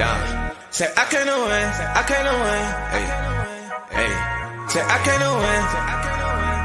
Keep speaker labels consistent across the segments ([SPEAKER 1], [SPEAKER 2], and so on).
[SPEAKER 1] down. Say I can't win, I can't win. Hey, hey. Say I can't win.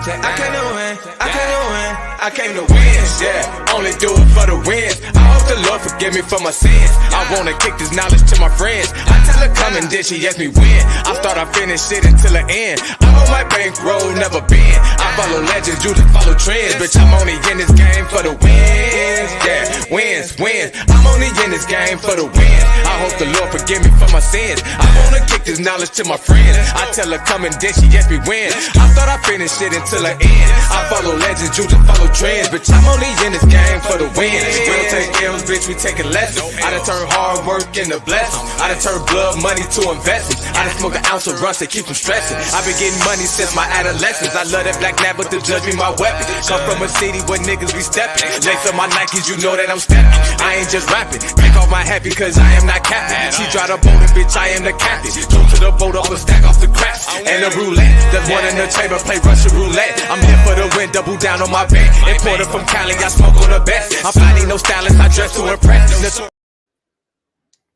[SPEAKER 1] Say I can't win, I can't win. I came to win, yeah. Only do it for the wins. I hope the Lord forgive me for my sins. I wanna kick this knowledge to my friends. I tell her come and then she ask me when. I thought I finished it until the end. I'm on my bankroll, never been. I follow legends, you just follow trends. Bitch, I'm only in this game for the wins. Yeah, wins, wins. I'm only in this game for the wins. I hope the Lord forgive me for my sins. I wanna kick this knowledge to my friends. I tell her come and then she ask me when. I thought I finished it until the end. I follow legends, you just follow trends. Bitch, I'm only in this game for the wins. We don't take L's, bitch, we taking lessons. I done turn hard work into blessings. I done turn blood money to investments. I done smoke an ounce of rust to keep from stressing. I've been getting money since my adolescence. I love that black nap, but the judge me my weapon. Come from a city where niggas be stepping. Lace up my Nikes, you know that I'm stepping. I ain't just rapping. Take off my hat because I am not capping. She drive the boat and bitch, I am the captain. Go to the boat up and stack off the craps. And the roulette, there's one in the chamber, play Russian roulette. I'm here for the win, double down on my bet. Imported from Cali, I smoke on the best. I'm finding no stylist, I dress to impress.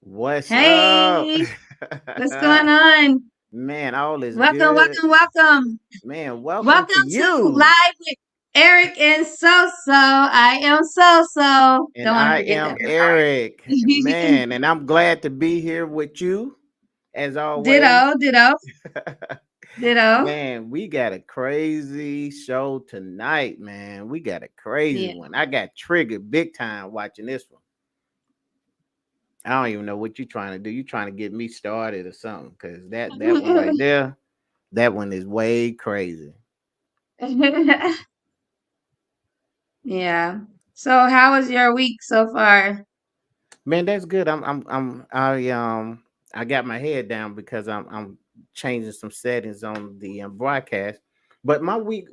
[SPEAKER 2] What's
[SPEAKER 3] Hey,
[SPEAKER 2] up?
[SPEAKER 3] what's going on?
[SPEAKER 2] Man, all is
[SPEAKER 3] Welcome,
[SPEAKER 2] good.
[SPEAKER 3] welcome.
[SPEAKER 2] Man, welcome
[SPEAKER 3] Welcome
[SPEAKER 2] to
[SPEAKER 3] to
[SPEAKER 2] you.
[SPEAKER 3] Live with Eric and SoSo. I am SoSo.
[SPEAKER 2] And
[SPEAKER 3] Don't want
[SPEAKER 2] I
[SPEAKER 3] to forget
[SPEAKER 2] am
[SPEAKER 3] that.
[SPEAKER 2] Eric. Man, and I'm glad to be here with you as always.
[SPEAKER 3] Ditto.
[SPEAKER 2] Man, we got a crazy show tonight, man. We got a crazy
[SPEAKER 3] Yeah.
[SPEAKER 2] one. I got triggered big time watching this one. I don't even know what you're trying to do. You're trying to get me started or something, because that one right there, that one is way crazy.
[SPEAKER 3] Yeah. So how was your week so far?
[SPEAKER 2] Man, that's good. I got my head down because I'm changing some settings on the broadcast. But my week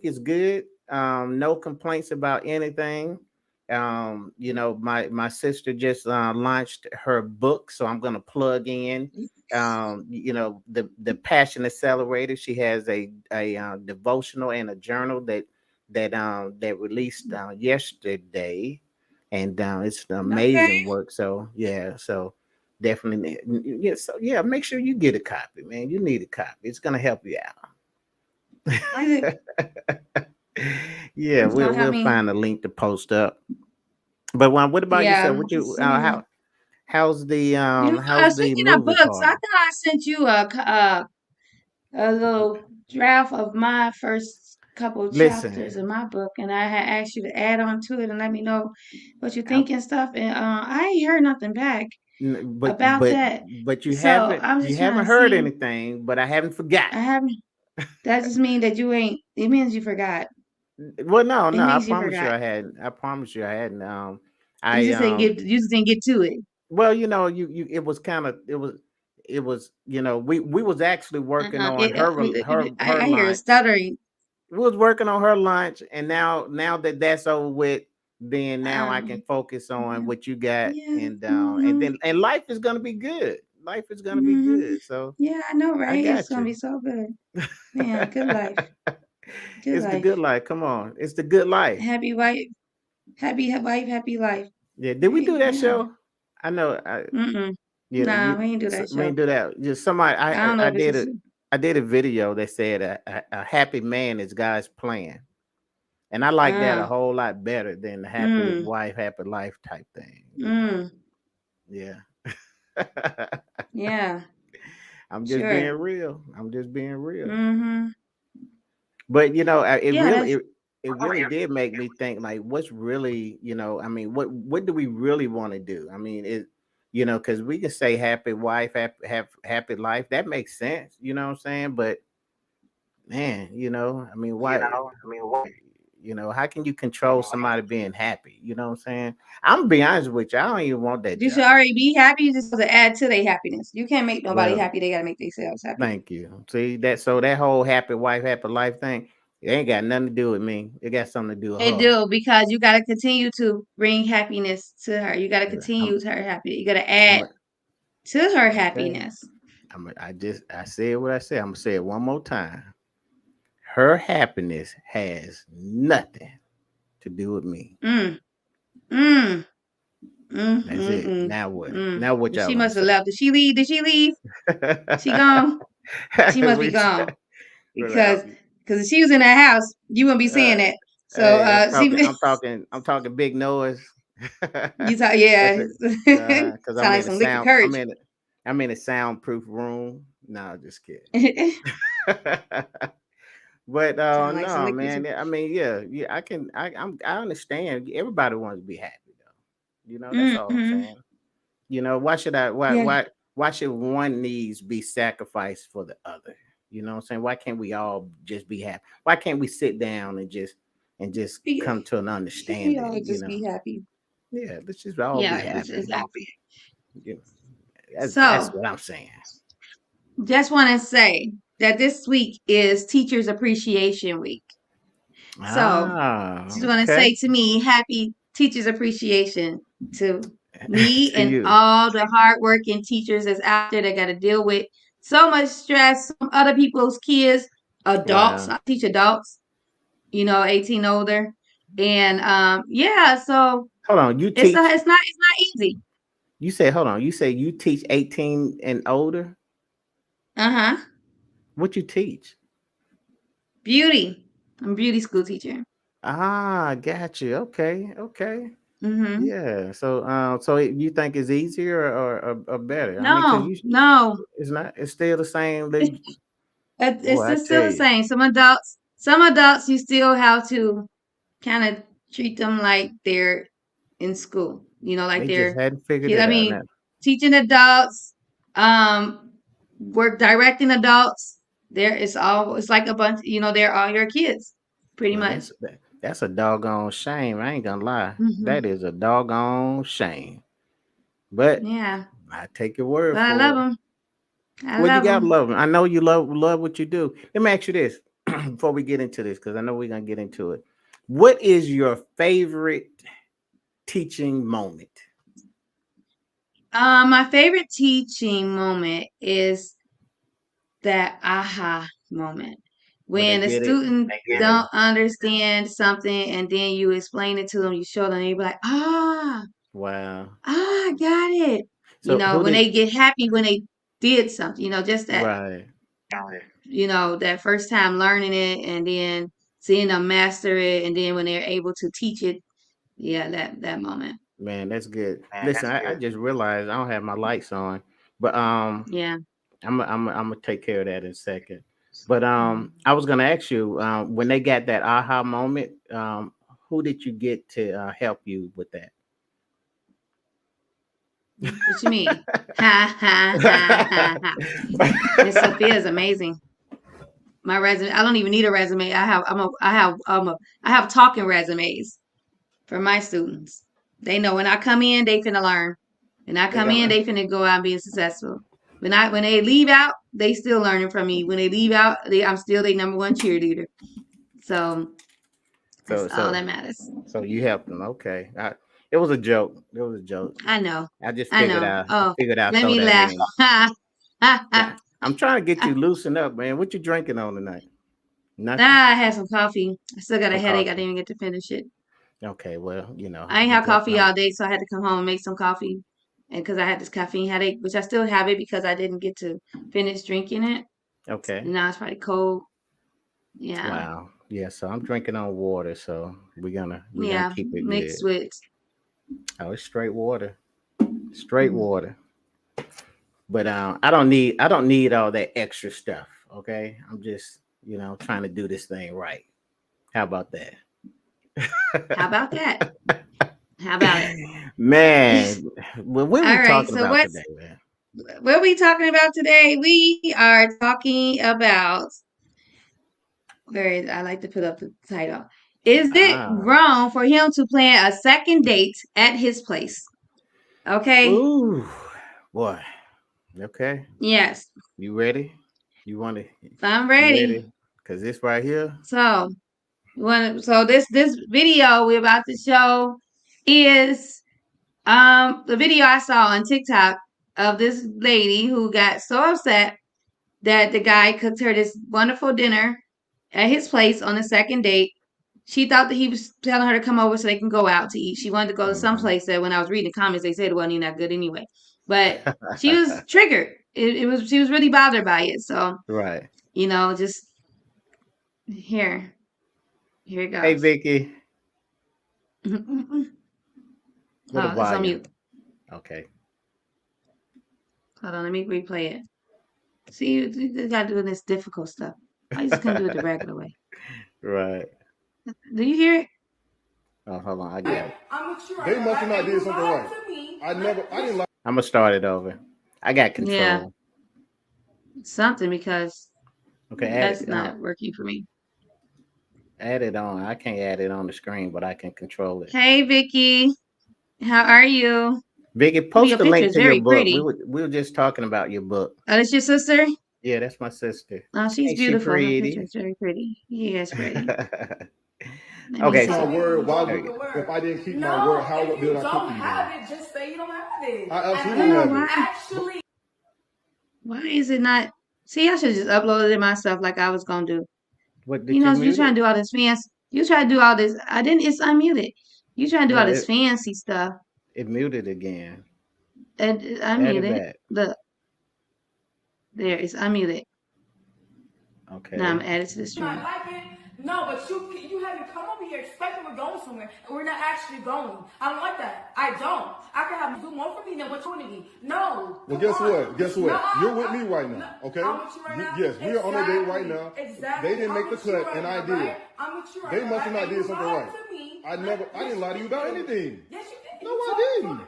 [SPEAKER 2] is good. No complaints about anything. My sister just launched her book, so I'm gonna plug in. The Passion Accelerator. She has a devotional and a journal that released yesterday, and it's amazing work. So yeah, so definitely, yeah. So yeah, make sure you get a copy, man. You need a copy. It's gonna help you out. Yeah,
[SPEAKER 3] It's gonna help
[SPEAKER 2] we'll
[SPEAKER 3] me.
[SPEAKER 2] find a link to post up. But what about yourself?
[SPEAKER 3] Yeah.
[SPEAKER 2] What you how's the
[SPEAKER 3] Speaking of
[SPEAKER 2] movie
[SPEAKER 3] books, I
[SPEAKER 2] party?
[SPEAKER 3] thought I sent you a little draft of my first couple
[SPEAKER 2] Listen,
[SPEAKER 3] chapters of my book, and I had asked you to add on to it and let me know what you
[SPEAKER 2] I,
[SPEAKER 3] think and stuff. And I ain't heard nothing back
[SPEAKER 2] but
[SPEAKER 3] about that.
[SPEAKER 2] you
[SPEAKER 3] So I'm
[SPEAKER 2] you
[SPEAKER 3] just trying
[SPEAKER 2] haven't
[SPEAKER 3] to
[SPEAKER 2] heard
[SPEAKER 3] see.
[SPEAKER 2] anything, but I haven't forgot.
[SPEAKER 3] I haven't. That just means that you ain't. It means you forgot.
[SPEAKER 2] Well, no,
[SPEAKER 3] It
[SPEAKER 2] I
[SPEAKER 3] means you
[SPEAKER 2] promise you
[SPEAKER 3] forgot.
[SPEAKER 2] I hadn't. I promise you I hadn't.
[SPEAKER 3] You
[SPEAKER 2] I
[SPEAKER 3] just didn't get. You just didn't get to it.
[SPEAKER 2] Well, you it was kind of it was we was actually working on her
[SPEAKER 3] I hear it
[SPEAKER 2] lunch.
[SPEAKER 3] stuttering.
[SPEAKER 2] We was working on her lunch, and now that that's over with, then now I can focus on
[SPEAKER 3] Yeah.
[SPEAKER 2] what you got,
[SPEAKER 3] Yeah.
[SPEAKER 2] and then and life is gonna be good. Life is gonna be
[SPEAKER 3] Mm-hmm.
[SPEAKER 2] good. So
[SPEAKER 3] Yeah, I know,
[SPEAKER 2] I
[SPEAKER 3] right? It's
[SPEAKER 2] got
[SPEAKER 3] gonna
[SPEAKER 2] you.
[SPEAKER 3] be so good. Man, good life. Good
[SPEAKER 2] It's the
[SPEAKER 3] life.
[SPEAKER 2] good life. Come on, it's the good life.
[SPEAKER 3] Happy wife. Happy wife, happy life.
[SPEAKER 2] Yeah. Did we do that
[SPEAKER 3] Yeah.
[SPEAKER 2] show? I know.
[SPEAKER 3] Mm-mm.
[SPEAKER 2] Yeah,
[SPEAKER 3] Nah, we ain't do that
[SPEAKER 2] we
[SPEAKER 3] show.
[SPEAKER 2] didn't do that. Just somebody.
[SPEAKER 3] I don't know if it's
[SPEAKER 2] I did a video that said a happy man is God's plan, and I like that a whole lot better than the happy wife, happy life type thing. Yeah.
[SPEAKER 3] yeah.
[SPEAKER 2] I'm just being real. I'm just being real.
[SPEAKER 3] Mm-hmm.
[SPEAKER 2] But it
[SPEAKER 3] Yeah,
[SPEAKER 2] really
[SPEAKER 3] that's
[SPEAKER 2] it really did make me think, like, what's really, I mean, what do we really want to do? I mean, because we can say happy wife, happy life. That makes sense. You know what I'm saying? But man, I mean, why? How can you control somebody being happy? You know what I'm saying? I'm gonna be honest with you. I don't even want that
[SPEAKER 3] you should
[SPEAKER 2] job.
[SPEAKER 3] already be happy. You just supposed to add to their happiness. You can't make nobody
[SPEAKER 2] Well,
[SPEAKER 3] happy. They gotta make themselves happy.
[SPEAKER 2] thank you. See that? So that whole happy wife, happy life thing, it ain't got nothing to do with me. It got something to do with
[SPEAKER 3] They
[SPEAKER 2] her.
[SPEAKER 3] do, because you gotta continue to bring happiness to her. You gotta continue her happiness. You gotta add to her happiness.
[SPEAKER 2] I said what I said. I'm gonna say it one more time. Her happiness has nothing to do with me. That's it. Now what? Now what y'all
[SPEAKER 3] She
[SPEAKER 2] gonna
[SPEAKER 3] must have
[SPEAKER 2] say?
[SPEAKER 3] left. Did she leave? Did she leave? She gone? She must be
[SPEAKER 2] We
[SPEAKER 3] gone
[SPEAKER 2] like,
[SPEAKER 3] because if she was in that house, you wouldn't be saying that. So
[SPEAKER 2] hey,
[SPEAKER 3] she
[SPEAKER 2] I'm talking big noise.
[SPEAKER 3] you talk
[SPEAKER 2] That's
[SPEAKER 3] yeah.
[SPEAKER 2] it. Because
[SPEAKER 3] Sound
[SPEAKER 2] I'm
[SPEAKER 3] like
[SPEAKER 2] in a
[SPEAKER 3] some liquid
[SPEAKER 2] sound.
[SPEAKER 3] courage.
[SPEAKER 2] I'm in a soundproof room. No, just kidding. But
[SPEAKER 3] Sound like some
[SPEAKER 2] no,
[SPEAKER 3] liquid.
[SPEAKER 2] man. I mean, yeah. I understand. Everybody wants to be happy, though. That's all I'm
[SPEAKER 3] Mm-hmm.
[SPEAKER 2] saying. Why should I?
[SPEAKER 3] Yeah.
[SPEAKER 2] Why should one needs be sacrificed for the other? You know what I'm saying? Why can't we all just be happy? Why can't we sit down and just come to an
[SPEAKER 3] We all
[SPEAKER 2] understanding?
[SPEAKER 3] just be happy.
[SPEAKER 2] Yeah, let's just all be
[SPEAKER 3] Yeah,
[SPEAKER 2] happy. You know, that's
[SPEAKER 3] so
[SPEAKER 2] what I'm saying.
[SPEAKER 3] just want to say that this week is Teachers Appreciation Week. So just want to
[SPEAKER 2] Okay.
[SPEAKER 3] say to me, happy Teachers Appreciation to me
[SPEAKER 2] To
[SPEAKER 3] and
[SPEAKER 2] you.
[SPEAKER 3] all the hardworking teachers that's out there that got to deal with so much stress, some other people's kids, adults,
[SPEAKER 2] Wow.
[SPEAKER 3] not teach adults, 18 older. And yeah, so
[SPEAKER 2] Hold on. You
[SPEAKER 3] it's
[SPEAKER 2] teach.
[SPEAKER 3] it's not easy.
[SPEAKER 2] You say hold on. You say you teach 18 and older.
[SPEAKER 3] Uh-huh.
[SPEAKER 2] What you teach?
[SPEAKER 3] Beauty. I'm a beauty school teacher.
[SPEAKER 2] Got you. Okay. Okay.
[SPEAKER 3] Mm-hmm.
[SPEAKER 2] Yeah. So you think it's easier or better? I mean, because
[SPEAKER 3] No, no.
[SPEAKER 2] it's not. It's still the same. Boy,
[SPEAKER 3] It's
[SPEAKER 2] I
[SPEAKER 3] just still
[SPEAKER 2] tell
[SPEAKER 3] the
[SPEAKER 2] you,
[SPEAKER 3] same. Some adults, you still have to kind of treat them like they're in school. Like
[SPEAKER 2] they just
[SPEAKER 3] they're
[SPEAKER 2] hadn't figured
[SPEAKER 3] kids. I
[SPEAKER 2] it out
[SPEAKER 3] mean,
[SPEAKER 2] now.
[SPEAKER 3] teaching adults, work directing adults. It's like a bunch. They're all your kids, pretty
[SPEAKER 2] Well,
[SPEAKER 3] much.
[SPEAKER 2] that's a doggone shame. I ain't gonna lie.
[SPEAKER 3] Hmm.
[SPEAKER 2] That is a doggone shame. But
[SPEAKER 3] Yeah,
[SPEAKER 2] I take your word
[SPEAKER 3] but I love
[SPEAKER 2] for it.
[SPEAKER 3] them. I
[SPEAKER 2] Well, you
[SPEAKER 3] love
[SPEAKER 2] gotta
[SPEAKER 3] them.
[SPEAKER 2] love them. I know you love what you do. Let me ask you this before we get into this, because I know we're gonna get into it. What is your favorite teaching moment?
[SPEAKER 3] My favorite teaching moment is that aha moment
[SPEAKER 2] When they
[SPEAKER 3] when a
[SPEAKER 2] get it,
[SPEAKER 3] student
[SPEAKER 2] you know.
[SPEAKER 3] don't understand something and then you explain it to them, you show them, and you be like,
[SPEAKER 2] Wow.
[SPEAKER 3] I got it.
[SPEAKER 2] So who
[SPEAKER 3] When
[SPEAKER 2] did
[SPEAKER 3] they get happy when they did something, just that,
[SPEAKER 2] right?
[SPEAKER 3] that first time learning it and then seeing them master it, and then when they're able to teach it, yeah, that moment.
[SPEAKER 2] Man, that's good. Listen, I just realized I don't have my lights on, but
[SPEAKER 3] Yeah.
[SPEAKER 2] I'm gonna take care of that in a second. But I was gonna ask you when they got that aha moment, who did you get to help you with that?
[SPEAKER 3] What you mean? Ha ha ha ha ha. Miss Sophia is amazing. My resume. I don't even need a resume. I have talking resumes for my students. They know when I come in, they finna learn. When I
[SPEAKER 2] They
[SPEAKER 3] come in,
[SPEAKER 2] gonna
[SPEAKER 3] they finna go out and be successful. When they leave out, they still learning from me. When they leave out, I'm still their number one cheerleader. So that's
[SPEAKER 2] so
[SPEAKER 3] all
[SPEAKER 2] so
[SPEAKER 3] that matters.
[SPEAKER 2] so you helped them. Okay, it was a joke. It was a joke.
[SPEAKER 3] I know.
[SPEAKER 2] I just
[SPEAKER 3] I
[SPEAKER 2] figured
[SPEAKER 3] know.
[SPEAKER 2] out. I
[SPEAKER 3] Oh,
[SPEAKER 2] figured I'd
[SPEAKER 3] let
[SPEAKER 2] throw
[SPEAKER 3] me
[SPEAKER 2] that
[SPEAKER 3] laugh.
[SPEAKER 2] in. Yeah, I'm trying to get you loosened up, man. What you drinking on tonight? Nothing.
[SPEAKER 3] I had some coffee. I still got a
[SPEAKER 2] Some
[SPEAKER 3] headache. I
[SPEAKER 2] coffee.
[SPEAKER 3] didn't even get to finish it.
[SPEAKER 2] Okay, well,
[SPEAKER 3] I ain't
[SPEAKER 2] you
[SPEAKER 3] had
[SPEAKER 2] drinking
[SPEAKER 3] coffee
[SPEAKER 2] on.
[SPEAKER 3] all day, so I had to come home and make some coffee. And because I had this caffeine headache, which I still have it because I didn't get to finish drinking it.
[SPEAKER 2] Okay.
[SPEAKER 3] And now it's probably cold. Yeah.
[SPEAKER 2] Wow. Yeah. So I'm drinking on water. So we're gonna
[SPEAKER 3] Yeah.
[SPEAKER 2] keep it
[SPEAKER 3] Mixed
[SPEAKER 2] good.
[SPEAKER 3] with.
[SPEAKER 2] Oh, it's straight water. Straight water. But I don't need all that extra stuff. Okay. I'm just trying to do this thing right. How about that?
[SPEAKER 3] How about that? How about it?
[SPEAKER 2] Man, well, what are we
[SPEAKER 3] All right.
[SPEAKER 2] talking
[SPEAKER 3] So
[SPEAKER 2] about today, man?
[SPEAKER 3] what are we talking about today? We are talking about I like to put up the title. Is it
[SPEAKER 2] Ah.
[SPEAKER 3] wrong for him to plan a second date at his place? Okay.
[SPEAKER 2] Ooh, boy. Okay.
[SPEAKER 3] Yes.
[SPEAKER 2] You ready? You want to?
[SPEAKER 3] I'm
[SPEAKER 2] You
[SPEAKER 3] ready.
[SPEAKER 2] ready? Cause this right here.
[SPEAKER 3] So, this video we're about to show is the video I saw on TikTok of this lady who got so upset that the guy cooked her this wonderful dinner at his place on the second date, she thought that he was telling her to come over so they can go out to eat. She wanted to go to some place that when I was reading the comments, they said it wasn't even that good anyway. But she was triggered. She was really bothered by it. So,
[SPEAKER 2] Right.
[SPEAKER 3] just here it
[SPEAKER 2] Hey,
[SPEAKER 3] goes.
[SPEAKER 2] Vicky. With a
[SPEAKER 3] Oh, it's on
[SPEAKER 2] volume.
[SPEAKER 3] mute.
[SPEAKER 2] Okay.
[SPEAKER 3] Hold on, let me replay it. See, you got to do this difficult stuff. I just couldn't do it the regular way.
[SPEAKER 2] Right.
[SPEAKER 3] Do you hear it?
[SPEAKER 2] Oh, hold on. I got it.
[SPEAKER 4] They must have not did something right. I didn't like.
[SPEAKER 2] I'm gonna start it over. I got control.
[SPEAKER 3] Yeah. Something, because
[SPEAKER 2] Okay,
[SPEAKER 3] that's not working for me.
[SPEAKER 2] Add it on. I can't add it on the screen, but I can control it.
[SPEAKER 3] Hey, Vicky. How are you?
[SPEAKER 2] Vicky,
[SPEAKER 3] Your
[SPEAKER 2] post the
[SPEAKER 3] picture
[SPEAKER 2] link
[SPEAKER 3] is
[SPEAKER 2] to your
[SPEAKER 3] very
[SPEAKER 2] book.
[SPEAKER 3] pretty.
[SPEAKER 2] We were just talking about your book.
[SPEAKER 3] Oh, that's your sister?
[SPEAKER 2] Yeah, that's my sister.
[SPEAKER 3] Oh, she's
[SPEAKER 2] Ain't she
[SPEAKER 3] beautiful. Her
[SPEAKER 2] pretty?
[SPEAKER 3] picture is very pretty. Yeah, it's pretty.
[SPEAKER 2] Okay,
[SPEAKER 4] My
[SPEAKER 2] so
[SPEAKER 4] word. If I didn't keep my word, how did I keep
[SPEAKER 5] You
[SPEAKER 4] the
[SPEAKER 5] don't
[SPEAKER 4] word?
[SPEAKER 5] have it. Just say you don't have it.
[SPEAKER 4] I absolutely have it.
[SPEAKER 5] Actually,
[SPEAKER 3] Why is it not? See, I should have just uploaded it myself like I was going to do.
[SPEAKER 2] what did you
[SPEAKER 3] You
[SPEAKER 2] mute
[SPEAKER 3] trying
[SPEAKER 2] it?
[SPEAKER 3] to do all this fancy. You try to do all this. I didn't. It's unmuted. You trying to do all
[SPEAKER 2] No,
[SPEAKER 3] this fancy stuff.
[SPEAKER 2] it muted again.
[SPEAKER 3] And
[SPEAKER 2] Add it
[SPEAKER 3] unmuted.
[SPEAKER 2] back.
[SPEAKER 3] Look, there. It's unmuted.
[SPEAKER 2] Okay.
[SPEAKER 3] Now I'm added to the
[SPEAKER 5] I
[SPEAKER 3] stream.
[SPEAKER 5] like it. No, but you haven't come over here expecting we're going somewhere, and we're not actually going. I don't like that. I don't. I can have you do more for me than what you're doing to me. No.
[SPEAKER 4] Well, guess what? Guess what?
[SPEAKER 5] No,
[SPEAKER 4] You're with me right now, okay?
[SPEAKER 5] I'm with you right now.
[SPEAKER 4] Yes, we are on a date right now.
[SPEAKER 5] Exactly.
[SPEAKER 4] They didn't make the
[SPEAKER 5] I'm with you
[SPEAKER 4] cut,
[SPEAKER 5] right
[SPEAKER 4] and I
[SPEAKER 5] now,
[SPEAKER 4] did.
[SPEAKER 5] right? I'm with you right
[SPEAKER 4] They
[SPEAKER 5] now,
[SPEAKER 4] must have
[SPEAKER 5] right?
[SPEAKER 4] not
[SPEAKER 5] And
[SPEAKER 4] did
[SPEAKER 5] you
[SPEAKER 4] something
[SPEAKER 5] lied
[SPEAKER 4] right.
[SPEAKER 5] to me.
[SPEAKER 4] I didn't lie to you about anything.
[SPEAKER 5] Yes, you did.
[SPEAKER 4] No, I didn't.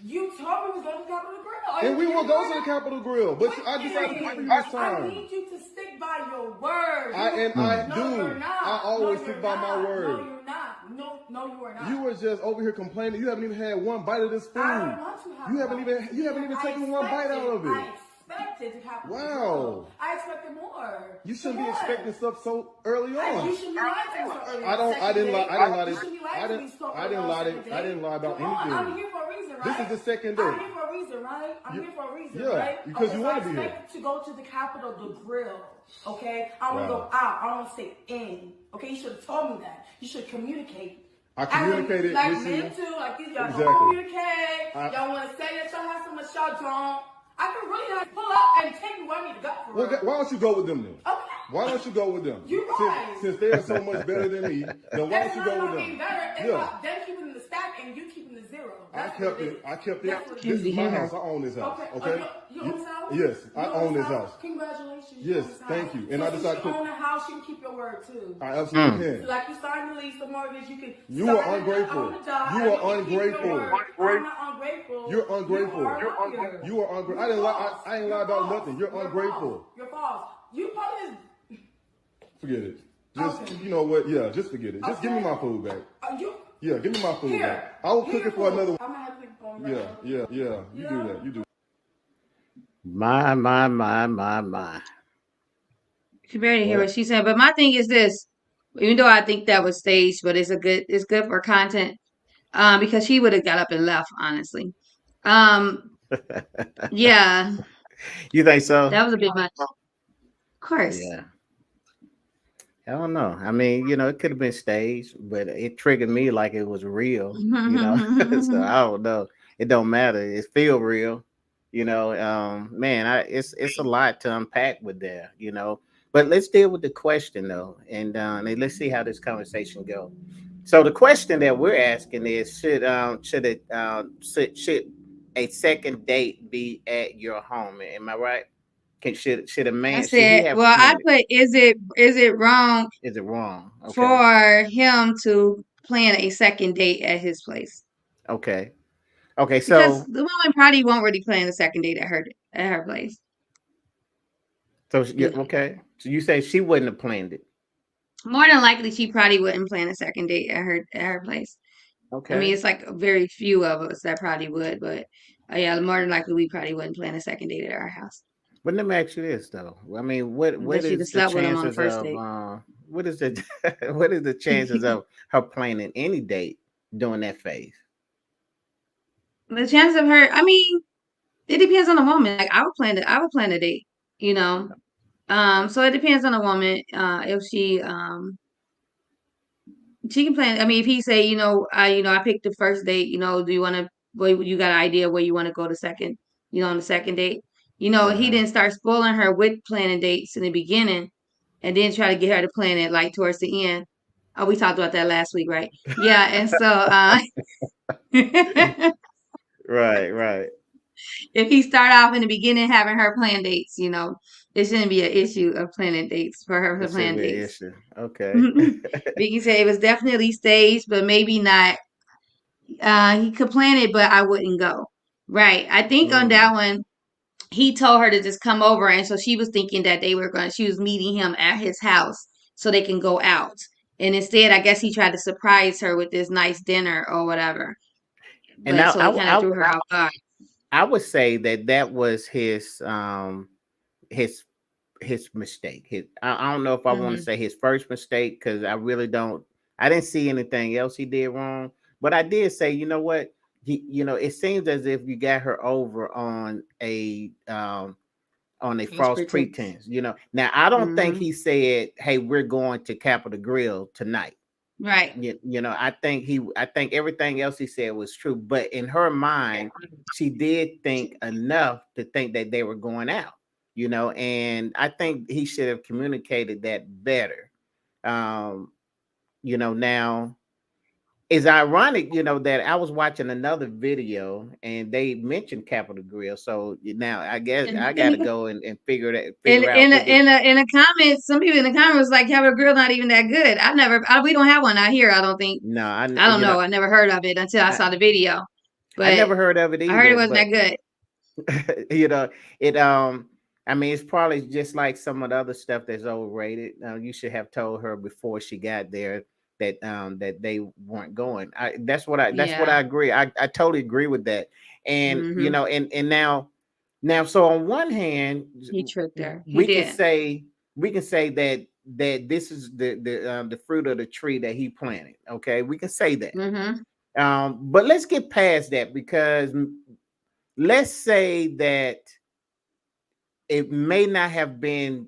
[SPEAKER 5] You told me we was going to Capitol Grill.
[SPEAKER 4] And we will go to the Capitol Grill, but I decided to wait for you this
[SPEAKER 5] I
[SPEAKER 4] time.
[SPEAKER 5] need you to stick by your word.
[SPEAKER 4] I
[SPEAKER 5] No,
[SPEAKER 4] do.
[SPEAKER 5] you're not.
[SPEAKER 4] I always
[SPEAKER 5] No,
[SPEAKER 4] stick
[SPEAKER 5] you're
[SPEAKER 4] by my
[SPEAKER 5] not.
[SPEAKER 4] word.
[SPEAKER 5] No, you're not. No, you are not.
[SPEAKER 4] You were just over here complaining. You haven't even had one bite of this food.
[SPEAKER 5] I don't want to have
[SPEAKER 4] You haven't even taken one bite out of it.
[SPEAKER 5] I expected to have.
[SPEAKER 4] Wow.
[SPEAKER 5] I expected more.
[SPEAKER 4] You shouldn't be expecting stuff so early on.
[SPEAKER 5] You shouldn't be lying to me so early.
[SPEAKER 4] I didn't lie about
[SPEAKER 5] You shouldn't be lying to me so early.
[SPEAKER 4] I didn't lie about
[SPEAKER 5] Come on, I'm
[SPEAKER 4] anything.
[SPEAKER 5] here for a reason, right?
[SPEAKER 4] This is the second
[SPEAKER 5] I'm
[SPEAKER 4] date.
[SPEAKER 5] here for a reason, right? I'm here for a reason,
[SPEAKER 4] Yeah,
[SPEAKER 5] right?
[SPEAKER 4] because you
[SPEAKER 5] so
[SPEAKER 4] wanna
[SPEAKER 5] I
[SPEAKER 4] be here.
[SPEAKER 5] expected to go to the Capitol, the grill, okay? I want to
[SPEAKER 4] Wow.
[SPEAKER 5] go out. I don't stay in, okay? You should have told me that. You should communicate.
[SPEAKER 4] I communicated
[SPEAKER 5] like
[SPEAKER 4] with
[SPEAKER 5] men
[SPEAKER 4] you.
[SPEAKER 5] too, like these y'all
[SPEAKER 4] Exactly.
[SPEAKER 5] don't communicate. Y'all want to say that y'all have so much y'all don't. I can really not pull up and take you where I need to go for
[SPEAKER 4] Well,
[SPEAKER 5] real.
[SPEAKER 4] why don't you go with them then?
[SPEAKER 5] Okay.
[SPEAKER 4] Why don't you go with them?
[SPEAKER 5] You're right.
[SPEAKER 4] Since they are so much better than me, then why don't you go with them?
[SPEAKER 5] Better. It's
[SPEAKER 4] Yeah.
[SPEAKER 5] about them keeping the stack and you keeping the zero.
[SPEAKER 4] I
[SPEAKER 5] That's
[SPEAKER 4] kept
[SPEAKER 5] what
[SPEAKER 4] it.
[SPEAKER 5] is.
[SPEAKER 4] I kept it.
[SPEAKER 5] That's what it
[SPEAKER 4] This
[SPEAKER 5] is.
[SPEAKER 4] is my house. I own this house.
[SPEAKER 5] Okay.
[SPEAKER 4] Okay.
[SPEAKER 5] You own this house?
[SPEAKER 4] Yes, I
[SPEAKER 5] You
[SPEAKER 4] own this house.
[SPEAKER 5] Congratulations.
[SPEAKER 4] Yes,
[SPEAKER 5] You own this
[SPEAKER 4] thank
[SPEAKER 5] house.
[SPEAKER 4] you. And
[SPEAKER 5] so
[SPEAKER 4] I decided
[SPEAKER 5] since
[SPEAKER 4] to-
[SPEAKER 5] you own a house, you can keep your word too.
[SPEAKER 4] I absolutely can.
[SPEAKER 5] Like you signed the lease, the mortgage, you can.
[SPEAKER 4] You
[SPEAKER 5] sign
[SPEAKER 4] are
[SPEAKER 5] it
[SPEAKER 4] ungrateful.
[SPEAKER 5] on the job,
[SPEAKER 4] You
[SPEAKER 5] and
[SPEAKER 4] are
[SPEAKER 5] can keep your
[SPEAKER 4] ungrateful.
[SPEAKER 5] word. I'm not ungrateful.
[SPEAKER 4] You're ungrateful.
[SPEAKER 5] You are a liar.
[SPEAKER 4] You are ungrateful. I didn't lie. I ain't lie about nothing. You're ungrateful.
[SPEAKER 5] You're false. You probably is.
[SPEAKER 4] Forget it. Just
[SPEAKER 5] Okay.
[SPEAKER 4] you know what? Yeah, just forget it. Just give me my food back.
[SPEAKER 5] You.
[SPEAKER 4] Yeah, give me my food
[SPEAKER 5] Here.
[SPEAKER 4] back. I will cook it for another one.
[SPEAKER 5] I'm gonna have to go on
[SPEAKER 4] Yeah. You do that. You do.
[SPEAKER 2] My.
[SPEAKER 3] You barely hear what she said. But my thing is this: even though I think that was staged, but it's good for content. Because he would have got up and left, honestly. Yeah,
[SPEAKER 2] You think so?
[SPEAKER 3] that was a bit much. Of course.
[SPEAKER 2] Yeah. I don't know. I mean, it could have been staged, but it triggered me like it was real, So I don't know. It don't matter. It feel real, man. It's a lot to unpack with there, But let's deal with the question though, and let's see how this conversation go. So the question that we're asking is: should a second date be at your home? Am I right? Should a man?
[SPEAKER 3] I
[SPEAKER 2] Should he
[SPEAKER 3] said,
[SPEAKER 2] have
[SPEAKER 3] well, I
[SPEAKER 2] planned it?
[SPEAKER 3] put, is it wrong
[SPEAKER 2] Is it wrong? Okay.
[SPEAKER 3] for him to plan a second date at his place?
[SPEAKER 2] Okay.
[SPEAKER 3] Because
[SPEAKER 2] So
[SPEAKER 3] the woman probably won't really plan a second date at her place.
[SPEAKER 2] yeah, okay. So you say she wouldn't have planned it.
[SPEAKER 3] More than likely, she probably wouldn't plan a second date at her place.
[SPEAKER 2] Okay.
[SPEAKER 3] I mean, it's like very few of us that probably would, but yeah, more than likely, we probably wouldn't plan a second date at our house.
[SPEAKER 2] But let me ask you this though. I mean, what
[SPEAKER 3] Unless you'd
[SPEAKER 2] is
[SPEAKER 3] have
[SPEAKER 2] the
[SPEAKER 3] slept with him on the
[SPEAKER 2] chances
[SPEAKER 3] first
[SPEAKER 2] of
[SPEAKER 3] date.
[SPEAKER 2] what is the what is the chances of her planning any date during that phase?
[SPEAKER 3] The chance of her, I mean, it depends on the woman. Like I would plan a date, So it depends on the woman. If she She can plan. I mean, if he say, I picked the first date. Do you want to? Well, you got an idea where you want to go the second? On the second date. He
[SPEAKER 2] Uh-huh.
[SPEAKER 3] didn't start spoiling her with planning dates in the beginning, and then try to get her to plan it like towards the end. Oh, we talked about that last week, right? Yeah, and so
[SPEAKER 2] Right, right.
[SPEAKER 3] if he start off in the beginning having her plan dates, it shouldn't be an issue of planning dates for her to
[SPEAKER 2] That should
[SPEAKER 3] plan
[SPEAKER 2] be an
[SPEAKER 3] dates.
[SPEAKER 2] issue. Okay.
[SPEAKER 3] We can say it was definitely staged, but maybe not. He could plan it, but I wouldn't go. Right. I think on that
[SPEAKER 2] Mm.
[SPEAKER 3] one, he told her to just come over, and so she was thinking that she was meeting him at his house so they can go out. And instead, I guess he tried to surprise her with this nice dinner or whatever.
[SPEAKER 2] And
[SPEAKER 3] But
[SPEAKER 2] now
[SPEAKER 3] so it kind of threw her off guard.
[SPEAKER 2] I would say that that was his his mistake. I don't know if I want to
[SPEAKER 3] Hmm.
[SPEAKER 2] say his first mistake because I really don't. I didn't see anything else he did wrong, but I did say, you know what? It seems as if you got her over on a
[SPEAKER 3] False
[SPEAKER 2] false
[SPEAKER 3] pretense.
[SPEAKER 2] pretense. Now I don't think
[SPEAKER 3] Hmm.
[SPEAKER 2] he said, "Hey, we're going to Capitol Grill tonight."
[SPEAKER 3] Right.
[SPEAKER 2] I think everything else he said was true, but in her mind, she did think enough to think that they were going out. And I think he should have communicated that better. Um, Now it's ironic, that I was watching another video and they mentioned Capitol Grill. So now I guess
[SPEAKER 3] And
[SPEAKER 2] I gotta go and
[SPEAKER 3] in
[SPEAKER 2] figure out what this.
[SPEAKER 3] in the comments, some people in the comments was like, "Capital Grill not even that good." We don't have one out here. I don't think.
[SPEAKER 2] No,
[SPEAKER 3] I don't know. I never heard of it until I
[SPEAKER 2] I,
[SPEAKER 3] saw the video,
[SPEAKER 2] I
[SPEAKER 3] but
[SPEAKER 2] never heard of it
[SPEAKER 3] I heard it
[SPEAKER 2] either,
[SPEAKER 3] wasn't
[SPEAKER 2] but
[SPEAKER 3] that good.
[SPEAKER 2] you know it I mean, it's probably just like some of the other stuff that's overrated. You should have told her before she got there that they weren't going. That's what I
[SPEAKER 3] Yeah.
[SPEAKER 2] agree. I totally agree with that. And
[SPEAKER 3] Hmm.
[SPEAKER 2] and now, so on one hand,
[SPEAKER 3] He tricked her. He
[SPEAKER 2] we can
[SPEAKER 3] did.
[SPEAKER 2] say that this is the fruit of the tree that he planted. Okay, we can say that.
[SPEAKER 3] Hmm.
[SPEAKER 2] But let's get past that because let's say that it may not have been,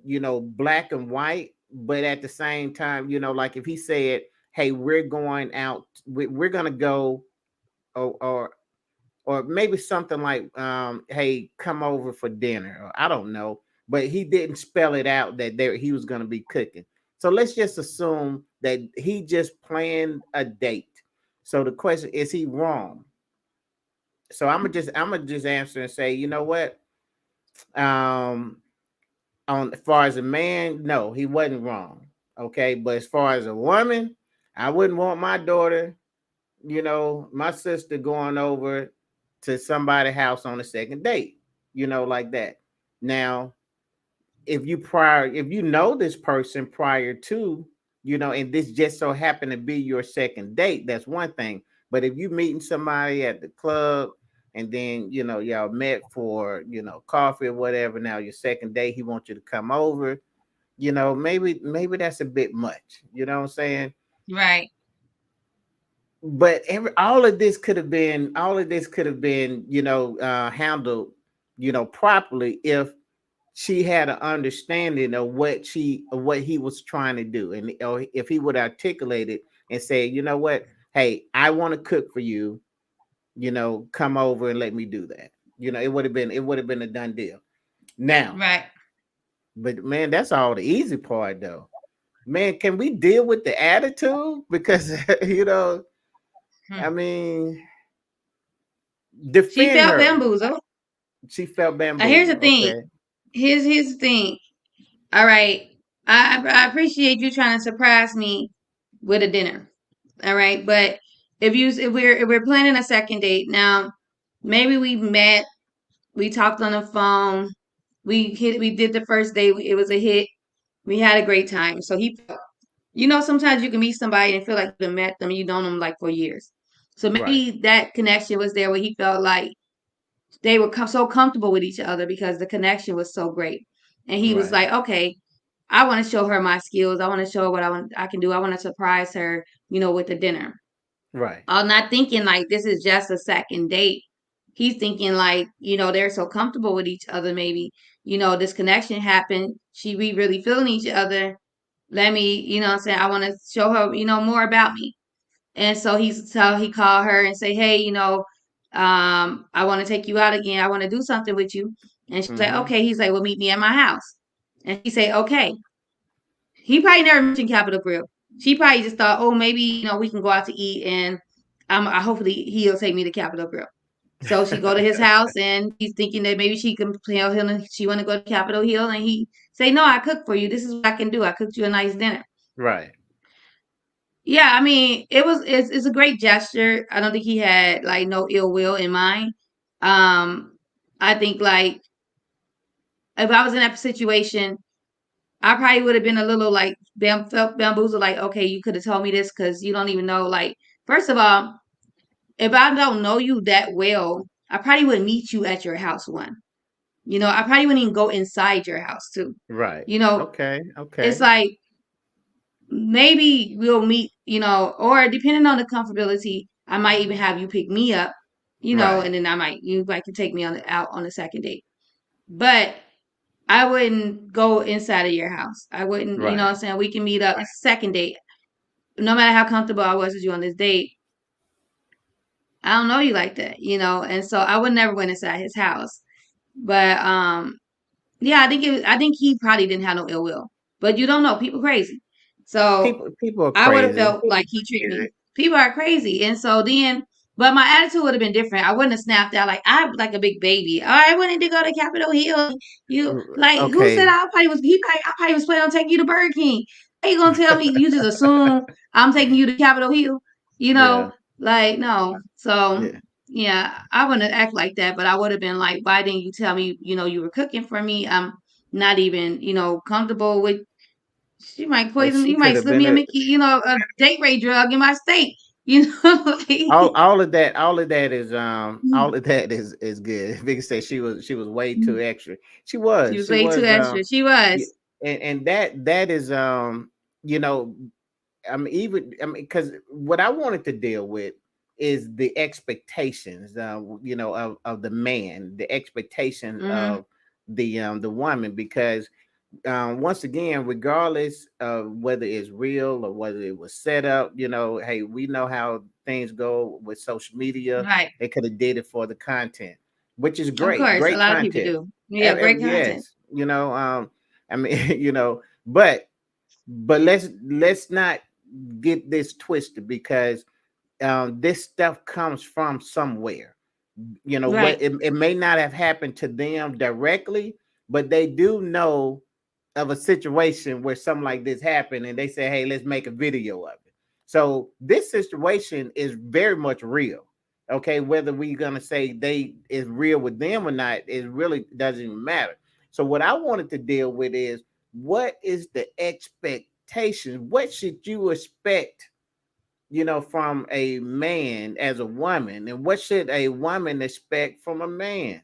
[SPEAKER 2] black and white, but at the same time, like if he said, "Hey, we're going out, we're gonna go," or or maybe something like, "Hey, come over for dinner," or I don't know, but he didn't spell it out that he was gonna be cooking. So let's just assume that he just planned a date. So the question is, he wrong? So I'm gonna just answer and say, you know what? Um, on as far as a man, no, he wasn't wrong. Okay, but as far as a woman, I wouldn't want my daughter, my sister going over to somebody's house on a second date, like that. Now, if you know this person prior to, and this just so happened to be your second date, that's one thing. But if you meeting somebody at the club and then y'all met for coffee or whatever, now your second date he wants you to come over, maybe that's a bit much, you know what I'm saying?
[SPEAKER 3] Right.
[SPEAKER 2] But all of this could have been handled properly if she had an understanding of what he was trying to do, and or if he would articulate it and say, you know what, hey, I want to cook for you, come over and let me do that. It would have been a done deal. Now,
[SPEAKER 3] Right.
[SPEAKER 2] but man, that's all the easy part though. Man, can we deal with the attitude? Because
[SPEAKER 3] Hmm.
[SPEAKER 2] I mean,
[SPEAKER 3] She
[SPEAKER 2] defend
[SPEAKER 3] felt
[SPEAKER 2] her.
[SPEAKER 3] bamboozled.
[SPEAKER 2] She felt
[SPEAKER 3] Here's the
[SPEAKER 2] bamboozled.
[SPEAKER 3] thing.
[SPEAKER 2] Okay.
[SPEAKER 3] Here's the thing. All right. I appreciate you trying to surprise me with a dinner. All right, but if we're planning a second date now, maybe we met, we talked on the phone, we did the first date, it was a hit, we had a great time. So sometimes you can meet somebody and feel like you met them, you known them like for years. So
[SPEAKER 2] Right.
[SPEAKER 3] maybe that connection was there where he felt like they were so comfortable with each other because the connection was so great, and he was
[SPEAKER 2] Right.
[SPEAKER 3] like, okay, I want to show her my skills. I want to show her what I can do. I want to surprise her, with the dinner.
[SPEAKER 2] Right.
[SPEAKER 3] I'm not thinking like this is just a second date. He's thinking like, they're so comfortable with each other. Maybe, this connection happened. We really feeling each other. let me, you know what I'm saying, I want to show her, more about me. And so he called her and say, hey, I want to take you out again. I want to do something with you. And she's like,
[SPEAKER 2] Mm-hmm.
[SPEAKER 3] okay. He's like, well, meet me at my house. And she say, okay. He probably never mentioned Capitol Grill. She probably just thought, oh, maybe, we can go out to eat, and hopefully he'll take me to Capitol Grill. So she go to his house, and he's thinking that maybe she can, she want to go to Capitol Hill, and he say, no, I cook for you. This is what I can do. I cooked you a nice dinner.
[SPEAKER 2] Right.
[SPEAKER 3] Yeah, I mean, it's a great gesture. I don't think he had like no ill will in mind. I think like if I was in that situation, I probably would have been a little like felt bamboozled, like, okay, you could have told me this because you don't even know. Like, first of all, if I don't know you that well, I probably would meet you at your house one. I probably wouldn't even go inside your house too.
[SPEAKER 2] Right.
[SPEAKER 3] You know,
[SPEAKER 2] Okay.
[SPEAKER 3] it's
[SPEAKER 2] Okay.
[SPEAKER 3] like maybe we'll meet, or depending on the comfortability, I might even have you pick me up,
[SPEAKER 2] Right.
[SPEAKER 3] and then you might can take me out on the second date. But I wouldn't go inside of your house. I wouldn't, you know what
[SPEAKER 2] Right.
[SPEAKER 3] I'm saying? We can meet up second date. No matter how comfortable I was with you on this date, I don't know you like that, and so I would never went inside his house. But yeah, I think he probably didn't have no ill will. But you don't know, people crazy. So
[SPEAKER 2] People are
[SPEAKER 3] I would have
[SPEAKER 2] crazy.
[SPEAKER 3] felt like he treated me. People are crazy. And so then, but my attitude would have been different. I wouldn't have snapped out like I'm like a big baby. Oh, I wanted to go to Capitol Hill. You like who said
[SPEAKER 2] Okay.
[SPEAKER 3] I probably was planning on taking you to Burger King. How you gonna tell me you just assume I'm taking you to Capitol Hill? You
[SPEAKER 2] Yeah.
[SPEAKER 3] know, like no. So
[SPEAKER 2] Yeah.
[SPEAKER 3] yeah, I wouldn't act like that, but I would have been like, why didn't you tell me, you were cooking for me? I'm not even, comfortable with she might poison.
[SPEAKER 2] She
[SPEAKER 3] You
[SPEAKER 2] could
[SPEAKER 3] might
[SPEAKER 2] have
[SPEAKER 3] slip
[SPEAKER 2] been
[SPEAKER 3] me a date rape drug in my steak.
[SPEAKER 2] all of that. All of that is good. Vicky said she was way too extra. She
[SPEAKER 3] She
[SPEAKER 2] was.
[SPEAKER 3] was
[SPEAKER 2] She
[SPEAKER 3] way too
[SPEAKER 2] was.
[SPEAKER 3] extra. She
[SPEAKER 2] Yeah,
[SPEAKER 3] was
[SPEAKER 2] and that is you know because what I wanted to deal with is the expectations of the man, the expectation
[SPEAKER 3] hmm
[SPEAKER 2] of the woman, because once again, regardless of whether it's real or whether it was set up, hey, we know how things go with social media.
[SPEAKER 3] right.
[SPEAKER 2] They could have did it for the content, which is
[SPEAKER 3] Of
[SPEAKER 2] great,
[SPEAKER 3] course, a
[SPEAKER 2] great
[SPEAKER 3] lot of people
[SPEAKER 2] content.
[SPEAKER 3] do. Yeah, great content.
[SPEAKER 2] Yes, I mean, but let's not get this twisted, because this stuff comes from somewhere. What
[SPEAKER 3] Right.
[SPEAKER 2] it may not have happened to them directly, but they do know of a situation where something like this happened, and they say, hey, let's make a video of it. So this situation is very much real. Okay, whether we're gonna say they is real with them or not, it really doesn't even matter. So what I wanted to deal with is, what is the expectation? What should you expect, from a man as a woman, and what should a woman expect from a man?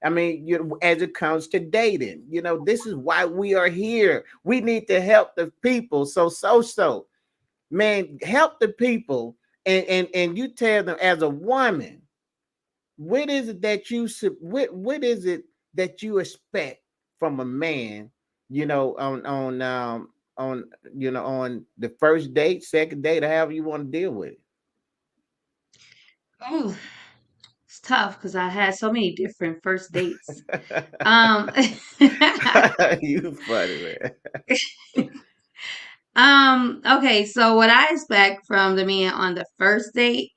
[SPEAKER 2] I mean, as it comes to dating, this is why we are here. We need to help the people. So, man, help the people, and you tell them as a woman, what is it that you should, what is it that you expect from a man, on on the first date, second date, or however you want to deal with
[SPEAKER 3] Oh, it's tough because I had so many different first dates.
[SPEAKER 2] it.
[SPEAKER 3] Um,
[SPEAKER 2] You funny, man.
[SPEAKER 3] okay, so what I expect from the man on the first date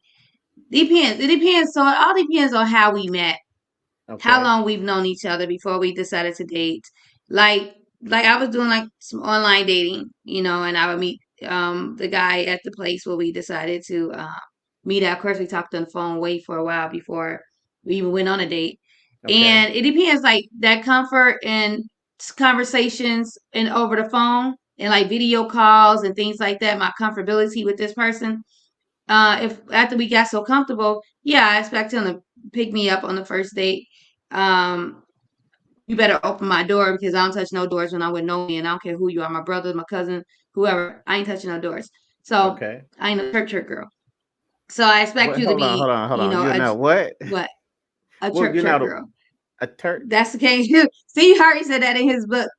[SPEAKER 3] depends. It depends. So it all depends on how we met, how
[SPEAKER 2] Okay.
[SPEAKER 3] long we've known each other before we decided to date. Like like I was doing like some online dating, and I would meet the guy at the place where we decided to meet at. Of course, we talked on the phone way for a while before we even went on a date.
[SPEAKER 2] Okay.
[SPEAKER 3] And it depends, like that comfort and conversations and over the phone and like video calls and things like that. My comfortability with this person. If after we got so comfortable, yeah, I expect him to pick me up on the first date. Um, you better open my door because I don't touch no doors when I'm with no man. I don't care who you are, my brother, my cousin, whoever. I ain't touching no doors. So
[SPEAKER 2] Okay.
[SPEAKER 3] I ain't a church girl. So I expect
[SPEAKER 2] What?
[SPEAKER 3] you to
[SPEAKER 2] Hold on.
[SPEAKER 3] be,
[SPEAKER 2] Hold on. Hold on. You know what?
[SPEAKER 3] what a
[SPEAKER 2] Well,
[SPEAKER 3] church girl.
[SPEAKER 2] a Turk.
[SPEAKER 3] That's the case. See, Harry said that in his book.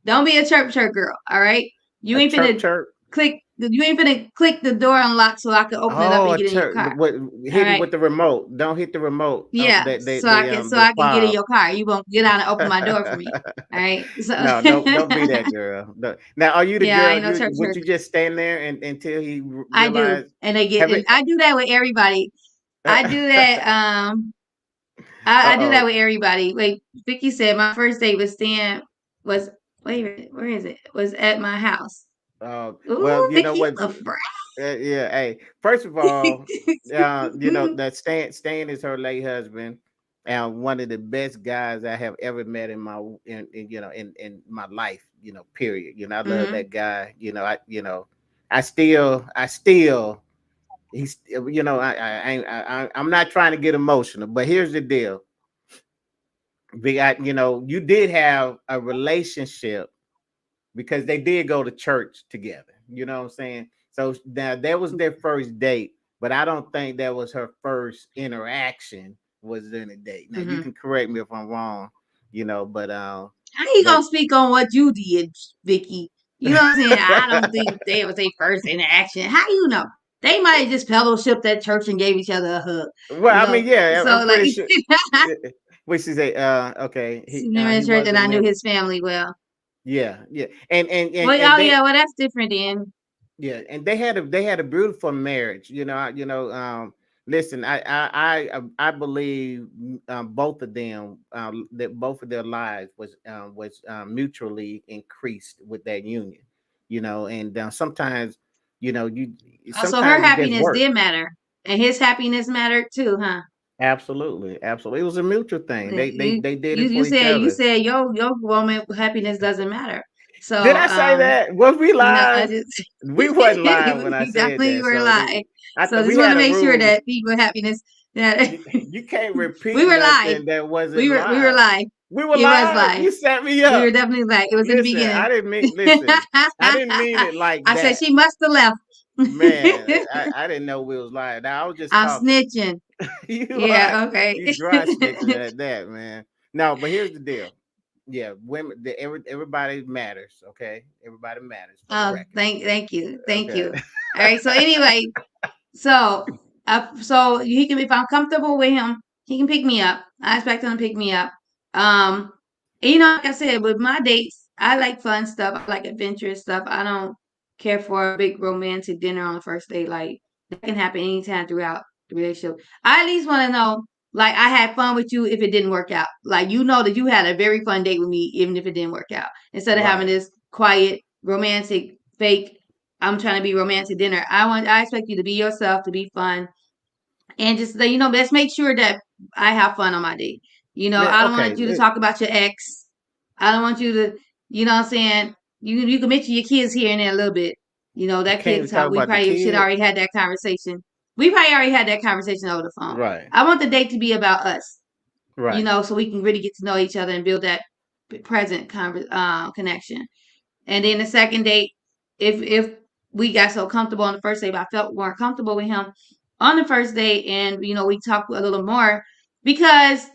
[SPEAKER 3] Don't be a church girl. All right. You
[SPEAKER 2] A
[SPEAKER 3] ain't
[SPEAKER 2] chirp
[SPEAKER 3] finna
[SPEAKER 2] chirp.
[SPEAKER 3] you ain't finna click the door unlock so I can open it up
[SPEAKER 2] Oh,
[SPEAKER 3] and
[SPEAKER 2] a
[SPEAKER 3] get in your
[SPEAKER 2] chirp.
[SPEAKER 3] car.
[SPEAKER 2] What
[SPEAKER 3] All
[SPEAKER 2] hit it
[SPEAKER 3] right.
[SPEAKER 2] with the remote. Don't hit the remote.
[SPEAKER 3] Yeah, so
[SPEAKER 2] The
[SPEAKER 3] I can get in
[SPEAKER 2] fob.
[SPEAKER 3] your car. You won't get out and open my door for me. All right. So
[SPEAKER 2] No, don't be that girl. Now, are you the
[SPEAKER 3] yeah, I
[SPEAKER 2] girl?
[SPEAKER 3] ain't no church
[SPEAKER 2] Would
[SPEAKER 3] hurt.
[SPEAKER 2] you just stand there and until he
[SPEAKER 3] I do.
[SPEAKER 2] realized?
[SPEAKER 3] And they get
[SPEAKER 2] Have
[SPEAKER 3] and
[SPEAKER 2] it?
[SPEAKER 3] I do that with everybody. I do that I do that
[SPEAKER 2] Uh-oh.
[SPEAKER 3] with everybody. Wait, Vicky said my first date was wait a minute, where is it? Was at my house.
[SPEAKER 2] Well,
[SPEAKER 3] Ooh,
[SPEAKER 2] you know
[SPEAKER 3] Vicky,
[SPEAKER 2] what?
[SPEAKER 3] you a brat.
[SPEAKER 2] Yeah. Hey, first of all, you know that Stan is her late husband, and one of the best guys I have ever met in my in my life. You know, period. You know, I love
[SPEAKER 3] Mhm.
[SPEAKER 2] that guy. I still. He's, I'm not trying to get emotional, but here's the deal. You did have a relationship because they did go to church together. You know what I'm saying? So now that was their first date, but I don't think that was her first interaction was in a date. Now you
[SPEAKER 3] Mhm.
[SPEAKER 2] can correct me if I'm wrong, but
[SPEAKER 3] How you
[SPEAKER 2] but
[SPEAKER 3] gonna speak on what you did, Vicky? You know what I'm saying? I don't think they was their first interaction. How you know? They might have just fellowshipped at church and gave each other a hug.
[SPEAKER 2] well, I mean, yeah, I'm
[SPEAKER 3] So like
[SPEAKER 2] pretty sure. What she say? Okay,
[SPEAKER 3] seen him in
[SPEAKER 2] he
[SPEAKER 3] church
[SPEAKER 2] was
[SPEAKER 3] and
[SPEAKER 2] a
[SPEAKER 3] I knew
[SPEAKER 2] member.
[SPEAKER 3] his family well.
[SPEAKER 2] Yeah, and
[SPEAKER 3] Well,
[SPEAKER 2] and
[SPEAKER 3] oh
[SPEAKER 2] they
[SPEAKER 3] yeah, well that's different then.
[SPEAKER 2] yeah, and they had a beautiful marriage. Listen, I believe both of them that both of their lives was mutually increased with that union. And sometimes you
[SPEAKER 3] Also, her
[SPEAKER 2] sometimes it just
[SPEAKER 3] happiness
[SPEAKER 2] works.
[SPEAKER 3] did matter, and his happiness mattered too, huh?
[SPEAKER 2] Absolutely, it was a mutual thing. They they
[SPEAKER 3] You
[SPEAKER 2] they did
[SPEAKER 3] you
[SPEAKER 2] it
[SPEAKER 3] you
[SPEAKER 2] for each
[SPEAKER 3] said you
[SPEAKER 2] other.
[SPEAKER 3] said your woman happiness doesn't matter.
[SPEAKER 2] Did
[SPEAKER 3] So
[SPEAKER 2] I say that? Was we
[SPEAKER 3] no, I
[SPEAKER 2] live?
[SPEAKER 3] just
[SPEAKER 2] We wasn't live when I
[SPEAKER 3] you
[SPEAKER 2] said
[SPEAKER 3] definitely
[SPEAKER 2] that.
[SPEAKER 3] were
[SPEAKER 2] So
[SPEAKER 3] live.
[SPEAKER 2] I
[SPEAKER 3] So
[SPEAKER 2] thought
[SPEAKER 3] just
[SPEAKER 2] we
[SPEAKER 3] want to
[SPEAKER 2] had a
[SPEAKER 3] make sure
[SPEAKER 2] rule.
[SPEAKER 3] that people happiness that
[SPEAKER 2] You can't
[SPEAKER 3] we
[SPEAKER 2] repeat
[SPEAKER 3] were live.
[SPEAKER 2] nothing that wasn't
[SPEAKER 3] We were
[SPEAKER 2] live.
[SPEAKER 3] live.
[SPEAKER 2] We were
[SPEAKER 3] It was
[SPEAKER 2] live.
[SPEAKER 3] live.
[SPEAKER 2] You set me
[SPEAKER 3] We were
[SPEAKER 2] up.
[SPEAKER 3] definitely live. It was in the
[SPEAKER 2] Listen,
[SPEAKER 3] beginning.
[SPEAKER 2] I didn't mean. Listen, I didn't mean it like
[SPEAKER 3] I said
[SPEAKER 2] that,
[SPEAKER 3] she must have left.
[SPEAKER 2] man. I didn't know we was live. Now I was just
[SPEAKER 3] I'm
[SPEAKER 2] talking.
[SPEAKER 3] snitching.
[SPEAKER 2] You are
[SPEAKER 3] Yeah, okay.
[SPEAKER 2] you dry snitching at that, man. No, but here's the deal. Yeah, everybody matters. Okay, everybody matters for the
[SPEAKER 3] Oh,
[SPEAKER 2] record.
[SPEAKER 3] thank you. Thank
[SPEAKER 2] Okay.
[SPEAKER 3] you. All right. So anyway, so he can, if I'm comfortable with him, he can pick me up. I expect him to pick me up. Um, and, like I said, with my dates, I like fun stuff. I like adventurous stuff. I don't care for a big romantic dinner on the first date. Like that can happen anytime throughout the relationship. I at least want to know, like, I had fun with you if it didn't work out. Like, you know that you had a very fun date with me, even if it didn't work out. Instead of having
[SPEAKER 2] Right.
[SPEAKER 3] this quiet, romantic, fake, I'm trying to be romantic dinner. I expect you to be yourself, to be fun, and just let's make sure that I have fun on my date.
[SPEAKER 2] Yeah,
[SPEAKER 3] I don't
[SPEAKER 2] okay.
[SPEAKER 3] want you to talk about your ex. I don't want you to, what I'm saying. You can mention your kids here and there a little bit.
[SPEAKER 2] You
[SPEAKER 3] That
[SPEAKER 2] can't
[SPEAKER 3] kid
[SPEAKER 2] even talk
[SPEAKER 3] talk. We
[SPEAKER 2] about the
[SPEAKER 3] probably should
[SPEAKER 2] kid.
[SPEAKER 3] already had that conversation. We probably already had that conversation over the phone.
[SPEAKER 2] Right.
[SPEAKER 3] I want the date to be about us.
[SPEAKER 2] Right.
[SPEAKER 3] So we can really get to know each other and build that present connection. And then the second date, if we got so comfortable on the first date, but I felt more comfortable with him on the first date, and we talked a little more because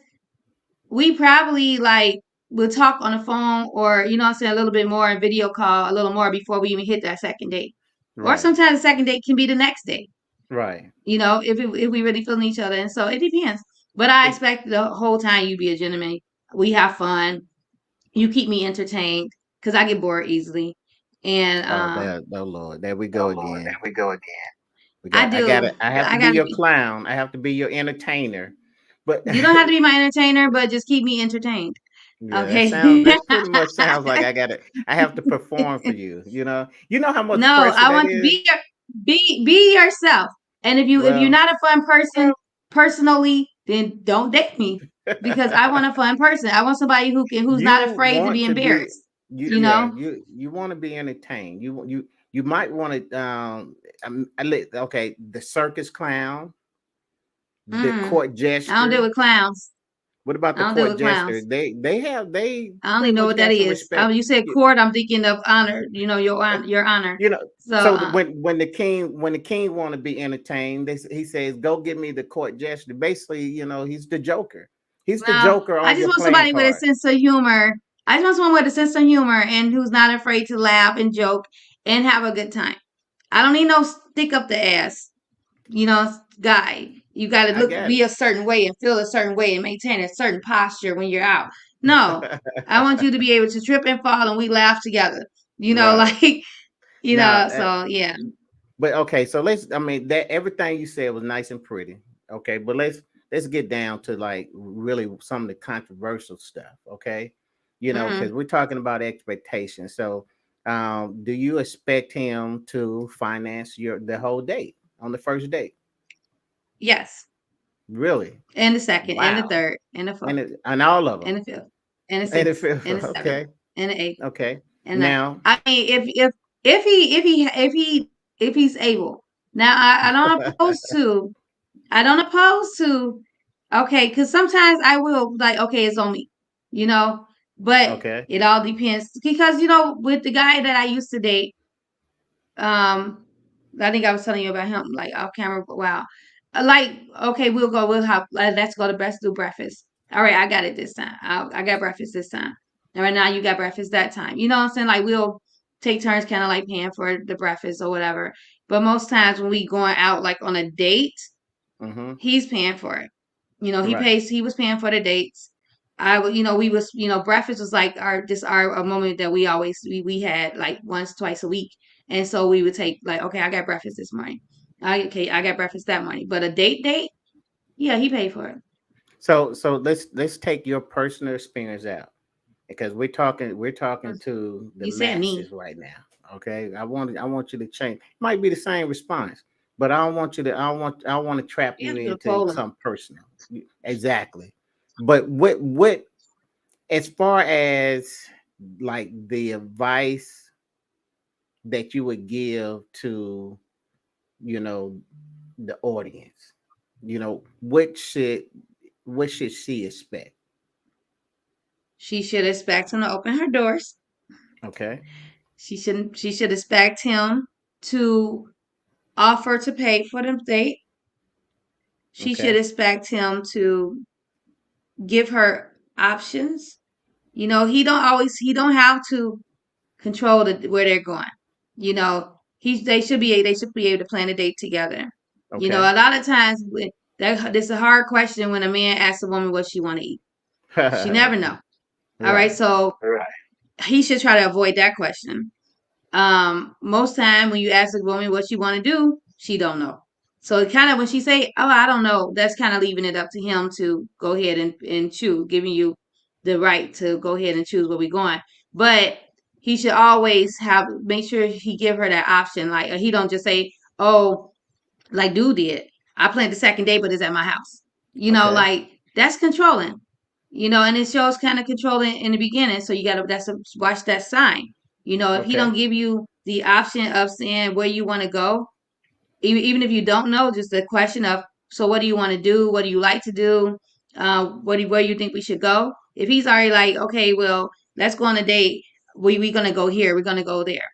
[SPEAKER 3] we probably like will talk on the phone or what I'm saying, a little bit more in video call a little more before we even hit that second date. Or
[SPEAKER 2] Right.
[SPEAKER 3] sometimes the second date can be the next day.
[SPEAKER 2] Right.
[SPEAKER 3] If we really feeling each other, and so it depends. But I
[SPEAKER 2] It,
[SPEAKER 3] expect the whole time you be a gentleman. We have fun. You keep me entertained because I get bored easily, and
[SPEAKER 2] oh Lord, there we go again. We
[SPEAKER 3] I
[SPEAKER 2] got. I got
[SPEAKER 3] do.
[SPEAKER 2] to. I have to
[SPEAKER 3] I
[SPEAKER 2] be
[SPEAKER 3] gotta
[SPEAKER 2] your
[SPEAKER 3] be.
[SPEAKER 2] clown. I have to be your entertainer. But
[SPEAKER 3] You don't have to be my entertainer, but just keep me entertained.
[SPEAKER 2] yeah, that sounds.
[SPEAKER 3] Okay.
[SPEAKER 2] That pretty much sounds like I got to. I have to perform for you. You know how much
[SPEAKER 3] No,
[SPEAKER 2] pressure
[SPEAKER 3] I
[SPEAKER 2] that
[SPEAKER 3] want to
[SPEAKER 2] is.
[SPEAKER 3] be yourself. And if you're
[SPEAKER 2] Well,
[SPEAKER 3] not a fun person personally, then don't date me because I want a fun person. I want somebody who's
[SPEAKER 2] you
[SPEAKER 3] not afraid to
[SPEAKER 2] want
[SPEAKER 3] be
[SPEAKER 2] to be.
[SPEAKER 3] embarrassed.
[SPEAKER 2] You
[SPEAKER 3] You
[SPEAKER 2] yeah.
[SPEAKER 3] know.
[SPEAKER 2] You want to be entertained. You might want to. Okay, the circus clown, the
[SPEAKER 3] Mm.
[SPEAKER 2] court
[SPEAKER 3] I don't deal
[SPEAKER 2] jester.
[SPEAKER 3] with clowns.
[SPEAKER 2] What about
[SPEAKER 3] I
[SPEAKER 2] the
[SPEAKER 3] don't deal
[SPEAKER 2] court
[SPEAKER 3] with
[SPEAKER 2] jester?
[SPEAKER 3] clowns.
[SPEAKER 2] They
[SPEAKER 3] I don't
[SPEAKER 2] pretty
[SPEAKER 3] even know
[SPEAKER 2] much
[SPEAKER 3] what that
[SPEAKER 2] got some
[SPEAKER 3] is.
[SPEAKER 2] respect.
[SPEAKER 3] You said court. I'm thinking of honor. Your honor.
[SPEAKER 2] You know,
[SPEAKER 3] So
[SPEAKER 2] so when the king want to be entertained, he says, "Go get me the court jester." Basically, he's the Joker. He's the
[SPEAKER 3] well,
[SPEAKER 2] Joker
[SPEAKER 3] I
[SPEAKER 2] on
[SPEAKER 3] just
[SPEAKER 2] your
[SPEAKER 3] want
[SPEAKER 2] playing
[SPEAKER 3] somebody with a
[SPEAKER 2] card.
[SPEAKER 3] sense of humor. I just want someone with a sense of humor and who's not afraid to laugh and joke and have a good time. I don't need no stick up the ass, guy. You got to
[SPEAKER 2] I got
[SPEAKER 3] be a certain way and feel a certain way and maintain a certain posture when you're out. No, I want you to be able to trip and fall and we laugh together.
[SPEAKER 2] right
[SPEAKER 3] Like,
[SPEAKER 2] now.
[SPEAKER 3] so yeah.
[SPEAKER 2] But okay, so let's. I mean, that everything you said was nice and pretty. Okay, but let's get down to like really some of the controversial stuff. Okay, because
[SPEAKER 3] Hmm.
[SPEAKER 2] we're talking about expectations. So, do you expect him to finance the whole date on the first date?
[SPEAKER 3] Yes.
[SPEAKER 2] Really?
[SPEAKER 3] And the second, and the
[SPEAKER 2] Wow.
[SPEAKER 3] third, and the fourth,
[SPEAKER 2] And all of them.
[SPEAKER 3] and the fifth, and the
[SPEAKER 2] And it
[SPEAKER 3] sixth,
[SPEAKER 2] feels
[SPEAKER 3] and the seventh,
[SPEAKER 2] okay.
[SPEAKER 3] and the eighth,
[SPEAKER 2] Okay.
[SPEAKER 3] and the ninth.
[SPEAKER 2] Now,
[SPEAKER 3] I mean, if he's able. Now, I don't oppose to. I don't oppose to. Okay, because sometimes I will like, okay, it's on me, you know. But
[SPEAKER 2] okay.
[SPEAKER 3] it all depends because with the guy that I used to date, um, I think I was telling you about him like off camera. But wow, like okay, we'll go. We'll have let's go to do breakfast. All right, I got it this time. I got breakfast this time. All right, now you got breakfast that time. You know what I'm saying? Like we'll take turns, kind of like paying for the breakfast or whatever. But most times when we going out like on a date,
[SPEAKER 2] Mm-hmm.
[SPEAKER 3] he's paying for it.
[SPEAKER 2] Right.
[SPEAKER 3] He was paying for the dates. We was, breakfast was like our a moment that we had like once, twice a week. And so we would take like, okay, I got breakfast this morning. I got breakfast that morning. But a date, yeah, he paid for it.
[SPEAKER 2] So let's take your personal experience out because we're talking to the
[SPEAKER 3] You said me.
[SPEAKER 2] masses right now. Okay, I want you to change. Might be the same response, but I don't want you to. I want to trap
[SPEAKER 3] You
[SPEAKER 2] you
[SPEAKER 3] have to go to
[SPEAKER 2] into
[SPEAKER 3] Poland.
[SPEAKER 2] something personal. Exactly. But what as far as like the advice that you would give to you know the audience, what should she expect?
[SPEAKER 3] She should expect him to open her doors.
[SPEAKER 2] Okay.
[SPEAKER 3] She should expect him to offer to pay for the date. She should
[SPEAKER 2] Okay.
[SPEAKER 3] expect him to give her options. He don't have to control where they're going. They should be able to plan a date together.
[SPEAKER 2] Okay.
[SPEAKER 3] A lot of times this is a hard question when a man asks a woman what she want to eat. She never know. All right,
[SPEAKER 2] Right.
[SPEAKER 3] so he should try to avoid that question. Most time when you ask a woman what she want to do, she don't know. So kind of when she say, "Oh, I don't know," that's kind of leaving it up to him to go ahead and choose, giving you the right to go ahead and choose where we going. But he should always make sure he give her that option. Like he don't just say, "Oh, like dude did. I planned the second day, but it's at my house."
[SPEAKER 2] Okay.
[SPEAKER 3] Like that's controlling. And it shows kind of controlling in the beginning. So you gotta watch that sign. If he
[SPEAKER 2] Okay.
[SPEAKER 3] don't give you the option of saying where you want to go, even if you don't know, just the question of, so what do you want to do? What do you like to do? Where you think we should go? If he's already like, okay, well, let's go on a date. We gonna go here. We're gonna go there.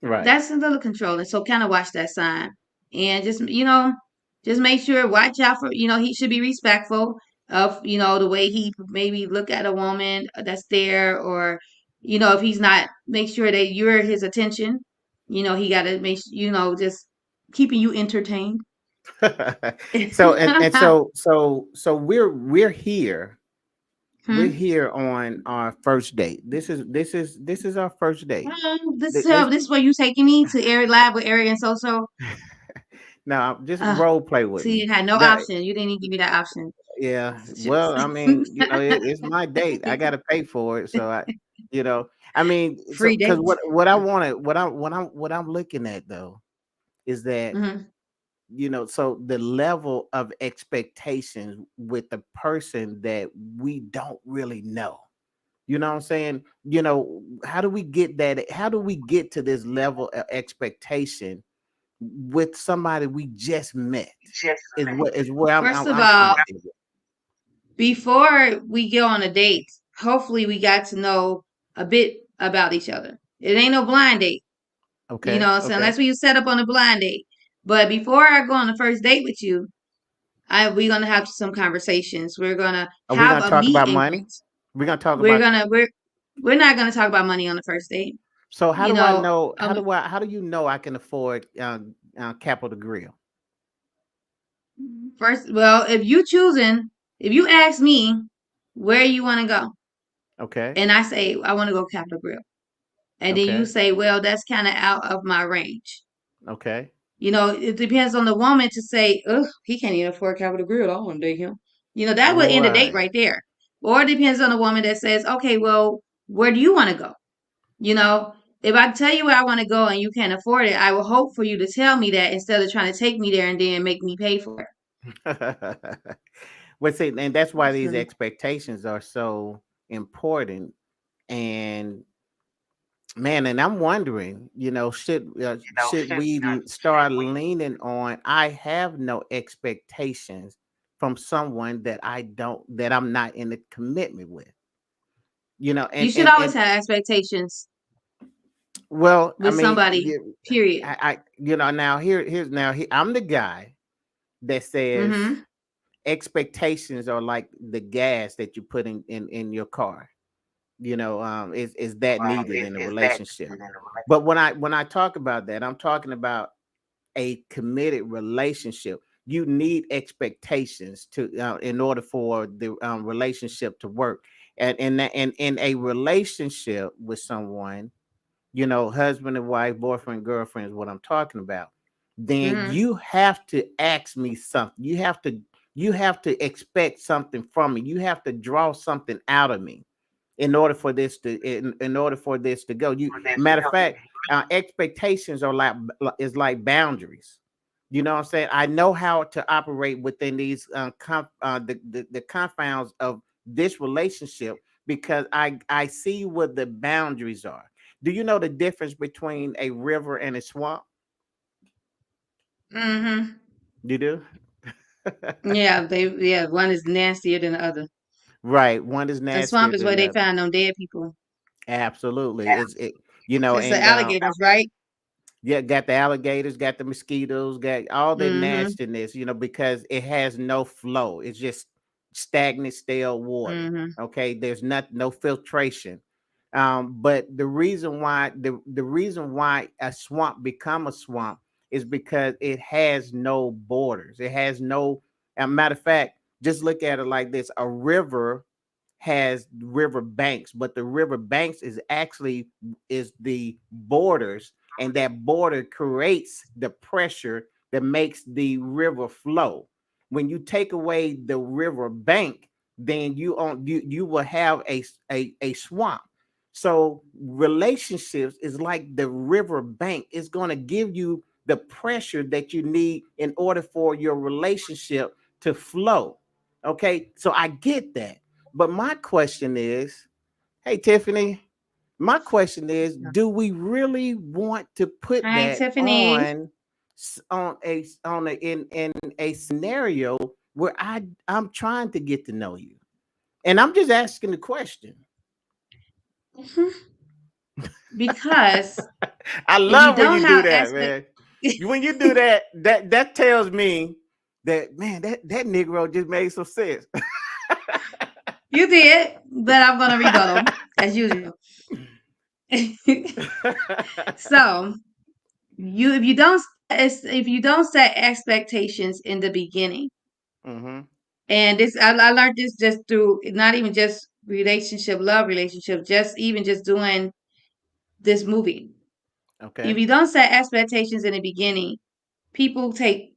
[SPEAKER 2] Right.
[SPEAKER 3] That's a little controlling. So kind of watch that sign and just make sure, watch out for, he should be respectful of, the way he maybe look at a woman that's there, or, if he's not, make sure that you're his attention. He got to just keeping you entertained.
[SPEAKER 2] So we're here. We're
[SPEAKER 3] Hmm?
[SPEAKER 2] here on our first date. This is our first date.
[SPEAKER 3] This
[SPEAKER 2] Th-
[SPEAKER 3] is
[SPEAKER 2] This
[SPEAKER 3] this is where you taking me to Airy Lab with Airy and SoSo.
[SPEAKER 2] now just
[SPEAKER 3] Uh,
[SPEAKER 2] role play with
[SPEAKER 3] so
[SPEAKER 2] me.
[SPEAKER 3] you had no
[SPEAKER 2] That
[SPEAKER 3] option. You didn't even give me that option.
[SPEAKER 2] yeah.
[SPEAKER 3] Shucks.
[SPEAKER 2] Well, I mean, it's my date. I got to pay for it. So you know, I mean, so
[SPEAKER 3] Free
[SPEAKER 2] because
[SPEAKER 3] date.
[SPEAKER 2] what I want to what I'm looking at though is that
[SPEAKER 3] Hmm.
[SPEAKER 2] so the level of expectations with the person that we don't really know. You know what I'm saying? How do we get that? How do we get to this level of expectation with somebody we just met? Is where I'm
[SPEAKER 3] First
[SPEAKER 2] I'm,
[SPEAKER 3] of
[SPEAKER 2] I'm trying
[SPEAKER 3] all,
[SPEAKER 2] to get it.
[SPEAKER 3] before we get on a date, hopefully we got to know a bit about each other. It ain't no blind date,
[SPEAKER 2] Okay,
[SPEAKER 3] so
[SPEAKER 2] okay.
[SPEAKER 3] unless we set up on a blind date. But before I go on the first date with you, we're gonna have some conversations. We're gonna
[SPEAKER 2] Are we
[SPEAKER 3] have
[SPEAKER 2] gonna
[SPEAKER 3] a
[SPEAKER 2] talk
[SPEAKER 3] meet
[SPEAKER 2] about
[SPEAKER 3] and
[SPEAKER 2] money?
[SPEAKER 3] greet.
[SPEAKER 2] We're gonna talk
[SPEAKER 3] We're
[SPEAKER 2] about
[SPEAKER 3] gonna we're we're not gonna talk about money on the first date.
[SPEAKER 2] So how
[SPEAKER 3] You
[SPEAKER 2] do I
[SPEAKER 3] know,
[SPEAKER 2] know? How do you know I can afford Capital Grill?
[SPEAKER 3] first, well, if you ask me where you want to go,
[SPEAKER 2] Okay.
[SPEAKER 3] and I say I want to go Capitol Grill, and then you
[SPEAKER 2] Okay.
[SPEAKER 3] say, well, that's kind of out of my range.
[SPEAKER 2] Okay.
[SPEAKER 3] You know, it depends on the woman to say, ugh, he can't even afford Capitol Grill. I don't want to date him. You know, that would end a date
[SPEAKER 2] Right.
[SPEAKER 3] right there. Or it depends on the woman that says, okay, well, where do you want to go? You know, if I tell you where I want to go and you can't afford it, I will hope for you to tell me that instead of trying to take me there and then make me pay for it.
[SPEAKER 2] Well, see, and that's why these
[SPEAKER 3] So,
[SPEAKER 2] expectations are so important. And man, and I'm wondering, should we start leaning on? I have no expectations from someone that I'm not in a commitment with. You know,
[SPEAKER 3] you
[SPEAKER 2] and
[SPEAKER 3] should
[SPEAKER 2] and
[SPEAKER 3] always
[SPEAKER 2] and
[SPEAKER 3] have expectations
[SPEAKER 2] well, I
[SPEAKER 3] with
[SPEAKER 2] mean,
[SPEAKER 3] somebody, period.
[SPEAKER 2] now I'm the guy that says
[SPEAKER 3] Mm-hmm.
[SPEAKER 2] expectations are like the gas that you put in your car. Is that needed in a relationship? But when I talk about that, I'm talking about a committed relationship. You need expectations to in order for the relationship to work. And in a relationship with someone, husband and wife, boyfriend, girlfriend is what I'm talking about. Then
[SPEAKER 3] Mm-hmm.
[SPEAKER 2] you have to ask me something. You have to expect something from me. You have to draw something out of me in order for this to go. Matter of fact, expectations are like boundaries. You know what I'm saying? I know how to operate within these the confounds of this relationship because I see what the boundaries are. Do you know the difference between a river and a swamp?
[SPEAKER 3] Mm-hmm.
[SPEAKER 2] You do?
[SPEAKER 3] Yeah, one is nastier than the other.
[SPEAKER 2] Right. One is
[SPEAKER 3] A
[SPEAKER 2] nastier
[SPEAKER 3] swamp is
[SPEAKER 2] than
[SPEAKER 3] where
[SPEAKER 2] the
[SPEAKER 3] they
[SPEAKER 2] other.
[SPEAKER 3] find them dead people.
[SPEAKER 2] Absolutely.
[SPEAKER 3] It's the
[SPEAKER 2] And
[SPEAKER 3] alligators, right?
[SPEAKER 2] yeah, got the alligators, got the mosquitoes, got all the
[SPEAKER 3] Mm-hmm.
[SPEAKER 2] nastiness, because it has no flow. It's just stagnant, stale water.
[SPEAKER 3] Mm-hmm.
[SPEAKER 2] Okay, there's no filtration. But the reason why a swamp become a swamp is because it has no borders. It has no. Matter of fact, just look at it like this: a river has river banks, but the river banks is the borders, and that border creates the pressure that makes the river flow. When you take away the river bank, then you will have a swamp. So relationships is like the river bank. It's going to give you the pressure that you need in order for your relationship to flow. Okay, so I get that. But my question is, hey Tiffany, my question is, do we really want to put
[SPEAKER 3] Hi,
[SPEAKER 2] that
[SPEAKER 3] Tiffany.
[SPEAKER 2] on a in a scenario where I'm trying to get to know you? And I'm just asking the question.
[SPEAKER 3] Mhm. Because
[SPEAKER 2] I
[SPEAKER 3] if you
[SPEAKER 2] love when
[SPEAKER 3] don't
[SPEAKER 2] you do
[SPEAKER 3] have
[SPEAKER 2] that,
[SPEAKER 3] expect,
[SPEAKER 2] man. When you do that, that tells me that man, that Negro just made some sense.
[SPEAKER 3] you did, but I'm gonna rebuttal as usual. So if you don't set expectations in the beginning,
[SPEAKER 2] hmm
[SPEAKER 3] and this I learned this just through not even just love relationship, just even just doing this movie. If
[SPEAKER 2] Okay.
[SPEAKER 3] you don't set expectations in the beginning, people take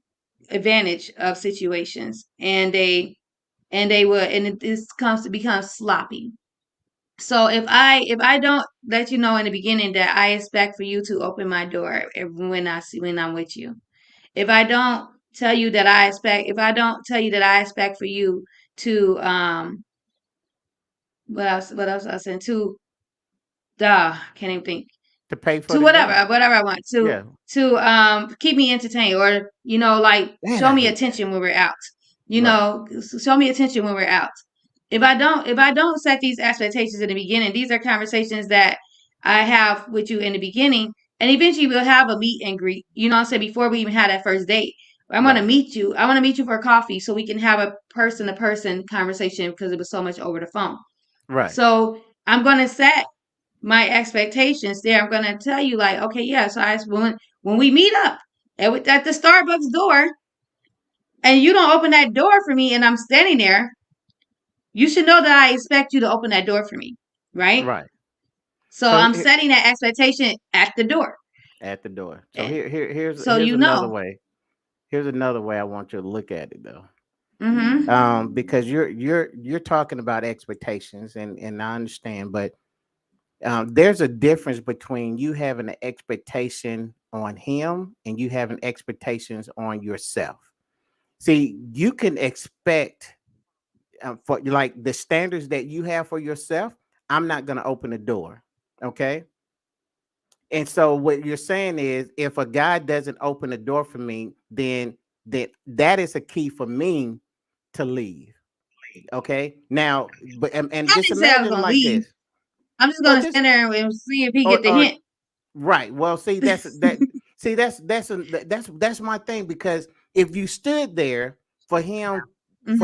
[SPEAKER 3] advantage of situations, and this comes to become sloppy. So if I don't let you know in the beginning that I expect for you to open my door when I'm with you, if I don't tell you that I expect for you to what else I said to can't even think,
[SPEAKER 2] To pay for
[SPEAKER 3] to
[SPEAKER 2] the drink.
[SPEAKER 3] whatever I want
[SPEAKER 2] Yeah.
[SPEAKER 3] to keep me entertained, or like
[SPEAKER 2] Man,
[SPEAKER 3] show
[SPEAKER 2] I
[SPEAKER 3] me
[SPEAKER 2] hate that.
[SPEAKER 3] attention when we're out.
[SPEAKER 2] Right.
[SPEAKER 3] Show me attention when we're out. If I don't set these expectations in the beginning, these are conversations that I have with you in the beginning, and eventually we'll have a meet and greet. You know what I'm saying, before we even had that first date. I want to
[SPEAKER 2] Right.
[SPEAKER 3] meet you. I want to meet you for coffee so we can have a person to person conversation because it was so much over the phone.
[SPEAKER 2] Right.
[SPEAKER 3] So I'm gonna set my expectations there. I'm gonna tell you like, okay, yeah. So when we meet up at the Starbucks door, and you don't open that door for me, and I'm standing there, you should know that I expect you to open that door for me, right?
[SPEAKER 2] Right.
[SPEAKER 3] So
[SPEAKER 2] So
[SPEAKER 3] I'm setting that expectation at the door,
[SPEAKER 2] at the door. So
[SPEAKER 3] and
[SPEAKER 2] here's
[SPEAKER 3] so
[SPEAKER 2] here's
[SPEAKER 3] you
[SPEAKER 2] another
[SPEAKER 3] know.
[SPEAKER 2] way. Here's another way I want you to look at it though.
[SPEAKER 3] Mm-hmm.
[SPEAKER 2] Because you're talking about expectations, and I understand, but there's a difference between you having an expectation on him and you having expectations on yourself. See, you can expect for like the standards that you have for yourself. I'm not going to open the door. Okay. And so what you're saying is if a guy doesn't open the door for me, then that is a key for me to leave. Okay. Now, but and
[SPEAKER 3] I
[SPEAKER 2] just
[SPEAKER 3] didn't say I was
[SPEAKER 2] imagine
[SPEAKER 3] gonna
[SPEAKER 2] like
[SPEAKER 3] leave.
[SPEAKER 2] this.
[SPEAKER 3] I'm just
[SPEAKER 2] Well,
[SPEAKER 3] gonna
[SPEAKER 2] just
[SPEAKER 3] stand there and see if he get the
[SPEAKER 2] or
[SPEAKER 3] hint.
[SPEAKER 2] right. Well, see, that's my thing because if you stood there for him
[SPEAKER 3] Hmm.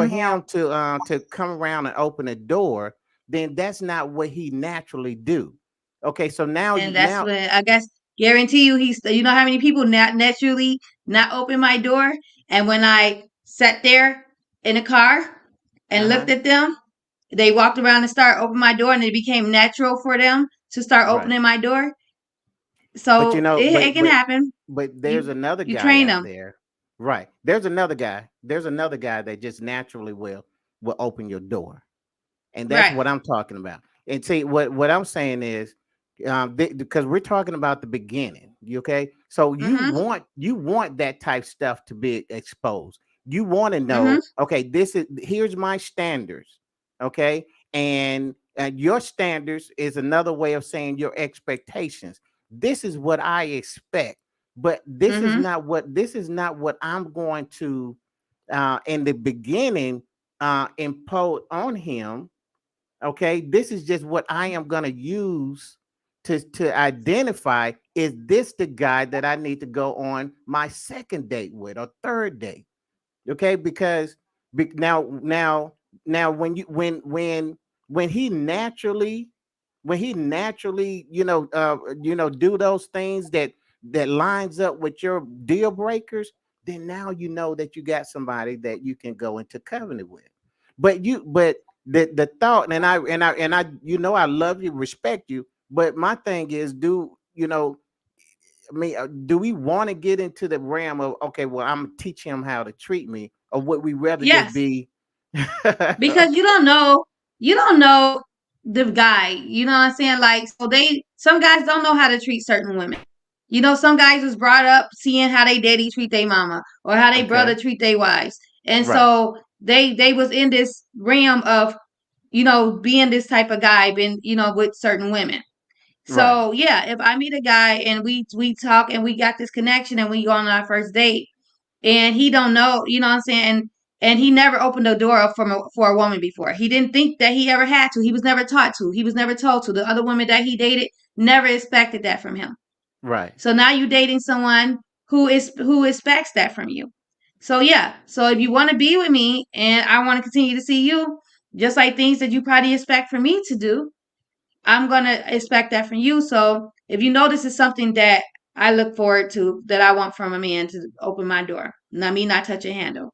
[SPEAKER 2] to come around and open a door, then that's not what he naturally do. Okay, so now
[SPEAKER 3] And
[SPEAKER 2] you
[SPEAKER 3] that's
[SPEAKER 2] now
[SPEAKER 3] when I guess guarantee you you know how many people not naturally not open my door, and when I sat there in the car and
[SPEAKER 2] uh-huh.
[SPEAKER 3] looked at them, they walked around and started opening my door, and it became natural for them to start
[SPEAKER 2] Right.
[SPEAKER 3] opening my door.
[SPEAKER 2] But you
[SPEAKER 3] So
[SPEAKER 2] know,
[SPEAKER 3] it can happen.
[SPEAKER 2] but there's
[SPEAKER 3] You
[SPEAKER 2] another
[SPEAKER 3] you
[SPEAKER 2] guy
[SPEAKER 3] train
[SPEAKER 2] out
[SPEAKER 3] them,
[SPEAKER 2] there. Right. There's another guy. There's another guy that just naturally will open your door. And that's
[SPEAKER 3] right?
[SPEAKER 2] what I'm talking about. And see, what I'm saying is, because we're talking about the beginning. Okay, so
[SPEAKER 3] Mm-hmm.
[SPEAKER 2] you want that type stuff to be exposed. You want to
[SPEAKER 3] Mm-hmm.
[SPEAKER 2] know, okay, here's my standards. Okay, and your standards is another way of saying your expectations. This is what I expect, but
[SPEAKER 3] Mm-hmm.
[SPEAKER 2] this is not what I'm going to in the beginning impose on him. Okay, this is just what I am going to use to identify, is this the guy that I need to go on my second date with or third date? Okay, because now when he naturally do those things that lines up with your deal breakers, then now you know that you got somebody that you can go into covenant with. But the thought, and I I love you, respect you, but my thing is, do we want to get into the realm of, okay, well, I'm gonna teach him how to treat me, or would we rather just
[SPEAKER 3] Yes,
[SPEAKER 2] be
[SPEAKER 3] because
[SPEAKER 2] okay?
[SPEAKER 3] you don't know the guy. You know what I'm saying? Like, so some guys don't know how to treat certain women. You know, some guys was brought up seeing how they daddy treat their mama or how they
[SPEAKER 2] Okay,
[SPEAKER 3] brother treat their wives, and
[SPEAKER 2] right,
[SPEAKER 3] so they was in this realm of being this type of guy, being with certain women.
[SPEAKER 2] right,
[SPEAKER 3] So yeah, if I meet a guy and we talk and we got this connection and we go on our first date and he don't know, you know what I'm saying? And he never opened the door up for a woman before. He didn't think that he ever had to. He was never taught to. He was never told to. The other women that he dated never expected that from him.
[SPEAKER 2] right.
[SPEAKER 3] So now you're dating someone who expects that from you. So yeah. So if you want to be with me and I want to continue to see you, just like things that you probably expect for me to do, I'm gonna expect that from you. So if you know this is something that I look forward to, that I want from a man to open my door, not me not touch a handle,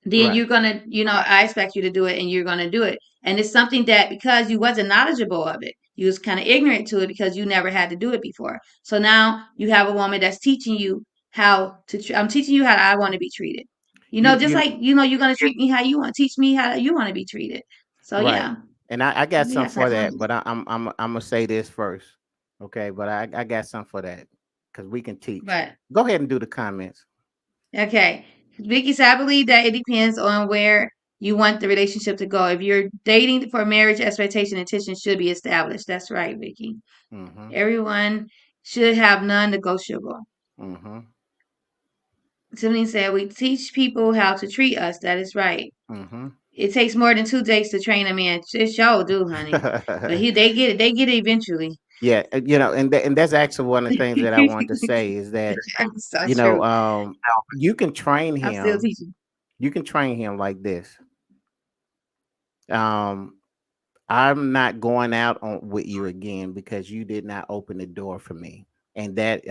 [SPEAKER 3] then
[SPEAKER 2] Right.
[SPEAKER 3] you're gonna, I expect you to do it, and you're gonna do it. And it's something that because you wasn't knowledgeable of it, you was kind of ignorant to it because you never had to do it before. So now you have a woman that's teaching you how to. I'm teaching you how I want to be treated.
[SPEAKER 2] You
[SPEAKER 3] Just
[SPEAKER 2] you
[SPEAKER 3] like you're gonna treat me how you want. Teach me how you want to be treated. So
[SPEAKER 2] right.
[SPEAKER 3] yeah,
[SPEAKER 2] And I got
[SPEAKER 3] we
[SPEAKER 2] something
[SPEAKER 3] got
[SPEAKER 2] for
[SPEAKER 3] something
[SPEAKER 2] that,
[SPEAKER 3] on.
[SPEAKER 2] but I'm gonna say this first, okay? But I got something for that because we can teach.
[SPEAKER 3] But
[SPEAKER 2] Go ahead and do the comments.
[SPEAKER 3] okay. Vicky said, I believe that it depends on where you want the relationship to go. If you're dating for marriage, expectation and intention should be established. That's right, Vicky.
[SPEAKER 2] Mm-hmm.
[SPEAKER 3] Everyone should have non-negotiable.
[SPEAKER 2] Mm-hmm.
[SPEAKER 3] Tiffany said, we teach people how to treat us. That is right.
[SPEAKER 2] Mm-hmm.
[SPEAKER 3] It takes more than 2 days to train a man. It sure do, honey. But they get it. They get it eventually.
[SPEAKER 2] Yeah, and that's actually one of the things that I want to say is that
[SPEAKER 3] So true.
[SPEAKER 2] you can train
[SPEAKER 3] I'm still
[SPEAKER 2] him.
[SPEAKER 3] teaching.
[SPEAKER 2] You can train him like this. Um, I'm not going out on with you again because you did not open the door for me, and that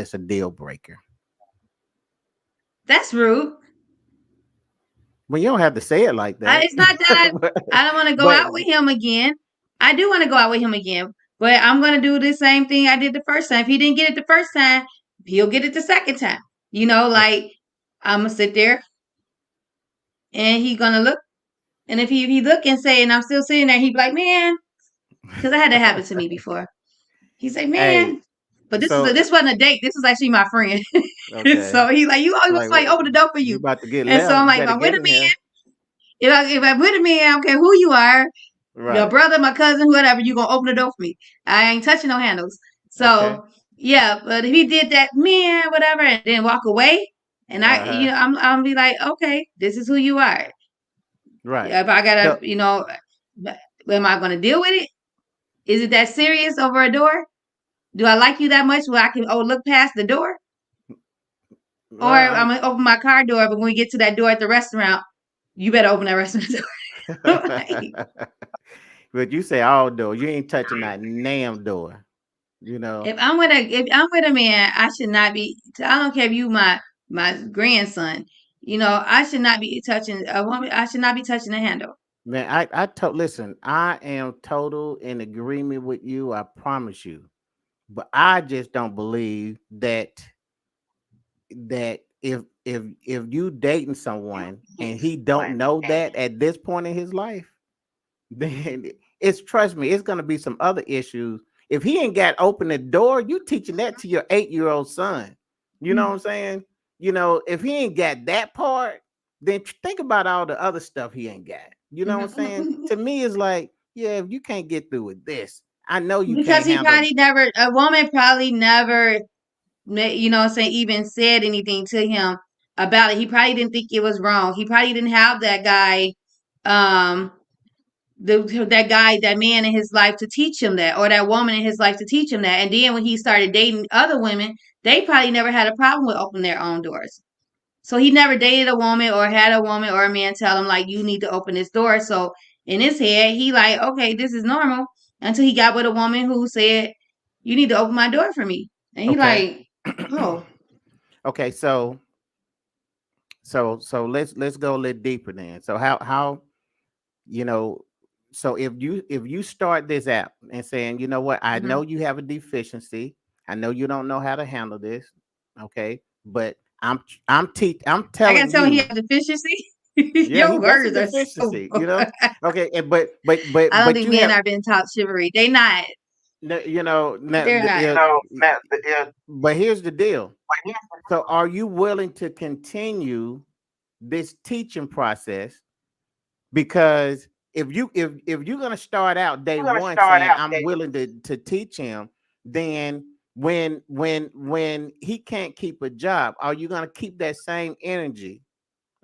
[SPEAKER 2] is a deal breaker.
[SPEAKER 3] That's rude.
[SPEAKER 2] Well, you don't have to say it like that,
[SPEAKER 3] It's not that I don't want to go
[SPEAKER 2] but
[SPEAKER 3] out with him again. I do want to go out with him again, but I'm gonna do the same thing I did the first time. If he didn't get it the first time, he'll get it the second time. Like I'm gonna sit there and he's gonna look, and if he look and say, and I'm still sitting there, he'd be like, man, because I had that happen to me before. He's like,
[SPEAKER 2] hey,
[SPEAKER 3] man, but
[SPEAKER 2] so
[SPEAKER 3] this wasn't a date. This was actually my friend.
[SPEAKER 2] okay,
[SPEAKER 3] So he's like, you always want
[SPEAKER 2] like
[SPEAKER 3] somebody to open the door for
[SPEAKER 2] you
[SPEAKER 3] you.
[SPEAKER 2] about to get
[SPEAKER 3] And so
[SPEAKER 2] left?
[SPEAKER 3] I'm
[SPEAKER 2] You
[SPEAKER 3] like, if
[SPEAKER 2] better
[SPEAKER 3] I'm with
[SPEAKER 2] get
[SPEAKER 3] a
[SPEAKER 2] in
[SPEAKER 3] man,
[SPEAKER 2] here,
[SPEAKER 3] if I'm with a man, I don't care who you are, your
[SPEAKER 2] right?
[SPEAKER 3] brother, my cousin, whatever, you gonna open the door for me. I ain't touching no handles.
[SPEAKER 2] Okay,
[SPEAKER 3] So yeah, but if he did that, man, whatever, and then walk away, and
[SPEAKER 2] uh huh,
[SPEAKER 3] I'm be like, okay, this is who you are.
[SPEAKER 2] right.
[SPEAKER 3] If I
[SPEAKER 2] So
[SPEAKER 3] gotta, am I gonna deal with it? Is it that serious over a door? Do I like you that much where I can look past the door? Or
[SPEAKER 2] well,
[SPEAKER 3] I'm gonna open my car door, but when we get to that door at the restaurant, you better open that restaurant door. Like,
[SPEAKER 2] but you say all doors. You ain't touching that damn door. You know,
[SPEAKER 3] if I'm with a man, I should not be. I don't care if you my grandson. I should not be touching a woman. I should not be touching the handle.
[SPEAKER 2] man. Listen. I am total in agreement with you. I promise you. But I just don't believe that if you dating someone and he don't know that at this point in his life, then it's trust me, it's gonna be some other issues. If he ain't got open the door, you teaching that to your 8-year-old son. You know what I'm saying? If he ain't got that part, then think about all the other stuff he ain't got. You know what I'm saying? To me, it's like, yeah, if you can't get through with this, I know you
[SPEAKER 3] Because
[SPEAKER 2] can't
[SPEAKER 3] he
[SPEAKER 2] handle.
[SPEAKER 3] probably never, a woman probably never, even said anything to him about it. He probably didn't think it was wrong. He probably didn't have that guy, um, that man in his life to teach him that, or that woman in his life to teach him that. And then when he started dating other women, they probably never had a problem with opening their own doors. So he never dated a woman or had a woman or a man tell him like you need to open this door. So in his head, he like, okay, this is normal until he got with a woman who said, you need to open my door for me. And he
[SPEAKER 2] Okay.
[SPEAKER 3] like, oh,
[SPEAKER 2] Okay, so let's go a little deeper then. So how you know so if you start this out and saying, you know what, I
[SPEAKER 3] mhm.
[SPEAKER 2] know you have a deficiency, I know you don't know how to handle this, okay, but I'm
[SPEAKER 3] I gotta
[SPEAKER 2] telling
[SPEAKER 3] tell him he
[SPEAKER 2] you,
[SPEAKER 3] has deficiency.
[SPEAKER 2] yeah,
[SPEAKER 3] Your
[SPEAKER 2] that's a
[SPEAKER 3] words are so.
[SPEAKER 2] deficiency, okay, and but
[SPEAKER 3] I don't
[SPEAKER 2] but
[SPEAKER 3] think
[SPEAKER 2] you
[SPEAKER 3] men
[SPEAKER 2] have
[SPEAKER 3] are being taught chivalry. They not.
[SPEAKER 2] now,
[SPEAKER 3] They're not.
[SPEAKER 2] but here's the deal. So are you willing to continue this teaching process? Because if you're gonna start out day one saying I'm willing to teach him, then when he can't keep a job, are you gonna keep that same energy,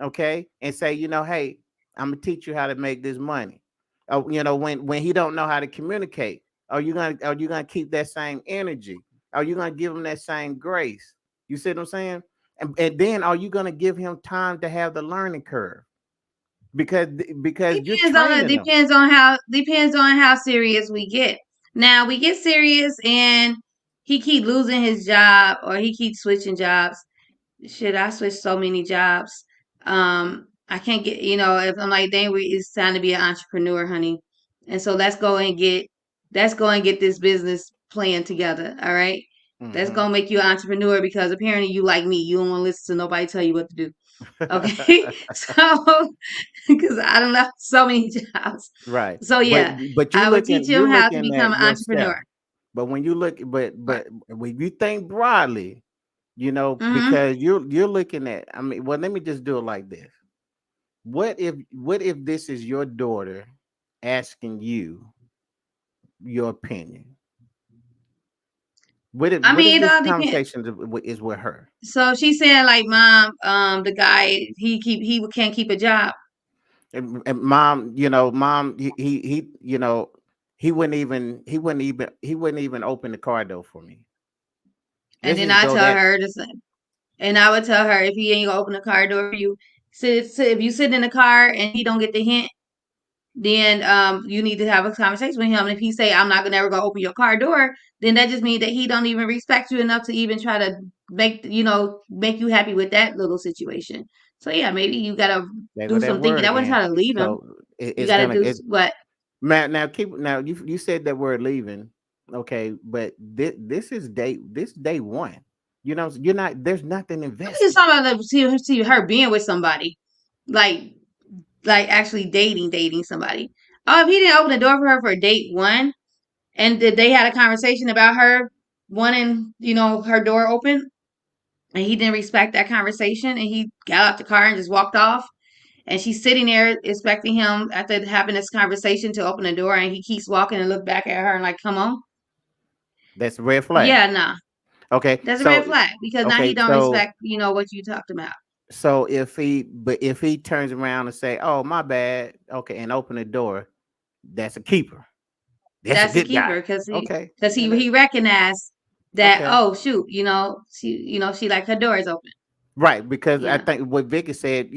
[SPEAKER 2] okay, and say, hey, I'm gonna teach you how to make this money? When he don't know how to communicate, are you gonna keep that same energy? Are you gonna give him that same grace? You see what I'm saying? And then are you gonna give him time to have the learning curve? Because you're training them.
[SPEAKER 3] Depends on how serious we get. Now we get serious and he keep losing his job or he keeps switching jobs. Shit, I switched so many jobs. I can't get, if I'm like, dang, it's time to be an entrepreneur, honey. And so let's go and get this business plan together. All right. Let's
[SPEAKER 2] Hmm.
[SPEAKER 3] go make you an entrepreneur because apparently you like me. You don't want to listen to nobody tell you what to do. Okay. So, because I don't know so many jobs.
[SPEAKER 2] Right.
[SPEAKER 3] So
[SPEAKER 2] But
[SPEAKER 3] yeah,
[SPEAKER 2] but you
[SPEAKER 3] I would teach
[SPEAKER 2] looking
[SPEAKER 3] him
[SPEAKER 2] you're
[SPEAKER 3] how to
[SPEAKER 2] looking
[SPEAKER 3] become
[SPEAKER 2] at
[SPEAKER 3] an entrepreneur.
[SPEAKER 2] yourself. But when you look,
[SPEAKER 3] Right.
[SPEAKER 2] but when you think broadly,
[SPEAKER 3] Mm-hmm.
[SPEAKER 2] because you're looking at, I mean, well, let me just do it like this. What if this is your daughter asking you your opinion?
[SPEAKER 3] I
[SPEAKER 2] What if
[SPEAKER 3] mean, it
[SPEAKER 2] this
[SPEAKER 3] all depends.
[SPEAKER 2] conversation is with her?
[SPEAKER 3] So she's saying like, Mom, the guy he can't keep a job,
[SPEAKER 2] And mom, mom, he wouldn't even open the car door for me.
[SPEAKER 3] and
[SPEAKER 2] Let's
[SPEAKER 3] then
[SPEAKER 2] just
[SPEAKER 3] I
[SPEAKER 2] go
[SPEAKER 3] tell
[SPEAKER 2] that.
[SPEAKER 3] her the same. And I would tell her if he ain't gonna open the car door for you, sit if you sit in the car and he don't get the hint, then you need to have a conversation with him. And if he say, I'm not gonna ever go open your car door, then that just means that he don't even respect you enough to even try to make you happy with that little situation. So yeah, maybe you gotta
[SPEAKER 2] There go
[SPEAKER 3] do
[SPEAKER 2] that
[SPEAKER 3] some thinking.
[SPEAKER 2] word
[SPEAKER 3] I wouldn't
[SPEAKER 2] again.
[SPEAKER 3] try to leave him.
[SPEAKER 2] So
[SPEAKER 3] You
[SPEAKER 2] it's
[SPEAKER 3] gotta
[SPEAKER 2] gonna
[SPEAKER 3] do
[SPEAKER 2] it
[SPEAKER 3] what?
[SPEAKER 2] now you said that word leaving, okay, but this is day one. You know, you're not there's nothing
[SPEAKER 3] I'm just
[SPEAKER 2] invested.
[SPEAKER 3] talking about like, see her being with somebody, like actually dating somebody. Oh, if he didn't open the door for her for date one, and they had a conversation about her wanting, her door open, and he didn't respect that conversation, and he got out the car and just walked off, and she's sitting there expecting him after having this conversation to open the door, and he keeps walking and look back at her and like, come on.
[SPEAKER 2] That's a red flag.
[SPEAKER 3] Yeah, nah.
[SPEAKER 2] Okay,
[SPEAKER 3] That's a red flag because now he
[SPEAKER 2] okay,
[SPEAKER 3] don't respect, what you talked about.
[SPEAKER 2] so if he turns around and say, "Oh, my bad," okay, and open the door, that's a keeper. That's a
[SPEAKER 3] That's a
[SPEAKER 2] good
[SPEAKER 3] keeper
[SPEAKER 2] guy.
[SPEAKER 3] because
[SPEAKER 2] Okay,
[SPEAKER 3] he recognized that,
[SPEAKER 2] okay.
[SPEAKER 3] oh shoot, she like her door is open.
[SPEAKER 2] Right, because I
[SPEAKER 3] Yeah,
[SPEAKER 2] think what Vicky said,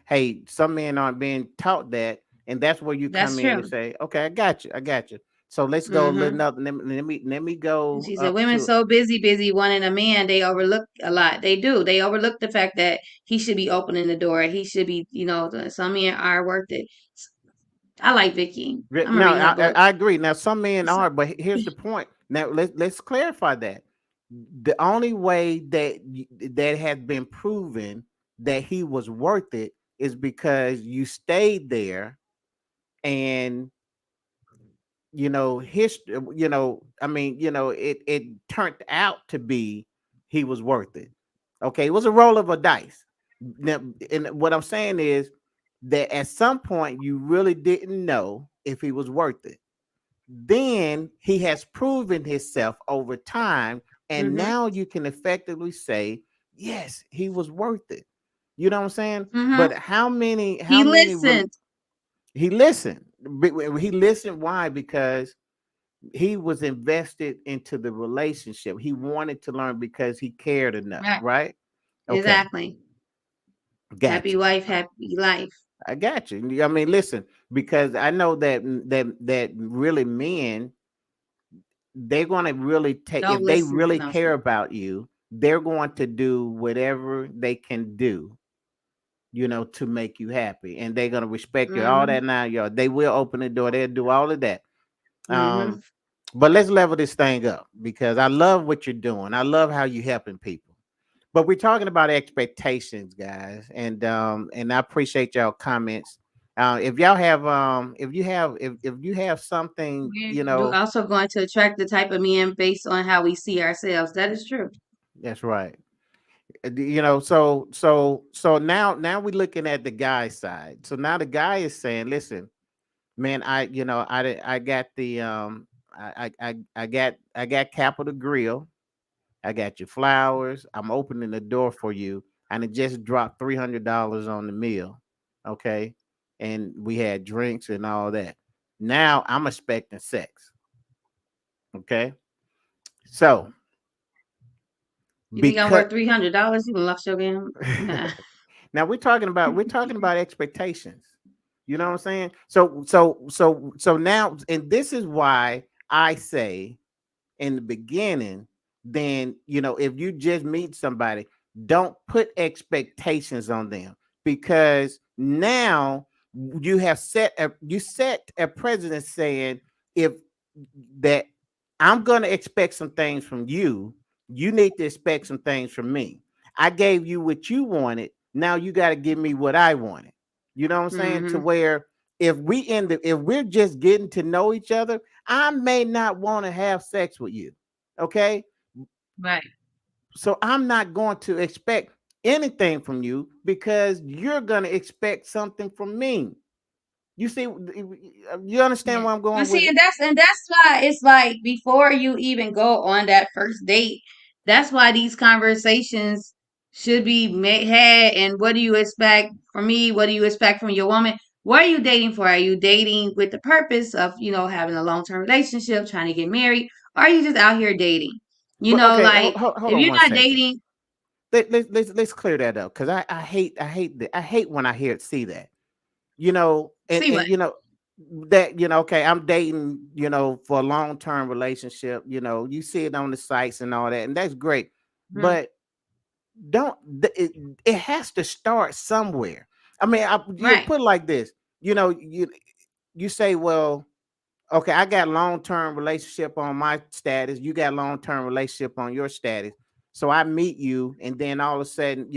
[SPEAKER 2] hey, some men aren't being taught that, and that's where you
[SPEAKER 3] that's
[SPEAKER 2] come in and
[SPEAKER 3] true.
[SPEAKER 2] say, okay, I got you, I got you. So let's go a little
[SPEAKER 3] Mm-hmm.
[SPEAKER 2] up. Let me go
[SPEAKER 3] She said,
[SPEAKER 2] up
[SPEAKER 3] women
[SPEAKER 2] to
[SPEAKER 3] so busy wanting a man, they overlook a lot. They do. They overlook the fact that he should be opening the door. He should be, some men are worth it. I like Vicky. I'm gonna
[SPEAKER 2] no.
[SPEAKER 3] read her
[SPEAKER 2] I,
[SPEAKER 3] book.
[SPEAKER 2] I agree. Now some men are, but here's the point. Now let's clarify that the only way that has been proven that he was worth it is because you stayed there and history, I mean, it turned out to be he was worth it. Okay, it was a roll of a dice. Now, and what I'm saying is that at some point you really didn't know if he was worth it. Then he has proven himself over time, and
[SPEAKER 3] Mm-hmm.
[SPEAKER 2] now you can effectively say, yes, he was worth it. You know what I'm saying?
[SPEAKER 3] Mm-hmm.
[SPEAKER 2] But how many,
[SPEAKER 3] He listened.
[SPEAKER 2] he listened. He listened. Why? Because he was invested into the relationship. He wanted to learn because he cared enough,
[SPEAKER 3] Right.
[SPEAKER 2] right? Okay,
[SPEAKER 3] Exactly. Happy
[SPEAKER 2] gotcha.
[SPEAKER 3] wife, happy life.
[SPEAKER 2] I got you. I mean, listen, because I know that really men, they're going to really take,
[SPEAKER 3] Don't
[SPEAKER 2] if they
[SPEAKER 3] listen.
[SPEAKER 2] really
[SPEAKER 3] No,
[SPEAKER 2] care about you, they're going to do whatever they can do, to make you happy, and they're going to respect you. All
[SPEAKER 3] mm-hmm.
[SPEAKER 2] that 9 yards. They will open the door. They'll do all of that.
[SPEAKER 3] Mm-hmm.
[SPEAKER 2] Um, But let's level this thing up because I love what you're doing. I love how you helping people. But we're talking about expectations, guys, and I appreciate y'all comments. If y'all have if you have something,
[SPEAKER 3] We're also going to attract the type of men based on how we see ourselves. That is true.
[SPEAKER 2] that's right. So now we're looking at the guy side. So now the guy is saying, listen, man, I got the I got Capital Grill. I got your flowers. I'm opening the door for you. And it just dropped $300 on the meal. Okay. And we had drinks and all that. Now I'm expecting sex. Okay. So
[SPEAKER 3] You think I'm
[SPEAKER 2] because
[SPEAKER 3] worth $300? You can lost your game. Nah.
[SPEAKER 2] now we're talking about expectations. You know what I'm saying? So now, and this is why I say in the beginning, then if you just meet somebody, don't put expectations on them because now you set a precedent saying if that I'm going to expect some things from you, you need to expect some things from me. I gave you what you wanted, now you got to give me what I wanted. You know what I'm saying? To
[SPEAKER 3] Mm-hmm.
[SPEAKER 2] where if we're just getting to know each other, I may not want to have sex with you. Okay.
[SPEAKER 3] Right.
[SPEAKER 2] So I'm not going to expect anything from you because you're going to expect something from me. You see, you understand
[SPEAKER 3] Yeah.
[SPEAKER 2] where I'm
[SPEAKER 3] But
[SPEAKER 2] going with
[SPEAKER 3] see,
[SPEAKER 2] it?
[SPEAKER 3] and that's why it's like before you even go on that first date, that's why these conversations should be had. And what do you expect from me? What do you expect from your woman? What are you dating for? Are you dating with the purpose of, having a long-term relationship, trying to get married? Or are you just out here dating?
[SPEAKER 2] But okay,
[SPEAKER 3] Like
[SPEAKER 2] hold
[SPEAKER 3] if
[SPEAKER 2] on
[SPEAKER 3] you're
[SPEAKER 2] one
[SPEAKER 3] not
[SPEAKER 2] second.
[SPEAKER 3] dating,
[SPEAKER 2] Let's clear that up because I hate when I hear see that.
[SPEAKER 3] see what?
[SPEAKER 2] that, okay, I'm dating, for a long-term relationship, you see it on the sites and all that, and that's great.
[SPEAKER 3] Mhm.
[SPEAKER 2] But don't it has to start somewhere. I mean, you
[SPEAKER 3] Right.
[SPEAKER 2] put it like this, you say, well, okay, I got long-term relationship on my status. You got long-term relationship on your status. So I meet you, and then all of a sudden,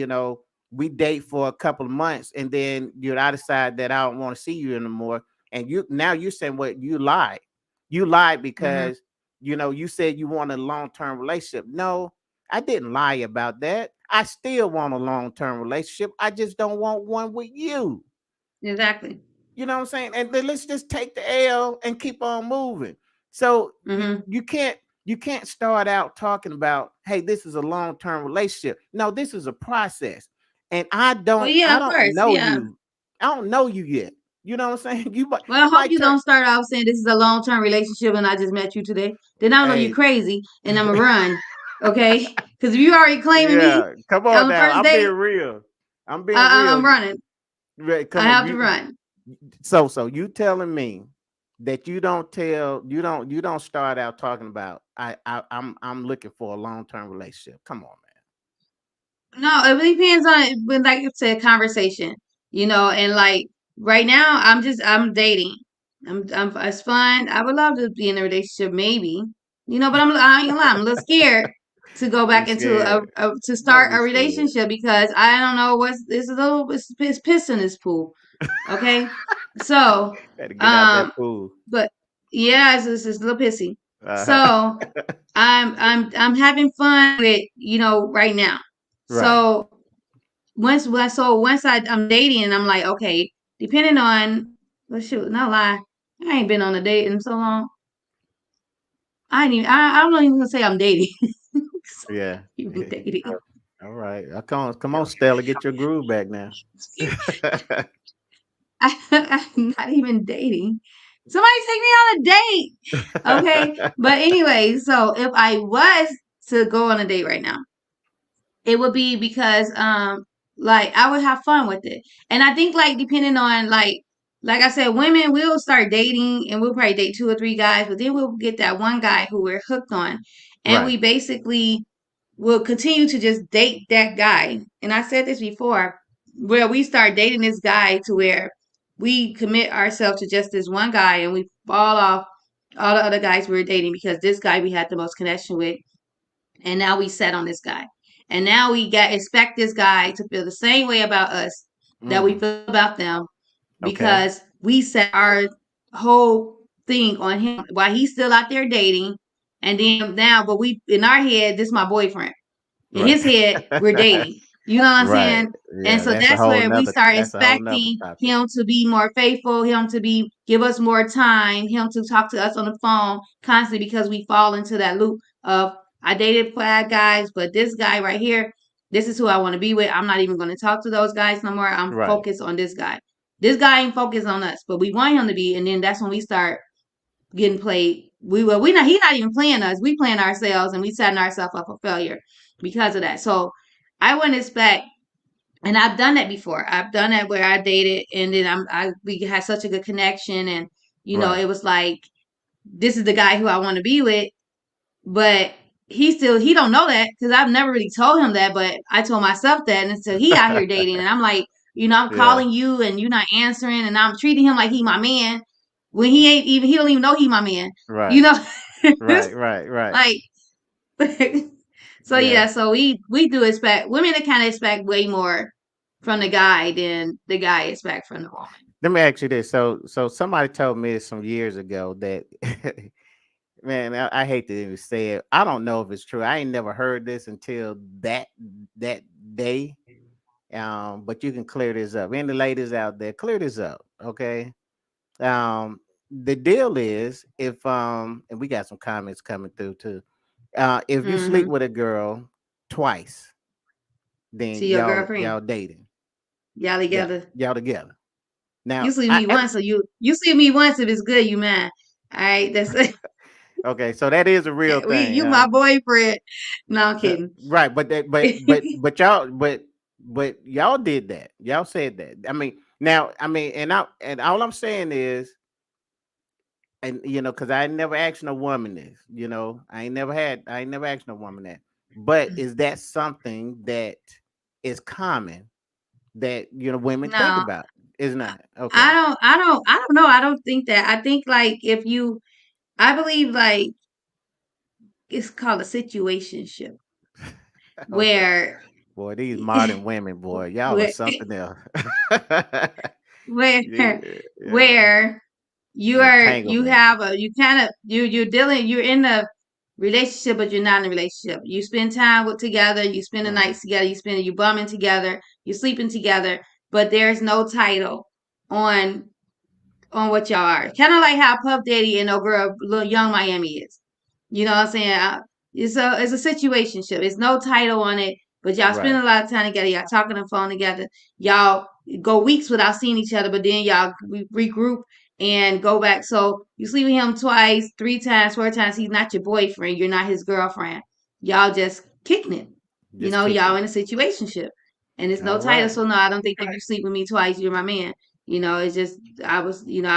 [SPEAKER 2] we date for a couple of months, and then I decide that I don't want to see you anymore. And you're saying what you lied. You lied
[SPEAKER 3] Hmm.
[SPEAKER 2] because you said you want a long-term relationship. No, I didn't lie about that. I still want a long-term relationship. I just don't want one with you.
[SPEAKER 3] Exactly.
[SPEAKER 2] You know what I'm saying? And then let's just take the L and keep on moving. So
[SPEAKER 3] Hmm.
[SPEAKER 2] you can't start out talking about, hey, this is a long-term relationship. No, this is a process. And I
[SPEAKER 3] Well,
[SPEAKER 2] don't
[SPEAKER 3] yeah,
[SPEAKER 2] I
[SPEAKER 3] of
[SPEAKER 2] don't
[SPEAKER 3] course.
[SPEAKER 2] know
[SPEAKER 3] Yeah.
[SPEAKER 2] you. I don't know you yet. You know what I'm saying?
[SPEAKER 3] Well, I
[SPEAKER 2] It
[SPEAKER 3] hope
[SPEAKER 2] might
[SPEAKER 3] you
[SPEAKER 2] turn,
[SPEAKER 3] don't start off saying this is a long term relationship and I just met you today. Then I know you
[SPEAKER 2] hey.
[SPEAKER 3] crazy and I'm gonna run. Okay? Because if you already claiming me
[SPEAKER 2] Yeah, come on
[SPEAKER 3] on the
[SPEAKER 2] now.
[SPEAKER 3] first
[SPEAKER 2] I'm being
[SPEAKER 3] date,
[SPEAKER 2] real. I'm being real.
[SPEAKER 3] I'm running. I
[SPEAKER 2] Come on,
[SPEAKER 3] have to run.
[SPEAKER 2] so you telling me that you don't start out talking about, I'm looking for a long-term relationship. Come on,
[SPEAKER 3] No, it really depends on it. When, like it's a conversation, and like right now, I'm dating. It's fun. I would love to be in a relationship, maybe, but I ain't gonna lie, I'm a little scared to go
[SPEAKER 2] man. You
[SPEAKER 3] back into
[SPEAKER 2] scared.
[SPEAKER 3] to
[SPEAKER 2] Don't
[SPEAKER 3] start
[SPEAKER 2] be
[SPEAKER 3] a
[SPEAKER 2] scared.
[SPEAKER 3] relationship because I don't know what's this is a little it's piss in this pool. Okay, so
[SPEAKER 2] Better get out that
[SPEAKER 3] um,
[SPEAKER 2] pool.
[SPEAKER 3] but yeah, it's a little pissy.
[SPEAKER 2] Uh-huh.
[SPEAKER 3] So I'm having fun with right now.
[SPEAKER 2] Right.
[SPEAKER 3] So I'm dating and I'm like, okay, depending on well shoot, no lie, I ain't been on a date in so long. I ain't even I'm not even gonna say I'm dating.
[SPEAKER 2] Yeah.
[SPEAKER 3] Even dating.
[SPEAKER 2] All right. Come on, Stella, get your groove back now.
[SPEAKER 3] I'm not even dating. Somebody take me on a date. Okay. But anyway, so if I was to go on a date right now, it would be because like I would have fun with it. And I think like depending on like I said, women will start dating and we'll probably date two or three guys, but then we'll get that one guy who we're hooked on. And
[SPEAKER 2] Right.
[SPEAKER 3] we basically will continue to just date that guy. And I said this before, where we start dating this guy to where we commit ourselves to just this one guy and we fall off all the other guys we were dating because this guy we had the most connection with and now we set on this guy. And now we got expect this guy to feel the same way about us that we
[SPEAKER 2] Mm.
[SPEAKER 3] feel about them
[SPEAKER 2] Okay.
[SPEAKER 3] because we set our whole thing on him while he's still out there dating. And then now, but we in our head, this is my boyfriend. In
[SPEAKER 2] Right.
[SPEAKER 3] his head, we're dating. You know what I'm
[SPEAKER 2] Right.
[SPEAKER 3] saying? And
[SPEAKER 2] Yeah,
[SPEAKER 3] so that's where we start
[SPEAKER 2] that's a whole nother
[SPEAKER 3] expecting
[SPEAKER 2] topic.
[SPEAKER 3] him to be more faithful, him to be give us more time, him to talk to us on the phone constantly because we fall into that loop of I dated five guys, but this guy right here, this is who I want to be with. I'm not even going to talk to those guys no more. I'm
[SPEAKER 2] Right.
[SPEAKER 3] focused on this guy. This guy ain't focused on us, but we want him to be, and then that's when we start getting played. We not he's not even playing us. We playing ourselves and we setting ourselves up for failure because of that. So I wouldn't expect and I've done that before. I've done that where I dated and then we had such a good connection and
[SPEAKER 2] Right.
[SPEAKER 3] it was like this is the guy who I want to be with, but he don't know that because I've never really told him that, but I told myself that and so he out here dating and I'm like, I'm
[SPEAKER 2] Yeah.
[SPEAKER 3] calling you and you're not answering and I'm treating him like he my man when he don't even know he my man. You
[SPEAKER 2] Right.
[SPEAKER 3] know?
[SPEAKER 2] Right. Right. Right.
[SPEAKER 3] like so
[SPEAKER 2] Yeah.
[SPEAKER 3] yeah, so we do expect women to kind of expect way more from the guy than the guy expect from the woman.
[SPEAKER 2] Let me ask you this. So somebody told me some years ago that man, I hate to even say it. I don't know if it's true. I ain't never heard this until that day. But you can clear this up. Any ladies out there, clear this up. Okay. The deal is if and we got some comments coming through too. If you sleep
[SPEAKER 3] Mm-hmm.
[SPEAKER 2] with a girl twice,
[SPEAKER 3] To
[SPEAKER 2] then
[SPEAKER 3] your
[SPEAKER 2] y'all
[SPEAKER 3] girlfriend,
[SPEAKER 2] dating.
[SPEAKER 3] y'all
[SPEAKER 2] Yeah,
[SPEAKER 3] together.
[SPEAKER 2] y'all together.
[SPEAKER 3] You
[SPEAKER 2] Now,
[SPEAKER 3] see me once, so you see me once. If it's good, you mine. All right, that's
[SPEAKER 2] okay, so that is a real thing,
[SPEAKER 3] you
[SPEAKER 2] huh?
[SPEAKER 3] my boyfriend. No, I'm kidding.
[SPEAKER 2] Right, but that, but y'all, but y'all did that. Y'all said that. I mean, now, I mean, and all I'm saying is, and because I ain't never asked no woman this. I ain't never asked no woman that. But is that something that is common that women think
[SPEAKER 3] No,
[SPEAKER 2] about? It's
[SPEAKER 3] I
[SPEAKER 2] not.
[SPEAKER 3] I
[SPEAKER 2] Okay.
[SPEAKER 3] don't I don't I don't know. I don't think that. I think like if you I believe like it's called a situationship
[SPEAKER 2] Okay.
[SPEAKER 3] where
[SPEAKER 2] Boy, these modern women, boy, y'all are
[SPEAKER 3] where
[SPEAKER 2] something else.
[SPEAKER 3] where
[SPEAKER 2] Yeah, yeah.
[SPEAKER 3] where you
[SPEAKER 2] Entanglement.
[SPEAKER 3] have a you kind of you're in a relationship but you're not in a relationship. You spend time with together, you spend the
[SPEAKER 2] Mhm.
[SPEAKER 3] nights together, you bumming together, you sleeping together, but there's no title on what y'all are. Kind of like how Puff Daddy and No Girl, Little Young Miami is. You know what I'm saying? It's a situationship. It's no title on it, but y'all spend
[SPEAKER 2] Right.
[SPEAKER 3] a lot of time together. Y'all talking on the phone together. Y'all go weeks without seeing each other, but then y'all regroup and go back. So you sleep with him twice, 3 times, 4 times. He's not your boyfriend. You're not his girlfriend. Y'all just kicking it.
[SPEAKER 2] Just
[SPEAKER 3] Y'all
[SPEAKER 2] kicking
[SPEAKER 3] in a situationship, and it's
[SPEAKER 2] it.
[SPEAKER 3] no
[SPEAKER 2] All
[SPEAKER 3] title.
[SPEAKER 2] right.
[SPEAKER 3] So no, I don't think if you sleep with me twice, you're my man. It's just I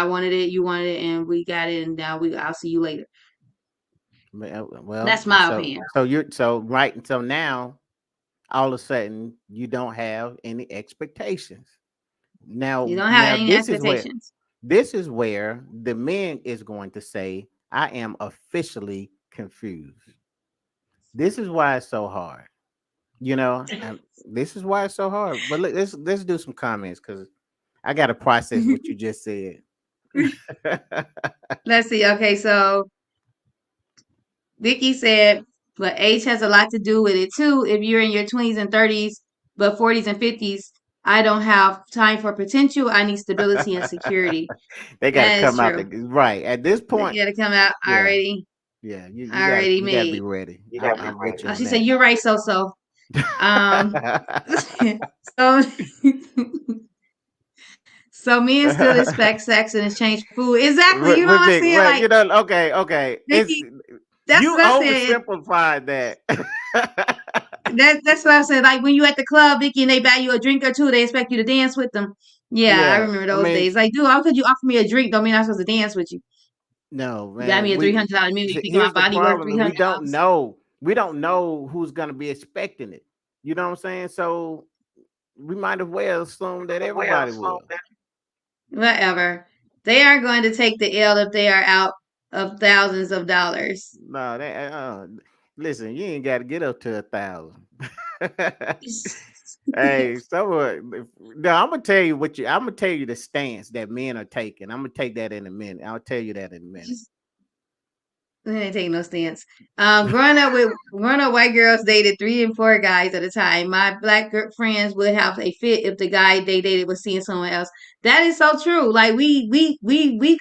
[SPEAKER 3] wanted it, you wanted it, and we got it, and now I'll see you later.
[SPEAKER 2] Well,
[SPEAKER 3] That's my
[SPEAKER 2] so
[SPEAKER 3] opinion.
[SPEAKER 2] so now all of a sudden you don't have any expectations.
[SPEAKER 3] You
[SPEAKER 2] Now
[SPEAKER 3] don't have
[SPEAKER 2] now
[SPEAKER 3] any expectations.
[SPEAKER 2] this is where the men is going to say, I am officially confused. This is why it's so hard. This is why it's so hard. But let's do some comments because I got to process what you just said.
[SPEAKER 3] Let's see. Okay, so Vicky said, but age has a lot to do with it too. If you're in your 20s and 30s, but 40s and 50s, I don't have time for potential. I need stability and security.
[SPEAKER 2] They got to
[SPEAKER 3] That is
[SPEAKER 2] come out
[SPEAKER 3] true.
[SPEAKER 2] right at this
[SPEAKER 3] They
[SPEAKER 2] point.
[SPEAKER 3] gotta come out
[SPEAKER 2] Yeah, yeah.
[SPEAKER 3] already
[SPEAKER 2] You got to be
[SPEAKER 3] made.
[SPEAKER 2] ready. I'm with you
[SPEAKER 3] Oh,
[SPEAKER 2] on
[SPEAKER 3] she said,
[SPEAKER 2] that.
[SPEAKER 3] "You're right, so." Um, so so men still expect sex and exchange food. Exactly. You know what I'm
[SPEAKER 2] Vic,
[SPEAKER 3] saying?
[SPEAKER 2] well,
[SPEAKER 3] Like
[SPEAKER 2] okay, okay. It's
[SPEAKER 3] Vicky, that's
[SPEAKER 2] you
[SPEAKER 3] what I said.
[SPEAKER 2] oversimplified that.
[SPEAKER 3] That's what I'm saying. Like when you at the club, Vicky, and they buy you a drink or two, they expect you to dance with them. Yeah, I
[SPEAKER 2] Yeah,
[SPEAKER 3] remember
[SPEAKER 2] I
[SPEAKER 3] those
[SPEAKER 2] mean,
[SPEAKER 3] days. Like, dude, how could you offer me a drink? Don't mean I'm supposed to dance with you.
[SPEAKER 2] no,
[SPEAKER 3] You buy
[SPEAKER 2] man.
[SPEAKER 3] me a $300 meal. You think my
[SPEAKER 2] Here's the
[SPEAKER 3] body worth
[SPEAKER 2] problem,
[SPEAKER 3] three
[SPEAKER 2] and we
[SPEAKER 3] hundred
[SPEAKER 2] don't
[SPEAKER 3] dollars?
[SPEAKER 2] know. We don't know who's gonna be expecting it. You know what I'm saying? So we might as well assume that everybody will.
[SPEAKER 3] Whatever. They are going to take the L if they are out of thousands of dollars.
[SPEAKER 2] No, listen, you ain't got to get up to 1,000. Hey, no, I'm gonna tell you I'm gonna tell you the stance that men are taking. I'm gonna take that in a minute. I'll tell you that in a minute.
[SPEAKER 3] They ain't taking no stance. Growing up white girls dated 3 and 4 guys at a time. My black friends would have a fit if the guy they dated was seeing someone else. That is so true. Like we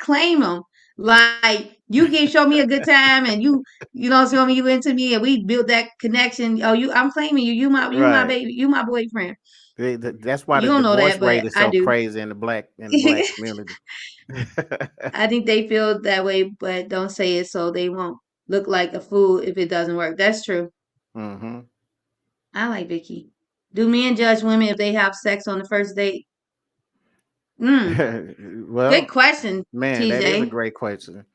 [SPEAKER 3] claim them. Like you can show me a good time, and you don't show me you into me, and we build that connection. Oh, I'm claiming you. You my
[SPEAKER 2] Right.
[SPEAKER 3] baby. You my boyfriend.
[SPEAKER 2] That's why
[SPEAKER 3] You
[SPEAKER 2] the
[SPEAKER 3] don't know
[SPEAKER 2] divorce
[SPEAKER 3] that,
[SPEAKER 2] rate
[SPEAKER 3] but
[SPEAKER 2] is
[SPEAKER 3] I
[SPEAKER 2] so
[SPEAKER 3] do.
[SPEAKER 2] crazy in the black community.
[SPEAKER 3] I think they feel that way, but don't say it so they won't look like a fool if it doesn't work. That's true.
[SPEAKER 2] Hmm.
[SPEAKER 3] I like Vicky. Do men judge women if they have sex on the first date? Mm, good
[SPEAKER 2] Well,
[SPEAKER 3] question,
[SPEAKER 2] man, that is a
[SPEAKER 3] TJ.
[SPEAKER 2] great question.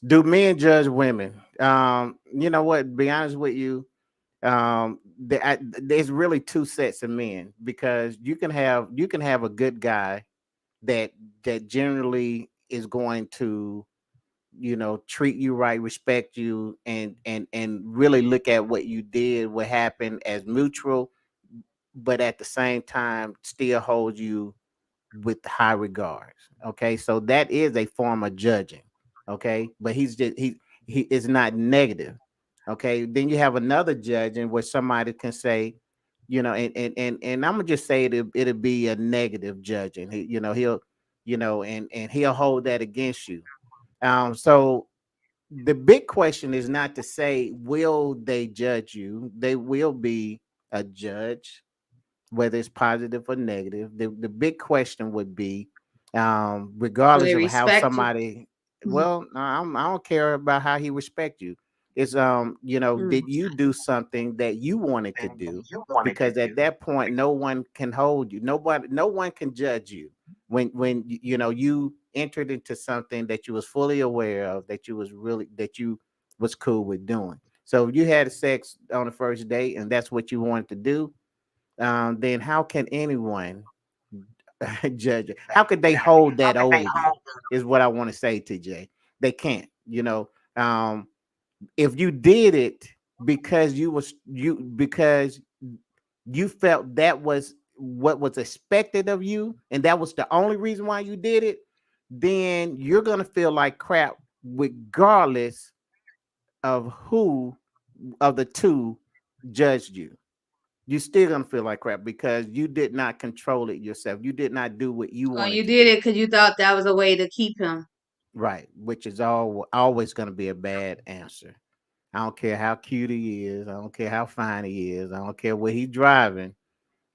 [SPEAKER 2] Do men judge women? You know what? Be honest with you, there's really two sets of men because you can have a good guy that generally is going to treat you right, respect you, and really look at what you did, what happened as mutual, but at the same time still hold you with high regards. Okay, so that is a form of judging. Okay, but he is not negative. Okay, then you have another judging where somebody can say, and I'm gonna just say it'll be a negative judging. He'll and he'll hold that against you. So the big question is not to say will they judge you. They will be a judge, whether it's positive or negative. The big question would be,
[SPEAKER 3] Do
[SPEAKER 2] regardless
[SPEAKER 3] they
[SPEAKER 2] of how
[SPEAKER 3] respect you?
[SPEAKER 2] somebody, well, I don't care about how he respect you. It's
[SPEAKER 3] Mm.
[SPEAKER 2] did you do something that you wanted to do? Because at that point, no one can hold you. No one can judge you when you entered into something that you was fully aware of, that you was cool with doing. So if you had sex on the first date and that's what you wanted to do, then how can anyone judge it? How could they hold that over you? Is what I want to say, TJ. They can't. If you did it because you felt that was what was expected of you, and that was the only reason why you did it, then you're gonna feel like crap regardless of who of the two judged you. You're still gonna feel like crap because you did not control it yourself. You did not do what you
[SPEAKER 3] Oh,
[SPEAKER 2] wanted
[SPEAKER 3] you
[SPEAKER 2] to
[SPEAKER 3] did
[SPEAKER 2] do.
[SPEAKER 3] it because you thought that was a way to keep him.
[SPEAKER 2] Right, which is always gonna be a bad answer. I don't care how cute he is. I don't care how fine he is. I don't care what he's driving.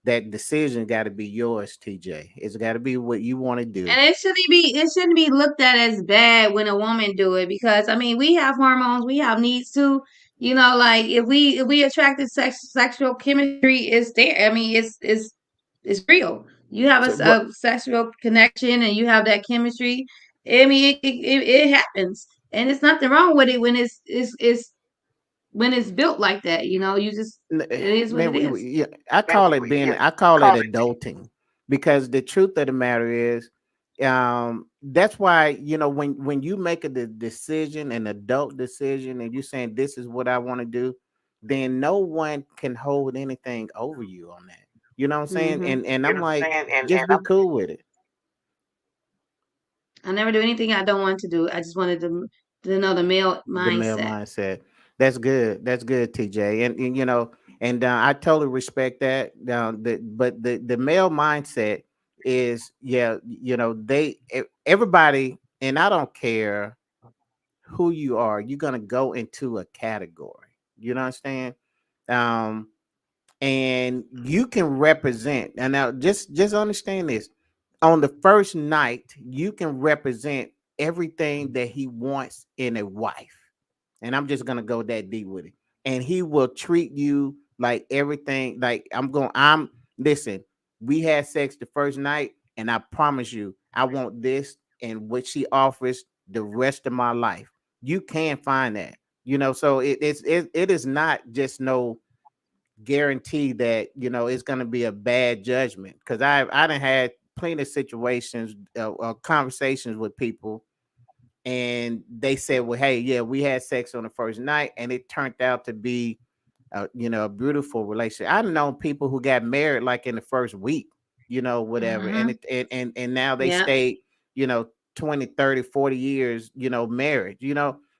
[SPEAKER 2] That decision got to be yours, TJ. It's got to be what you want to do.
[SPEAKER 3] And it shouldn't be looked at as bad when a woman do it, because I mean we have hormones, we have needs too. Like if we attracted sexual chemistry is there. I mean it's real. You have a,
[SPEAKER 2] So
[SPEAKER 3] s-
[SPEAKER 2] what?
[SPEAKER 3] a sexual connection and you have that chemistry. I mean it happens, and it's nothing wrong with it when it's built like that. You just it is what
[SPEAKER 2] Man,
[SPEAKER 3] it is.
[SPEAKER 2] yeah, I call it adulting, because the truth of the matter is, that's why when you make decision, an adult decision, and you're saying this is what I want to do, then no one can hold anything over you on that. You know what I'm saying?
[SPEAKER 3] Hmm.
[SPEAKER 2] And I'm like, just be cool with it.
[SPEAKER 3] I never do anything I don't want to do. I just wanted to know the male
[SPEAKER 2] The male
[SPEAKER 3] mindset.
[SPEAKER 2] mindset. That's good. That's good, TJ. I totally respect that. But the male mindset is, yeah, everybody, and I don't care who you are, you're gonna go into a category. You understand? Um, and you can represent. And now just understand this: on the first night, you can represent everything that he wants in a wife, and I'm just gonna go that deep with it. And he will treat you like everything. Like I'm listen. We had sex the first night, and I promise you, I want this and what she offers the rest of my life. You can find that, So it is not just no guarantee that it's gonna be a bad judgment, because I done had plenty of situations, conversations with people, and they said, well, hey, yeah, we had sex on the first night and it turned out to be a beautiful relationship. I've known people who got married like in the first week, whatever, and
[SPEAKER 3] Hmm.
[SPEAKER 2] it and now they
[SPEAKER 3] Yeah.
[SPEAKER 2] stayed, you know 20, 30, 40 years, married,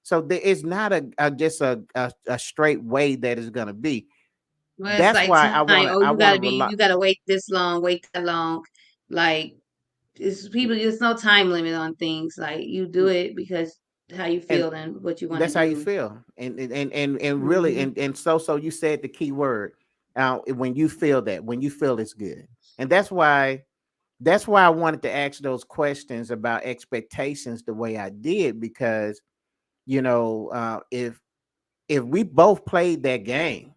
[SPEAKER 2] so it's not just a straight way that is going to be.
[SPEAKER 3] Well, it's
[SPEAKER 2] That's
[SPEAKER 3] like
[SPEAKER 2] why
[SPEAKER 3] time. Oh,
[SPEAKER 2] I
[SPEAKER 3] you
[SPEAKER 2] want to
[SPEAKER 3] gotta be.
[SPEAKER 2] rely.
[SPEAKER 3] You gotta wait this long. Wait that long. Like it's people. There's no time limit on things. Like you do it because how you
[SPEAKER 2] And
[SPEAKER 3] feel and what you want to
[SPEAKER 2] that's how you
[SPEAKER 3] do.
[SPEAKER 2] feel, and really,
[SPEAKER 3] Hmm.
[SPEAKER 2] and so you said the key word, when you feel that, when you feel it's good. And that's why I wanted to ask those questions about expectations the way I did, because if we both played that game,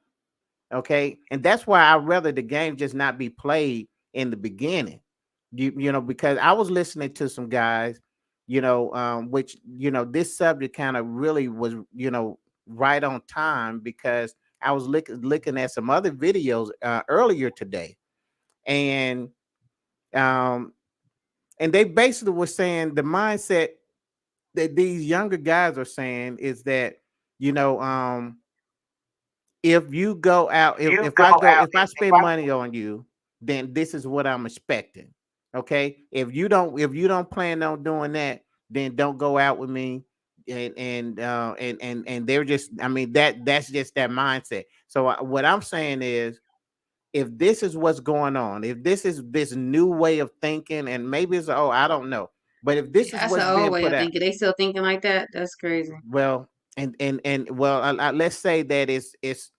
[SPEAKER 2] okay, and that's why I rather the game just not be played in the beginning. Because I was listening to some guys, which this subject kind of really was, right on time, because I was looking at some other videos earlier today, and um and they basically were saying the mindset that these younger guys are saying is that, you know um if you go out, if I spend money on you, then this is what I'm expecting. Okay. If you don't plan on doing that, then don't go out with me. And they're just, I mean, that's just that mindset. So what I'm saying is, if this is what's going on, if this is this new way of thinking, and maybe it's, oh, I don't know, but if this is
[SPEAKER 3] That's
[SPEAKER 2] what's
[SPEAKER 3] the old
[SPEAKER 2] being
[SPEAKER 3] way
[SPEAKER 2] put
[SPEAKER 3] of
[SPEAKER 2] out,
[SPEAKER 3] thinking. They still thinking like that. That's crazy.
[SPEAKER 2] well, and well, let's say that it's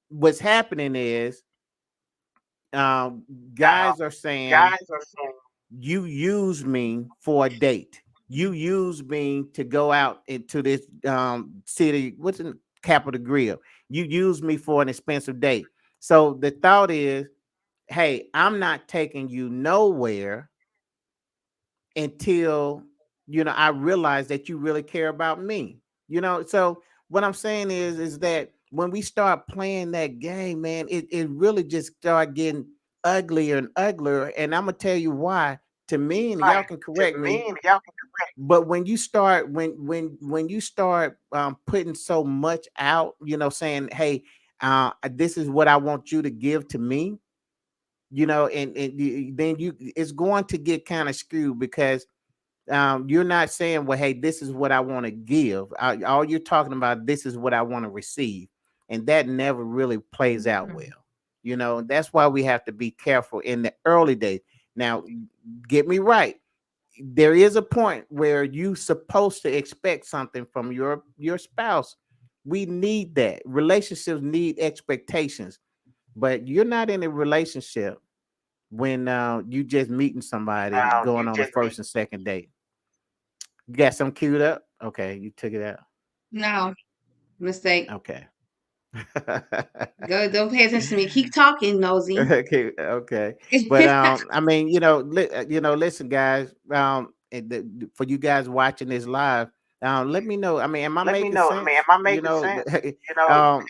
[SPEAKER 2] what's happening is, um guys are saying, you use me for a date, you use me to go out into this city, what's in Capital Grill, you use me for an expensive date. So the thought is, hey, I'm not taking you nowhere until I realize that you really care about me. So what I'm saying is that when we start playing that game, man, it really just start getting uglier and uglier. And I'm gonna tell you why. To me, and y'all can correct me, but when you start when you start putting so much out, saying, hey, this is what I want you to give to me, then it's going to get kind of skewed, because you're not saying, well, hey, this is what I want to give. All you're talking about, this is what I want to receive. And that never really plays out well. That's why we have to be careful in the early days. Now, get me right. There is a point where you supposed to expect something from your spouse. We need that. Relationships need expectations, but you're not in a relationship when you just meeting somebody going on the first and second date. You got some queued up? Okay, you took it out.
[SPEAKER 3] No mistake.
[SPEAKER 2] Okay.
[SPEAKER 3] Go, don't pay attention to me. Keep talking, nosy.
[SPEAKER 2] Okay. But I mean, listen, guys. For you guys watching this live, let me know. I mean, am I making sense? Um,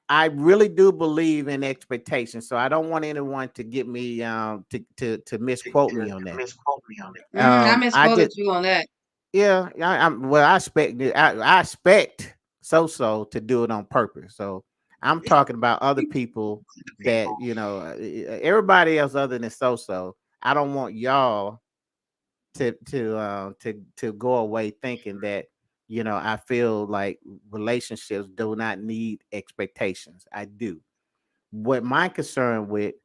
[SPEAKER 2] I really do believe in expectations, so I don't want anyone to get me to misquote me on that.
[SPEAKER 3] I
[SPEAKER 2] I
[SPEAKER 3] misquoted
[SPEAKER 2] just
[SPEAKER 3] you on that.
[SPEAKER 2] Yeah, I expect I expect SoSo to do it on purpose. So I'm talking about other people that everybody else other than SoSo. I don't want y'all to go away thinking that I feel like relationships do not need expectations. I do. What my concern with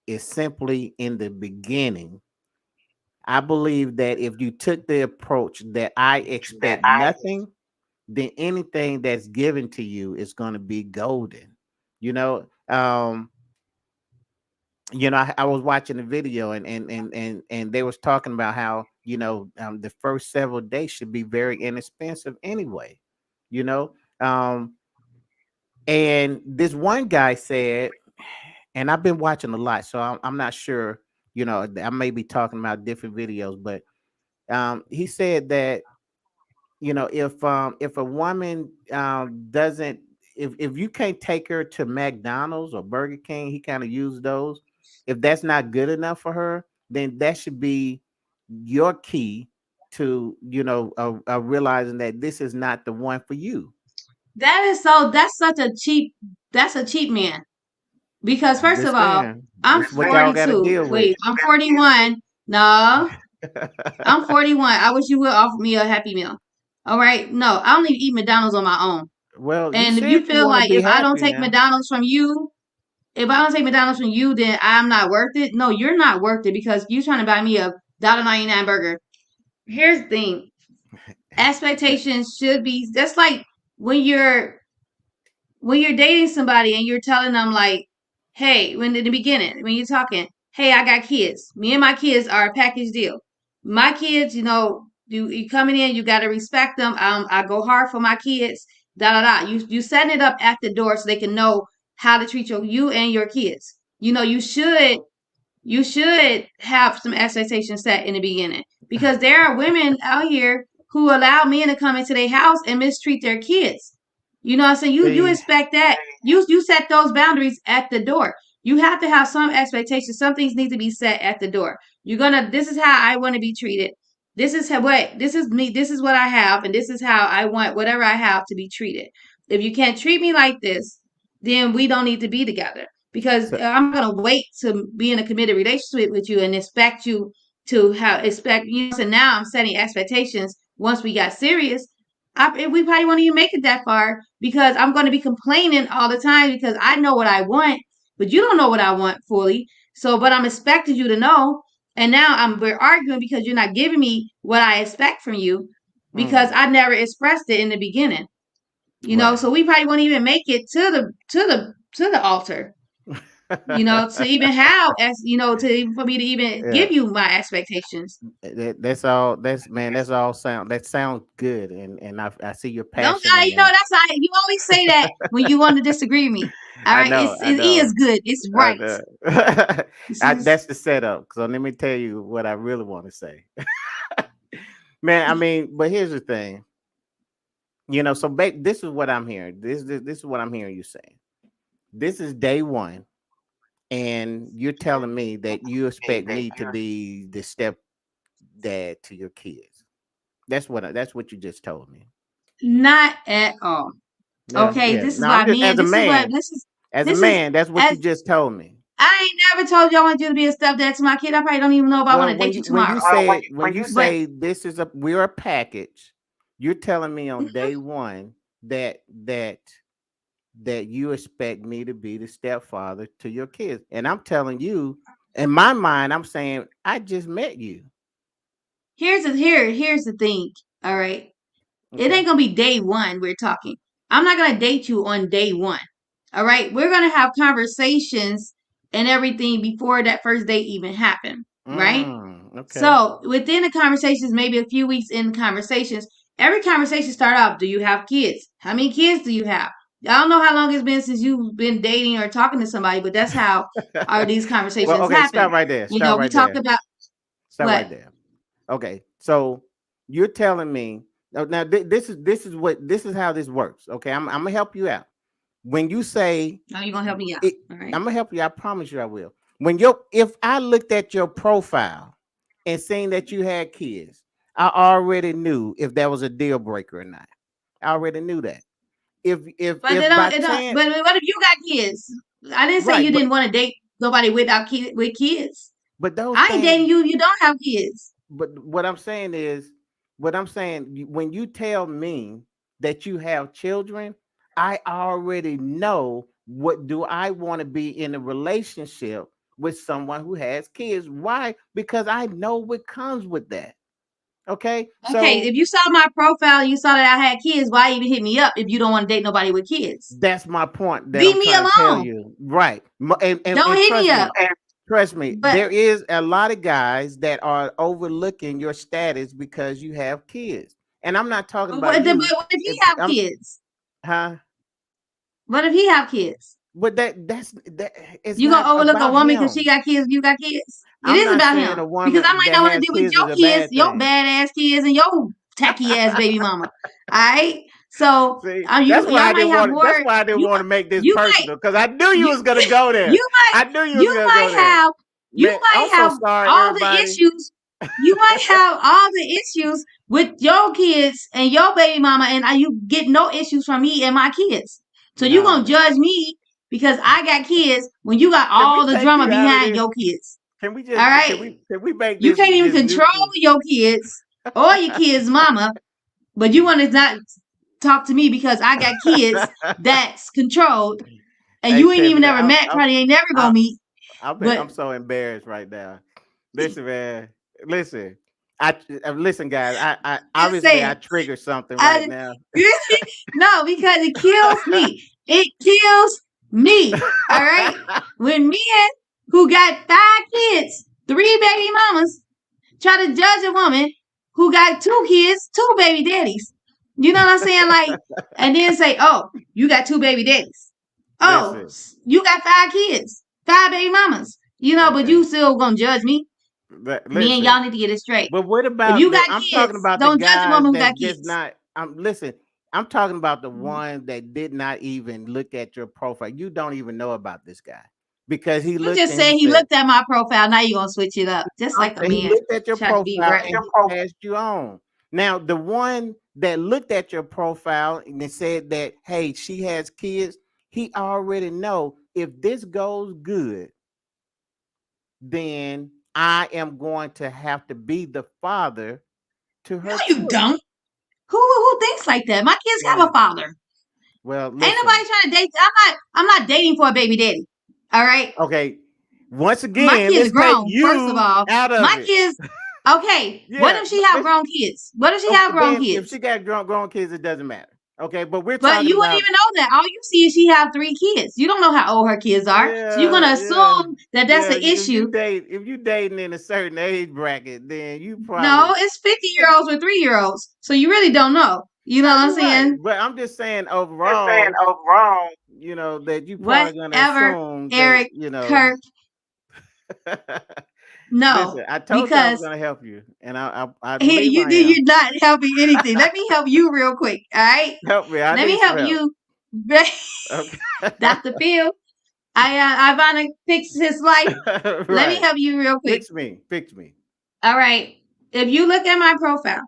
[SPEAKER 2] is simply in the beginning. I believe that if you took the approach that I expect nothing, then anything that's given to you is going to be golden. You know, um, I was watching a video, and they was talking about how the first several days should be very inexpensive anyway. You know, um, and this one guy said, and I've been watching a lot, so I'm not sure. I may be talking about different videos, but he said that if a woman doesn't, if you can't take her to McDonald's or Burger King, he kind of used those. If that's not good enough for her, then that should be your key to realizing that this is not the one for you.
[SPEAKER 3] That's such a cheap, that's a cheap man. Because
[SPEAKER 2] I'm
[SPEAKER 3] first
[SPEAKER 2] just
[SPEAKER 3] of all,
[SPEAKER 2] saying,
[SPEAKER 3] I'm
[SPEAKER 2] this is what y'all got to
[SPEAKER 3] 42.
[SPEAKER 2] deal with.
[SPEAKER 3] Wait, I'm 41. No, I'm 41. I wish you would offer me a Happy Meal. All right. No, I don't even eat McDonald's on my own.
[SPEAKER 2] Well, you
[SPEAKER 3] And if
[SPEAKER 2] said
[SPEAKER 3] you
[SPEAKER 2] you
[SPEAKER 3] feel
[SPEAKER 2] want to
[SPEAKER 3] like
[SPEAKER 2] be
[SPEAKER 3] if I don't
[SPEAKER 2] happy
[SPEAKER 3] take
[SPEAKER 2] now.
[SPEAKER 3] McDonald's from you, if I don't take McDonald's from you, then I'm not worth it. No, you're not worth it because you're trying to buy me a $1.99 burger. Here's the thing. Expectations should be that's like when you're when you're dating somebody and you're telling them like, hey, when in the beginning, when you're talking, hey, I got kids. Me and my kids are a package deal. My kids, you coming in, you got to respect them. I go hard for my kids. Da da da. You setting it up at the door so they can know how to treat you and your kids. You should have some expectations set in the beginning because there are women out here who allow men to come into their house and mistreat their kids. You know what I'm saying? You
[SPEAKER 2] See,
[SPEAKER 3] expect that. You set those boundaries at the door. You have to have some expectations. Some things need to be set at the door. This is how I want to be treated. This is me. This is what I have, and this is how I want whatever I have to be treated. If you can't treat me like this, then we don't need to be together because
[SPEAKER 2] so,
[SPEAKER 3] I'm gonna wait to be in a committed relationship with you and expect you to have expect you. So now I'm setting expectations. Once we got serious, we probably won't even make it that far because I'm going to be complaining all the time because I know what I want, but you don't know what I want fully. So, but I'm expecting you to know, and now we're arguing because you're not giving me what I expect from you because
[SPEAKER 2] mm,
[SPEAKER 3] I never expressed it in the beginning.
[SPEAKER 2] right.
[SPEAKER 3] So we probably won't even make it to the altar. To even have as for me to even
[SPEAKER 2] Yeah.
[SPEAKER 3] give you my expectations.
[SPEAKER 2] That's all. That's all sound. That sounds good, and I see your
[SPEAKER 3] Don't
[SPEAKER 2] passion in that.
[SPEAKER 3] that's how you always say that when you want to disagree with me. All
[SPEAKER 2] I
[SPEAKER 3] right,
[SPEAKER 2] know, I
[SPEAKER 3] it is
[SPEAKER 2] know,
[SPEAKER 3] good. It's
[SPEAKER 2] I
[SPEAKER 3] right.
[SPEAKER 2] know.
[SPEAKER 3] This is
[SPEAKER 2] That's the setup. So let me tell you what I really want to say, man. I mean, but here's the thing. So this is what I'm hearing. This is what I'm hearing you saying. This is day one, and you're telling me that you expect me to be the step dad to your kids. That's what you just told me.
[SPEAKER 3] not at all.
[SPEAKER 2] Yeah,
[SPEAKER 3] Okay,
[SPEAKER 2] yeah.
[SPEAKER 3] this is
[SPEAKER 2] No,
[SPEAKER 3] why
[SPEAKER 2] I'm just
[SPEAKER 3] men.
[SPEAKER 2] as a
[SPEAKER 3] This is
[SPEAKER 2] man, that's what
[SPEAKER 3] as
[SPEAKER 2] you just told me.
[SPEAKER 3] I ain't never told you I want you to be a stepdad to my kid. I probably don't even know if I want
[SPEAKER 2] Well,
[SPEAKER 3] to date you
[SPEAKER 2] when you
[SPEAKER 3] tomorrow.
[SPEAKER 2] say when you
[SPEAKER 3] But
[SPEAKER 2] say we're a package, you're telling me on day one that you expect me to be the stepfather to your kids. And I'm telling you, in my mind, I'm saying I just met you.
[SPEAKER 3] here's the thing. All right. It
[SPEAKER 2] Okay.
[SPEAKER 3] ain't gonna be day one we're talking. I'm not gonna date you on day one. All right. We're gonna have conversations and everything before that first date even happened. Right?
[SPEAKER 2] Okay.
[SPEAKER 3] So within the conversations, maybe a few weeks in conversations, every conversation start off, do you have kids? How many kids do you have? I don't know how long it's been since you've been dating or talking to somebody, but that's how these
[SPEAKER 2] Well,
[SPEAKER 3] conversations
[SPEAKER 2] okay,
[SPEAKER 3] happen.
[SPEAKER 2] stop right there.
[SPEAKER 3] You
[SPEAKER 2] Stop
[SPEAKER 3] know, we
[SPEAKER 2] right
[SPEAKER 3] talked
[SPEAKER 2] there.
[SPEAKER 3] about
[SPEAKER 2] Stop right
[SPEAKER 3] what?
[SPEAKER 2] there. Okay. So you're telling me now, this is how this works. Okay. I'm gonna help you out. When you say
[SPEAKER 3] How you gonna help me out?
[SPEAKER 2] it,
[SPEAKER 3] All right.
[SPEAKER 2] I'm gonna help you. I promise you I will. If I looked at your profile and seen that you had kids, I already knew if that was a deal breaker or not. I already knew that.
[SPEAKER 3] But they
[SPEAKER 2] If by
[SPEAKER 3] don't. It don't.
[SPEAKER 2] chance,
[SPEAKER 3] But what if you got kids? I didn't say
[SPEAKER 2] right,
[SPEAKER 3] you didn't want to date nobody with kids.
[SPEAKER 2] but those
[SPEAKER 3] I ain't
[SPEAKER 2] things,
[SPEAKER 3] dating you. You don't have kids.
[SPEAKER 2] but what I'm saying is, when you tell me that you have children, I already know what do I want to be in a relationship with someone who has kids. Why? Because I know what comes with that. Okay,
[SPEAKER 3] Okay,
[SPEAKER 2] so
[SPEAKER 3] if you saw my profile and you saw that I had kids, why even hit me up if you don't want to date nobody with kids?
[SPEAKER 2] that's my point that
[SPEAKER 3] Leave
[SPEAKER 2] I'm
[SPEAKER 3] me
[SPEAKER 2] trying to tell
[SPEAKER 3] alone.
[SPEAKER 2] you. Right.
[SPEAKER 3] Don't
[SPEAKER 2] And
[SPEAKER 3] hit me up.
[SPEAKER 2] trust me,
[SPEAKER 3] But
[SPEAKER 2] there is a lot of guys that are overlooking your status because you have kids. And I'm not talking
[SPEAKER 3] but
[SPEAKER 2] about you.
[SPEAKER 3] what if he
[SPEAKER 2] If
[SPEAKER 3] have
[SPEAKER 2] I'm
[SPEAKER 3] kids?
[SPEAKER 2] huh?
[SPEAKER 3] What if he have kids?
[SPEAKER 2] But that it's
[SPEAKER 3] You
[SPEAKER 2] not
[SPEAKER 3] gonna overlook a
[SPEAKER 2] about
[SPEAKER 3] woman because she
[SPEAKER 2] him.
[SPEAKER 3] got kids? You got kids. It
[SPEAKER 2] I'm
[SPEAKER 3] is
[SPEAKER 2] not
[SPEAKER 3] about
[SPEAKER 2] saying
[SPEAKER 3] him
[SPEAKER 2] a
[SPEAKER 3] because I
[SPEAKER 2] woman
[SPEAKER 3] might
[SPEAKER 2] that
[SPEAKER 3] not want to
[SPEAKER 2] has
[SPEAKER 3] deal with
[SPEAKER 2] kids
[SPEAKER 3] your
[SPEAKER 2] is a
[SPEAKER 3] kids,
[SPEAKER 2] bad
[SPEAKER 3] your
[SPEAKER 2] thing.
[SPEAKER 3] badass kids, and your tacky ass baby mama. All right. So
[SPEAKER 2] See,
[SPEAKER 3] y'all might have
[SPEAKER 2] that's
[SPEAKER 3] more.
[SPEAKER 2] why I didn't
[SPEAKER 3] You
[SPEAKER 2] want to make this
[SPEAKER 3] you might
[SPEAKER 2] personal, because I knew you
[SPEAKER 3] you
[SPEAKER 2] was gonna go there.
[SPEAKER 3] you might
[SPEAKER 2] I knew you was
[SPEAKER 3] you
[SPEAKER 2] gonna go
[SPEAKER 3] might
[SPEAKER 2] there.
[SPEAKER 3] have you
[SPEAKER 2] Man, I'm
[SPEAKER 3] might
[SPEAKER 2] so
[SPEAKER 3] have
[SPEAKER 2] sorry,
[SPEAKER 3] all the
[SPEAKER 2] everybody.
[SPEAKER 3] issues. You might have all the issues with your kids and your baby mama, and you get no issues from me and my kids. So you
[SPEAKER 2] No,
[SPEAKER 3] gonna judge me because I got kids when you got
[SPEAKER 2] can we
[SPEAKER 3] all the
[SPEAKER 2] take
[SPEAKER 3] drama
[SPEAKER 2] you out of
[SPEAKER 3] behind
[SPEAKER 2] this?
[SPEAKER 3] your kids.
[SPEAKER 2] Can we
[SPEAKER 3] All
[SPEAKER 2] just
[SPEAKER 3] right,
[SPEAKER 2] can we make
[SPEAKER 3] you
[SPEAKER 2] this
[SPEAKER 3] can't even
[SPEAKER 2] just
[SPEAKER 3] control
[SPEAKER 2] neutral?
[SPEAKER 3] your kids or your kids' mama, but you want to not talk to me because I got kids that's controlled, and
[SPEAKER 2] Hey,
[SPEAKER 3] you ain't even
[SPEAKER 2] Tiffany,
[SPEAKER 3] never met, probably ain't never gonna
[SPEAKER 2] I'm
[SPEAKER 3] meet.
[SPEAKER 2] I'm
[SPEAKER 3] But
[SPEAKER 2] so embarrassed right now. Listen, man. Listen. Listen, guys. I
[SPEAKER 3] just
[SPEAKER 2] obviously I
[SPEAKER 3] saying,
[SPEAKER 2] triggered something right
[SPEAKER 3] I
[SPEAKER 2] now.
[SPEAKER 3] no, because it kills me. It kills me. All right. When men who got 5 kids, 3 baby mamas, try to judge a woman who got 2 kids, 2 baby daddies. You know what I'm saying? Like, and then say, "Oh, you got 2 baby daddies. Oh,
[SPEAKER 2] Listen.
[SPEAKER 3] you got 5 kids, 5 baby mamas." You know, but
[SPEAKER 2] Okay.
[SPEAKER 3] you still gonna judge me. Me and
[SPEAKER 2] Listen.
[SPEAKER 3] y'all need to get it straight.
[SPEAKER 2] But what
[SPEAKER 3] If
[SPEAKER 2] about
[SPEAKER 3] you got
[SPEAKER 2] I'm talking
[SPEAKER 3] kids,
[SPEAKER 2] about the
[SPEAKER 3] don't judge a
[SPEAKER 2] guys
[SPEAKER 3] woman who got
[SPEAKER 2] that just
[SPEAKER 3] kids.
[SPEAKER 2] not listen, I'm talking about the one that did not even look at your profile. You don't even know about this guy because he
[SPEAKER 3] I'm
[SPEAKER 2] looked
[SPEAKER 3] just
[SPEAKER 2] and he
[SPEAKER 3] saying he
[SPEAKER 2] said,
[SPEAKER 3] looked at my profile. Now you're gonna switch it up. Just like a
[SPEAKER 2] he
[SPEAKER 3] man
[SPEAKER 2] looked at your
[SPEAKER 3] trying to be
[SPEAKER 2] profile
[SPEAKER 3] right.
[SPEAKER 2] and he passed you on. Now, the one that looked at your profile and they said that, hey, she has kids, he already know if this goes good, then I am going to have to be the father to
[SPEAKER 3] No,
[SPEAKER 2] her
[SPEAKER 3] you
[SPEAKER 2] children.
[SPEAKER 3] don't. Who thinks like that? My kids have a
[SPEAKER 2] Well,
[SPEAKER 3] father.
[SPEAKER 2] well,
[SPEAKER 3] Ain't nobody
[SPEAKER 2] listen.
[SPEAKER 3] trying to date. I'm not dating for a baby daddy. All right.
[SPEAKER 2] Okay. Once
[SPEAKER 3] My
[SPEAKER 2] again,
[SPEAKER 3] kids
[SPEAKER 2] let's take
[SPEAKER 3] grown. First of
[SPEAKER 2] you
[SPEAKER 3] all,
[SPEAKER 2] out
[SPEAKER 3] my
[SPEAKER 2] of it.
[SPEAKER 3] kids. Okay. What
[SPEAKER 2] Yeah.
[SPEAKER 3] if she have
[SPEAKER 2] Let's,
[SPEAKER 3] grown kids? What if she have
[SPEAKER 2] okay,
[SPEAKER 3] grown
[SPEAKER 2] then if she
[SPEAKER 3] kids?
[SPEAKER 2] got grown kids, it doesn't matter. Okay, but we're
[SPEAKER 3] But
[SPEAKER 2] talking
[SPEAKER 3] you wouldn't
[SPEAKER 2] about
[SPEAKER 3] even know that. All you see is she have 3 kids. You don't know how old her kids are. So you're
[SPEAKER 2] yeah,
[SPEAKER 3] gonna
[SPEAKER 2] yeah,
[SPEAKER 3] assume that that's
[SPEAKER 2] yeah.
[SPEAKER 3] an issue.
[SPEAKER 2] If you dating in a certain age bracket, then you
[SPEAKER 3] No,
[SPEAKER 2] probably
[SPEAKER 3] it's 50-year-olds with 3-year-olds. So you really don't know. You know
[SPEAKER 2] no,
[SPEAKER 3] what I'm
[SPEAKER 2] you're right.
[SPEAKER 3] saying?
[SPEAKER 2] But I'm just saying overall, you know, that you probably gonna
[SPEAKER 3] Whatever,
[SPEAKER 2] assume that,
[SPEAKER 3] Eric,
[SPEAKER 2] you know.
[SPEAKER 3] Kirk. No,
[SPEAKER 2] Listen, I told you I was
[SPEAKER 3] because
[SPEAKER 2] gonna help you, and I believe I am.
[SPEAKER 3] you're not helping anything. Let me help you real quick. All right.
[SPEAKER 2] Help me. I
[SPEAKER 3] Let me
[SPEAKER 2] need some
[SPEAKER 3] help
[SPEAKER 2] help.
[SPEAKER 3] you,
[SPEAKER 2] Okay.
[SPEAKER 3] Dr. Phil. I want to fix his life. Let me
[SPEAKER 2] Right.
[SPEAKER 3] help you real quick.
[SPEAKER 2] Fix me. Fix me.
[SPEAKER 3] All right. If you look at my profile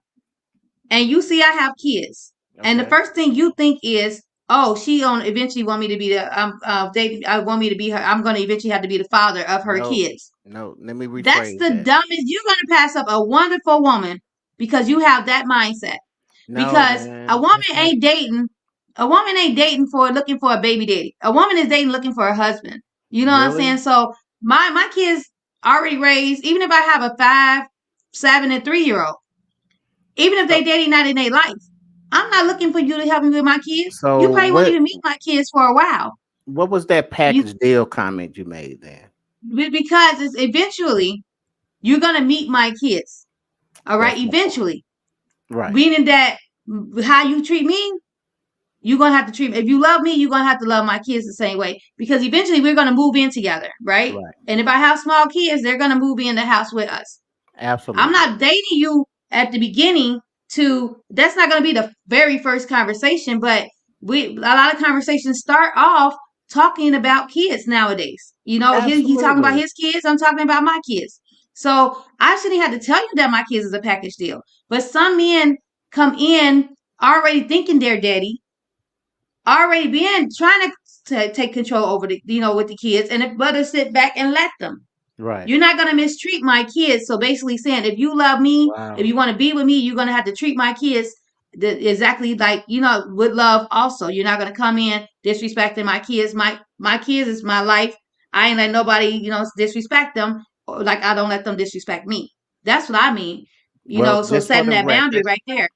[SPEAKER 3] and you see I have kids, and the
[SPEAKER 2] Okay.
[SPEAKER 3] first thing you think is, oh, she on eventually want me to be the dating. I want me to be her. I'm going to eventually have to be the father of her
[SPEAKER 2] No.
[SPEAKER 3] kids.
[SPEAKER 2] No. Let me
[SPEAKER 3] That's
[SPEAKER 2] rephrase
[SPEAKER 3] the
[SPEAKER 2] that.
[SPEAKER 3] dumbest. You're going to pass up a wonderful woman because you have that mindset.
[SPEAKER 2] No,
[SPEAKER 3] Because a
[SPEAKER 2] man.
[SPEAKER 3] woman
[SPEAKER 2] That's not.
[SPEAKER 3] ain't dating. A woman ain't dating for looking for a baby daddy. A woman is dating looking for a husband. You know what I'm saying?
[SPEAKER 2] Really?
[SPEAKER 3] So my kids already raised. Even if I have a 5, 7, and 3-year-old, even if they
[SPEAKER 2] So,
[SPEAKER 3] dating not in their life, I'm not looking for you to help me with my kids. You
[SPEAKER 2] so
[SPEAKER 3] probably won't
[SPEAKER 2] what?
[SPEAKER 3] even meet my kids for a while.
[SPEAKER 2] What was that
[SPEAKER 3] You
[SPEAKER 2] package deal comment you made then?
[SPEAKER 3] because it's eventually you're gonna meet my kids. All right,
[SPEAKER 2] That's my point.
[SPEAKER 3] eventually,
[SPEAKER 2] Right.
[SPEAKER 3] meaning that how you treat me, you're gonna have to treat me. If you love me, you're gonna have to love my kids the same way. Because eventually we're gonna move in together, right?
[SPEAKER 2] Right.
[SPEAKER 3] And if I have small kids, they're gonna move in the house with us. I'm
[SPEAKER 2] Absolutely.
[SPEAKER 3] not dating you at the beginning to that's not gonna be the very first conversation, but a lot of conversations start off talking about kids nowadays. You know, he talking about
[SPEAKER 2] Absolutely.
[SPEAKER 3] his kids, I'm talking about my kids. So I shouldn't have to tell you that my kids is a package deal. But some men come in already thinking they're daddy, already been trying to take control over the with the kids, and if better sit back and let them.
[SPEAKER 2] Right.
[SPEAKER 3] You're not gonna mistreat my kids. So basically saying if you love me, if
[SPEAKER 2] Wow.
[SPEAKER 3] you want to be with me, you're gonna have to treat my kids exactly like with love also. You're not gonna come in disrespecting my kids. My kids is my life. I ain't let nobody, disrespect them or like I don't let them disrespect me. That's what I mean.
[SPEAKER 2] Well,
[SPEAKER 3] So setting that boundary right there.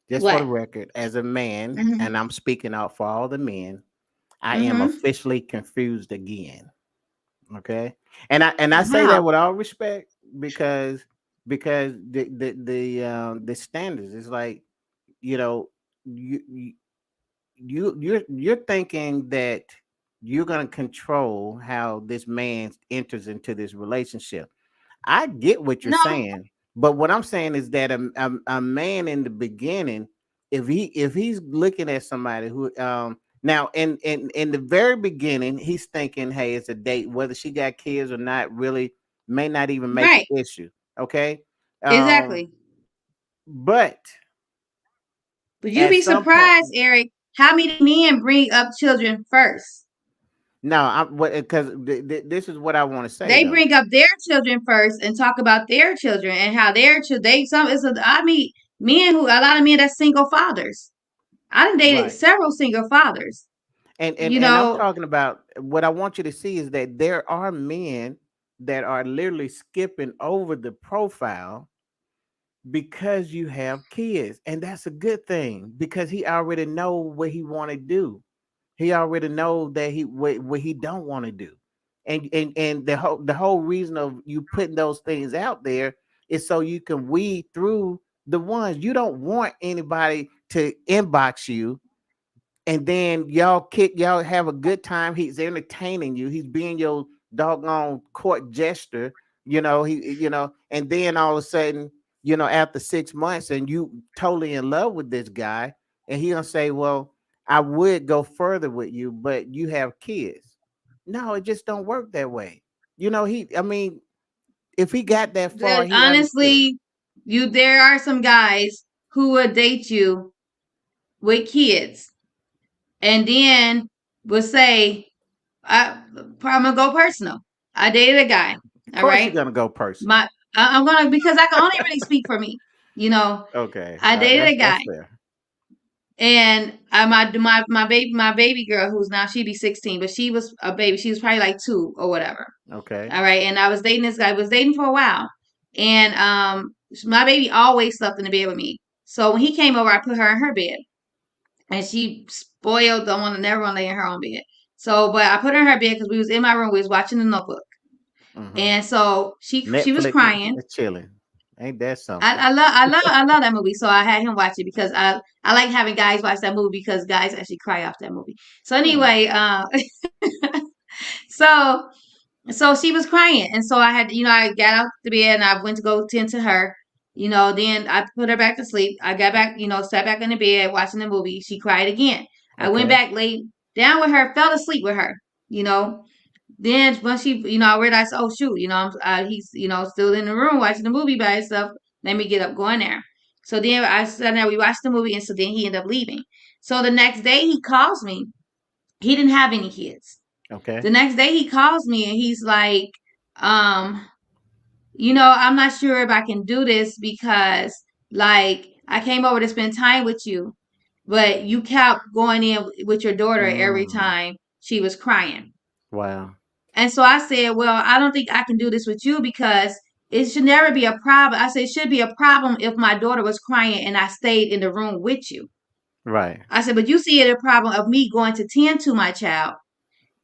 [SPEAKER 2] just for the
[SPEAKER 3] What?
[SPEAKER 2] record, as a man,
[SPEAKER 3] Mm-hmm.
[SPEAKER 2] and I'm speaking out for all the men, I am
[SPEAKER 3] Mm-hmm.
[SPEAKER 2] officially confused again. Okay, and I say that
[SPEAKER 3] How?
[SPEAKER 2] with all respect because the standards is like, you know, you you're thinking that you're gonna control how this man enters into this relationship. I get what you're
[SPEAKER 3] No.
[SPEAKER 2] saying, but what I'm saying is that a man in the beginning, if he's looking at somebody who now in the very beginning, he's thinking, hey, it's a date, whether she got kids or not, really may not even make
[SPEAKER 3] Right.
[SPEAKER 2] an issue. Okay. Um,
[SPEAKER 3] Exactly.
[SPEAKER 2] but
[SPEAKER 3] But you'd
[SPEAKER 2] at
[SPEAKER 3] be
[SPEAKER 2] some point,
[SPEAKER 3] surprised, Eric, how many men bring up children first.
[SPEAKER 2] no, I'm because this is what I want to say
[SPEAKER 3] They
[SPEAKER 2] though.
[SPEAKER 3] bring up their children first and talk about their children and how their children. I meet men a lot of men that's single fathers. I done dated
[SPEAKER 2] Right.
[SPEAKER 3] several single fathers.
[SPEAKER 2] And I'm talking about what I want you to see is that there are men that are literally skipping over the profile because you have kids, and that's a good thing because he already know what he want to do. He already know that what he don't want to do, and the whole reason of you putting those things out there is so you can weed through the ones you don't want anybody to inbox you, and then y'all have a good time. He's entertaining you. He's being your doggone court jester. And then all of a sudden, after 6 months, and you totally in love with this guy, and he gonna say, "Well, I would go further with you, but you have kids." No, it just don't work that way. I mean, if he got that far, he understood.
[SPEAKER 3] honestly, there are some guys who would date you with kids and then will say, I'm gonna go personal. I dated a guy.
[SPEAKER 2] Of
[SPEAKER 3] All
[SPEAKER 2] course, you're
[SPEAKER 3] right.
[SPEAKER 2] gonna go personal.
[SPEAKER 3] I'm gonna because I can only really speak for me. You know,
[SPEAKER 2] Okay,
[SPEAKER 3] I dated a
[SPEAKER 2] that's
[SPEAKER 3] guy,
[SPEAKER 2] fair.
[SPEAKER 3] and my baby girl, who's now she be 16, but she was a baby. She was probably like 2 or whatever.
[SPEAKER 2] Okay.
[SPEAKER 3] All right, and I was dating this guy. I was dating for a while, and my baby always slept in the bed with me. So when he came over, I put her in her bed, and she spoiled. Don't want to never want to lay in her own bed. So, but I put her in her bed because we was in my room. We was watching The Notebook.
[SPEAKER 2] Mm-hmm.
[SPEAKER 3] And so she was
[SPEAKER 2] Netflix
[SPEAKER 3] crying.
[SPEAKER 2] is chilling. Ain't that something?
[SPEAKER 3] I love that movie. So I had him watch it because I like having guys watch that movie because guys actually cry off that movie. So
[SPEAKER 2] Hmm.
[SPEAKER 3] anyway, so she was crying, and so I had, I got out the bed and I went to go tend to her. Then I put her back to sleep. I got back, sat back in the bed watching the movie. She cried again. I went
[SPEAKER 2] Okay.
[SPEAKER 3] back, laid down with her, fell asleep with her. You know, then when she, I realized, oh shoot, he's, still in the room watching the movie by himself. Let me get up, go in there. So then I sat there, we watched the movie, and so then he ended up leaving. So the next day he calls me. He didn't have any kids.
[SPEAKER 2] Okay.
[SPEAKER 3] The next day he calls me and he's like, um, I'm not sure if I can do this because like I came over to spend time with you, but you kept going in with your daughter every
[SPEAKER 2] Mm,
[SPEAKER 3] time she was crying.
[SPEAKER 2] wow.
[SPEAKER 3] And so I said, well, I don't think I can do this with you because it should never be a problem. I said, it should be a problem if my daughter was crying and I stayed in the room with you.
[SPEAKER 2] Right.
[SPEAKER 3] I said, but you see it a problem of me going to tend to my child,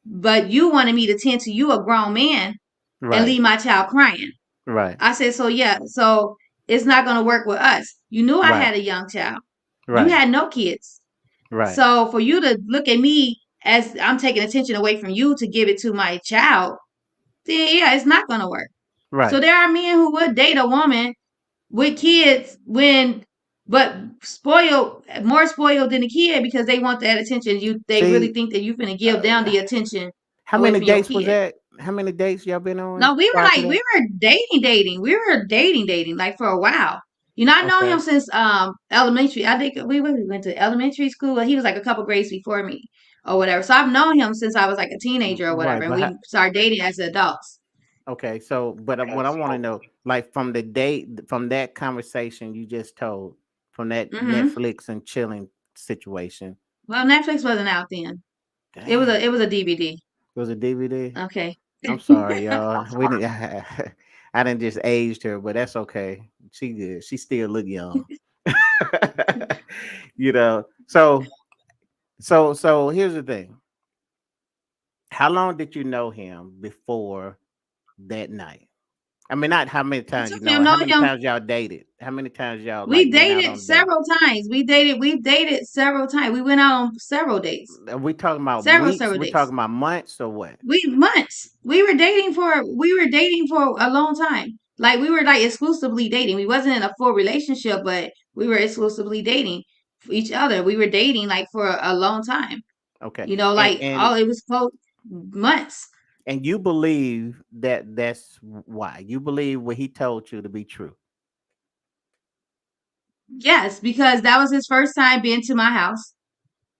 [SPEAKER 3] but you wanted me to tend to you, a grown man, and
[SPEAKER 2] Right.
[SPEAKER 3] leave my child crying.
[SPEAKER 2] Right.
[SPEAKER 3] I said, so yeah, so it's not going to work with us. You knew I
[SPEAKER 2] Right.
[SPEAKER 3] had a young child. You
[SPEAKER 2] Right.
[SPEAKER 3] had no kids.
[SPEAKER 2] Right.
[SPEAKER 3] So for you to look at me as I'm taking attention away from you to give it to my child, then yeah, it's not going to work. So
[SPEAKER 2] Right.
[SPEAKER 3] there are men who would date a woman with kids but more spoiled than a kid because they want that attention. They really
[SPEAKER 2] See,
[SPEAKER 3] think that you're going to give them
[SPEAKER 2] uh,
[SPEAKER 3] the attention
[SPEAKER 2] how
[SPEAKER 3] away
[SPEAKER 2] many
[SPEAKER 3] from your
[SPEAKER 2] dates was
[SPEAKER 3] kid.
[SPEAKER 2] that? How many dates y'all been on
[SPEAKER 3] No, we were
[SPEAKER 2] prior to
[SPEAKER 3] like, we
[SPEAKER 2] that?
[SPEAKER 3] were dating. We were dating like for a while. I know him
[SPEAKER 2] Okay.
[SPEAKER 3] since elementary. I think we went to elementary school. He was like a couple grades before me or whatever. So I've known him since I was like a teenager or whatever,
[SPEAKER 2] Right.
[SPEAKER 3] and
[SPEAKER 2] But how,
[SPEAKER 3] we started dating as adults.
[SPEAKER 2] okay. So, but what I want to know, like from the date, from that conversation you just told, from that
[SPEAKER 3] Hmm.
[SPEAKER 2] Netflix and chilling situation.
[SPEAKER 3] Well, Netflix wasn't out then.
[SPEAKER 2] Damn.
[SPEAKER 3] It was a DVD.
[SPEAKER 2] It was a DVD.
[SPEAKER 3] Okay.
[SPEAKER 2] I'm sorry, y'all. We didn't. I didn't just aged her, but that's okay. She good. She still look young. you know. So here's the thing. How long did you know him before that night? I mean, not how many
[SPEAKER 3] I
[SPEAKER 2] times you
[SPEAKER 3] told
[SPEAKER 2] know.
[SPEAKER 3] him,
[SPEAKER 2] How
[SPEAKER 3] know
[SPEAKER 2] many
[SPEAKER 3] him.
[SPEAKER 2] times y'all dated? How many times y'all like
[SPEAKER 3] We
[SPEAKER 2] went out
[SPEAKER 3] dated
[SPEAKER 2] on a date?
[SPEAKER 3] several times. We've dated several times. We went out on several dates.
[SPEAKER 2] Are we talking about weeks?
[SPEAKER 3] Several
[SPEAKER 2] We
[SPEAKER 3] dates.
[SPEAKER 2] talking about months or what?
[SPEAKER 3] We months. We were dating for a long time. Like we were like exclusively dating. We wasn't in a full relationship, but we were exclusively dating for each other. We were dating like for a long time.
[SPEAKER 2] Okay, and
[SPEAKER 3] Like
[SPEAKER 2] and
[SPEAKER 3] all it was close months.
[SPEAKER 2] and you believe that that's why you believe what he told you to be true.
[SPEAKER 3] Yes, because that was his first time being to my house.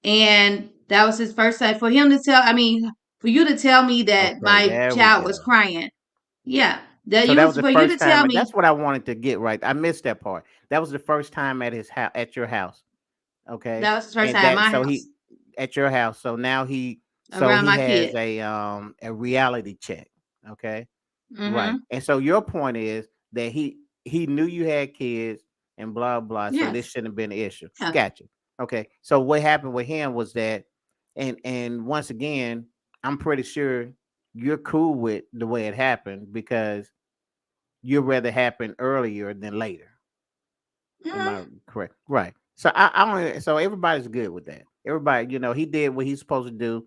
[SPEAKER 3] And that was his first time for him to tell, I mean, for you to tell me that
[SPEAKER 2] Okay,
[SPEAKER 3] my
[SPEAKER 2] there we
[SPEAKER 3] child was
[SPEAKER 2] go.
[SPEAKER 3] crying. Yeah. That
[SPEAKER 2] So
[SPEAKER 3] you
[SPEAKER 2] that was
[SPEAKER 3] was
[SPEAKER 2] the
[SPEAKER 3] for you to
[SPEAKER 2] first
[SPEAKER 3] tell
[SPEAKER 2] time.
[SPEAKER 3] me
[SPEAKER 2] That's what I wanted to get right. I missed that part. That was the first time at his house, at your house. Okay,
[SPEAKER 3] that was his first
[SPEAKER 2] and
[SPEAKER 3] time at
[SPEAKER 2] that
[SPEAKER 3] my
[SPEAKER 2] so
[SPEAKER 3] house
[SPEAKER 2] he at your house. So now
[SPEAKER 3] around
[SPEAKER 2] he
[SPEAKER 3] my
[SPEAKER 2] has
[SPEAKER 3] kid.
[SPEAKER 2] a reality check. Okay, right.
[SPEAKER 3] Mm-hmm.
[SPEAKER 2] And so your point is that he knew you had kids and blah blah. So this
[SPEAKER 3] Yes.
[SPEAKER 2] shouldn't have been an issue.
[SPEAKER 3] Yeah.
[SPEAKER 2] Gotcha. Okay. So what happened with him was that, and once again, I'm pretty sure you're cool with the way it happened because you'd rather happen earlier than later. Am
[SPEAKER 3] Mm-hmm.
[SPEAKER 2] I correct? Right. So I don't. So everybody's good with that. Everybody, he did what he's supposed to do.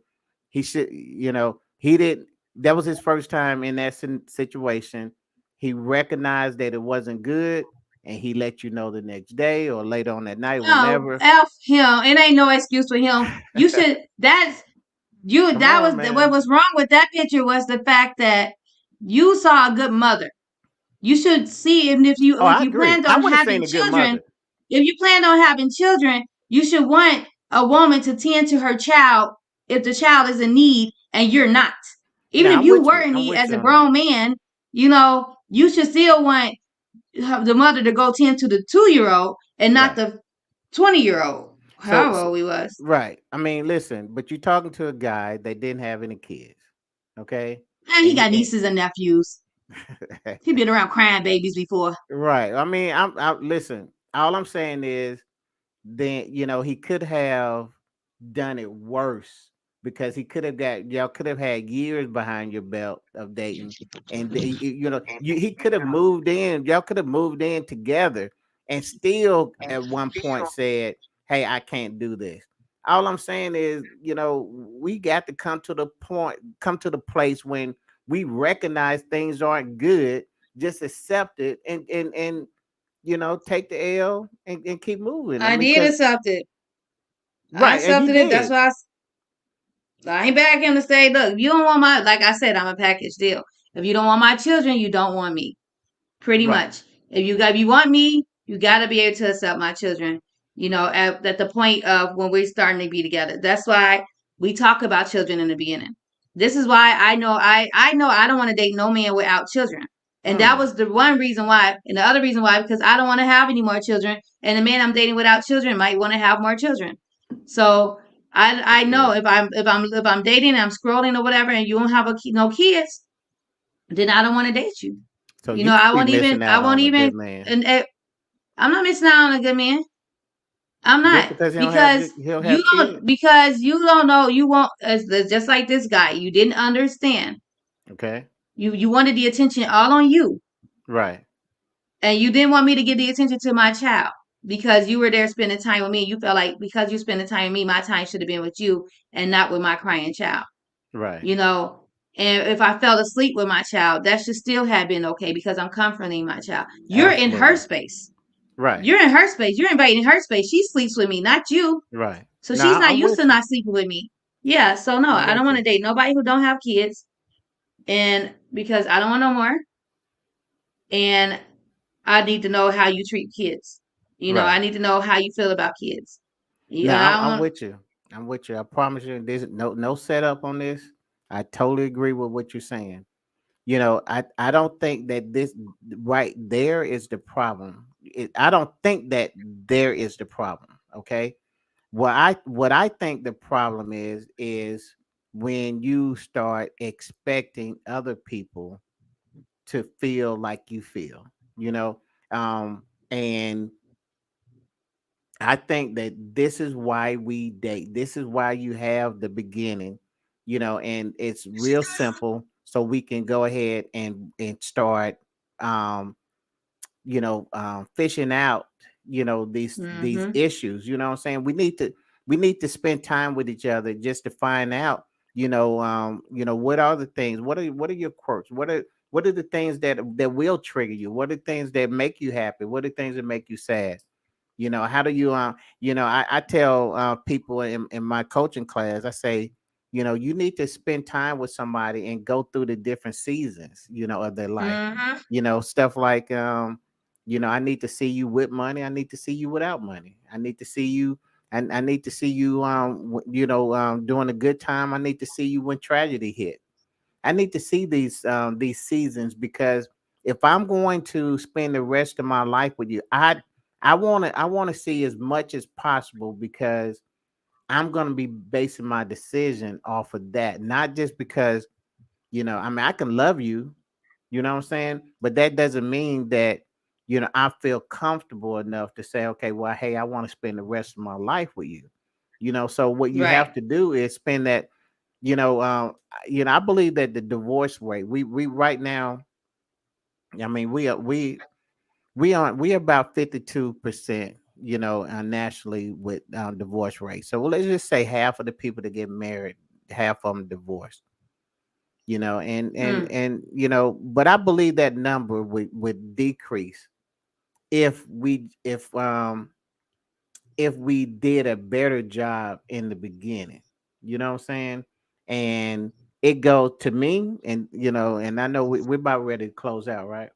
[SPEAKER 2] He should, he did. That was his first time in that situation. He recognized that it wasn't good, and he let you know the next day or later on that night,
[SPEAKER 3] No,
[SPEAKER 2] whenever.
[SPEAKER 3] F him. It ain't no excuse for him. You should that's you
[SPEAKER 2] Come
[SPEAKER 3] that
[SPEAKER 2] on,
[SPEAKER 3] was what
[SPEAKER 2] man.
[SPEAKER 3] was wrong with that picture was the fact that you saw a good mother. You should see
[SPEAKER 2] Oh,
[SPEAKER 3] if
[SPEAKER 2] I
[SPEAKER 3] you
[SPEAKER 2] agree.
[SPEAKER 3] planned
[SPEAKER 2] I
[SPEAKER 3] on
[SPEAKER 2] would have
[SPEAKER 3] having
[SPEAKER 2] seen a good
[SPEAKER 3] children,
[SPEAKER 2] mother.
[SPEAKER 3] if you planned on having children, you should want a woman to tend to her child if the child is in need and you're not. Even
[SPEAKER 2] Now
[SPEAKER 3] if
[SPEAKER 2] I'm
[SPEAKER 3] you
[SPEAKER 2] with
[SPEAKER 3] were
[SPEAKER 2] you.
[SPEAKER 3] in
[SPEAKER 2] I'm
[SPEAKER 3] need
[SPEAKER 2] with
[SPEAKER 3] as
[SPEAKER 2] you
[SPEAKER 3] a
[SPEAKER 2] on that.
[SPEAKER 3] grown man, you should still want the mother to go tend to the 2-year old and not
[SPEAKER 2] Right.
[SPEAKER 3] the 20-year old,
[SPEAKER 2] So,
[SPEAKER 3] however old he was.
[SPEAKER 2] right. I mean, listen, but you're talking to a guy that didn't have any kids. Okay.
[SPEAKER 3] And he
[SPEAKER 2] And
[SPEAKER 3] got
[SPEAKER 2] he
[SPEAKER 3] nieces and nephews. He been around crying babies before.
[SPEAKER 2] right. I mean, I listen. All I'm saying is, then he could have done it worse because he could have got y'all could have had years behind your belt of dating, and he could have moved in. Y'all could have moved in together, and still at one point said, "Hey, I can't do this." All I'm saying is, we got to come to the place when we recognize things aren't good, just accept it and take the L and keep moving. I
[SPEAKER 3] I
[SPEAKER 2] mean,
[SPEAKER 3] did
[SPEAKER 2] because
[SPEAKER 3] accept it. I
[SPEAKER 2] right, and you
[SPEAKER 3] accepted it. That's
[SPEAKER 2] did.
[SPEAKER 3] why I ain't back him to say, look, you don't want my, like I said, I'm a package deal. If you don't want my children, you don't want me. Pretty
[SPEAKER 2] Right,
[SPEAKER 3] much. If you want me, you got to be able to accept my children. At the point of when we're starting to be together. That's why we talk about children in the beginning. This is why I know I don't want to date no man without children. And that
[SPEAKER 2] mm,
[SPEAKER 3] was the one reason why. And the other reason why, because I don't want to have any more children. And the man I'm dating without children might want to have more children. So I
[SPEAKER 2] that's
[SPEAKER 3] know
[SPEAKER 2] real.
[SPEAKER 3] if I'm dating and I'm scrolling or whatever, and you don't have no kids, then I don't want to date you.
[SPEAKER 2] So you could be missing
[SPEAKER 3] I
[SPEAKER 2] out
[SPEAKER 3] won't
[SPEAKER 2] on a
[SPEAKER 3] even,
[SPEAKER 2] good man
[SPEAKER 3] and I'm not missing out on a good man. I'm
[SPEAKER 2] just
[SPEAKER 3] not,
[SPEAKER 2] because
[SPEAKER 3] because
[SPEAKER 2] he'll have kids.
[SPEAKER 3] you don't know, you won't, just like this guy, you didn't understand.
[SPEAKER 2] Okay,
[SPEAKER 3] You wanted the attention all on you,
[SPEAKER 2] right,
[SPEAKER 3] and you didn't want me to give the attention to my child because you were there spending time with me. You felt like because you spending time with me, my time should have been with you and not with my crying child.
[SPEAKER 2] right,
[SPEAKER 3] you know. And if I fell asleep with my child, that should still have been okay because I'm comforting my child. You're in her
[SPEAKER 2] absolutely,
[SPEAKER 3] space.
[SPEAKER 2] right,
[SPEAKER 3] You're in her space. You're invading her space. She sleeps with me, not you.
[SPEAKER 2] right.
[SPEAKER 3] So
[SPEAKER 2] No,
[SPEAKER 3] she's not
[SPEAKER 2] I'm
[SPEAKER 3] used to
[SPEAKER 2] with you.
[SPEAKER 3] not sleeping with me. Yeah. So no,
[SPEAKER 2] I'm
[SPEAKER 3] I don't
[SPEAKER 2] with
[SPEAKER 3] want to
[SPEAKER 2] you.
[SPEAKER 3] date nobody who don't have kids, and because I don't want no more, and I need to know how you treat kids. I
[SPEAKER 2] Right.
[SPEAKER 3] need to know how you feel about kids.
[SPEAKER 2] No,
[SPEAKER 3] Yeah, I don't
[SPEAKER 2] I'm
[SPEAKER 3] want.
[SPEAKER 2] with you. I'm with you. I promise you. There's no setup on this. I totally agree with what you're saying. I don't think that this right there is the problem. I don't think that there is the problem. Okay. What I think the problem is when you start expecting other people to feel like you feel, you know, and I think that this is why we date. This is why you have the beginning, and it's real simple. So we can go ahead and start, um, fishing out, these
[SPEAKER 3] Mm-hmm.
[SPEAKER 2] issues. You know what I'm saying? We need to spend time with each other just to find out, what are the things? What are your quirks? What are the things that will trigger you? What are the things that make you happy? What are the things that make you sad? How do you I tell people in my coaching class, I say, you need to spend time with somebody and go through the different seasons, of their life.
[SPEAKER 3] Mm-hmm.
[SPEAKER 2] Stuff like I need to see you with money, I need to see you without money. I need to see you, and I need to see you during a good time. I need to see you when tragedy hit. I need to see these seasons, because if I'm going to spend the rest of my life with you, I want to see as much as possible, because I'm going to be basing my decision off of that, not just because I mean, I can love you, what I'm saying, but that doesn't mean that I feel comfortable enough to say, okay, well, hey, I want to spend the rest of my life with you. So what you
[SPEAKER 3] Right.
[SPEAKER 2] have to do is spend that I believe that the divorce rate, we right now, I mean, we are about 52%, nationally, with divorce rate. So let's just say half of the people that get married, half of them divorced.
[SPEAKER 3] Mm.
[SPEAKER 2] But I believe that number would decrease if we did a better job in the beginning. You know what I'm saying? And it goes to me, and I know we're about ready to close out, right? Are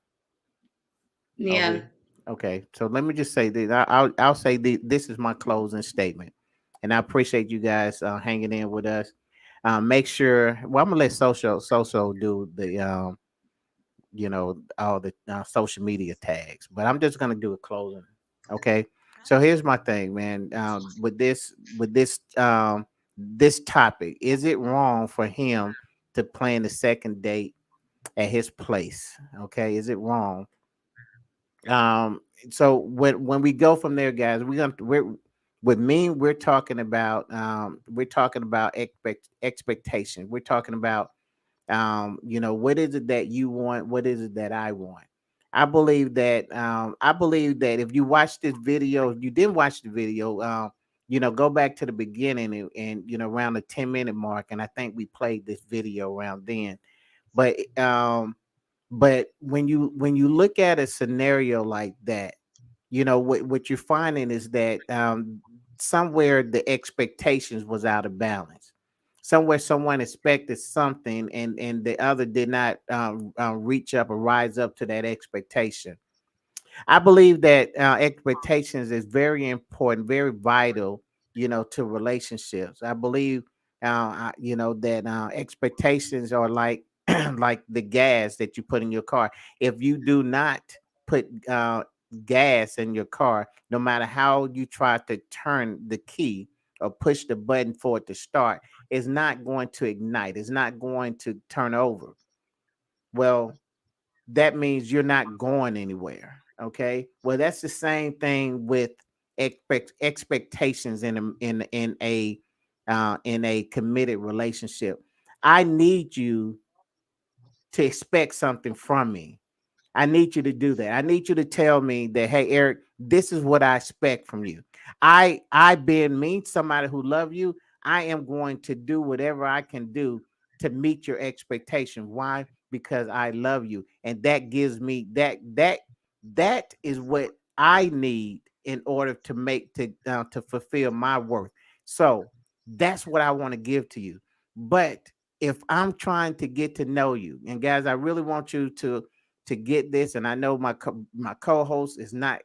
[SPEAKER 3] Yeah.
[SPEAKER 2] we? Okay. So let me just say this. I'll say this is my closing statement, and I appreciate you guys hanging in with us. Make sure. Well, I'm gonna let SoSo do the all the social media tags, but I'm just gonna do a closing. Okay. So here's my thing, man. With this topic, is it wrong for him to plan the second date at his place? Okay, is it wrong? Um, so when we go from there, guys, With me, we're talking about expectation. We're talking about what is it that you want? What is it that I want? I believe that if you watch this video, if you didn't watch the video, go back to the beginning and around the 10-minute mark, and I think we played this video around then. But when you look at a scenario like that, what you're finding is that somewhere the expectations was out of balance. Somewhere someone expected something and the other did not reach up or rise up to that expectation. I believe that expectations is very important, very vital, to relationships. I believe, that expectations are like like the gas that you put in your car. If you do not put gas in your car, no matter how you try to turn the key or push the button for it to start, it's not going to ignite. It's not going to turn over. Well, that means you're not going anywhere. Okay. Well, that's the same thing with expectations in a committed relationship. I need you to expect something from me. I need you to do that. I need you to tell me that, hey, Eric, this is what I expect from you. I being me, somebody who love you, I am going to do whatever I can do to meet your expectation. Why? Because I love you. And that gives me that is what I need in order to fulfill my worth. So that's what I want to give to you. But if I'm trying to get to know you, and guys, I really want you to get this, and I know my co-host is not.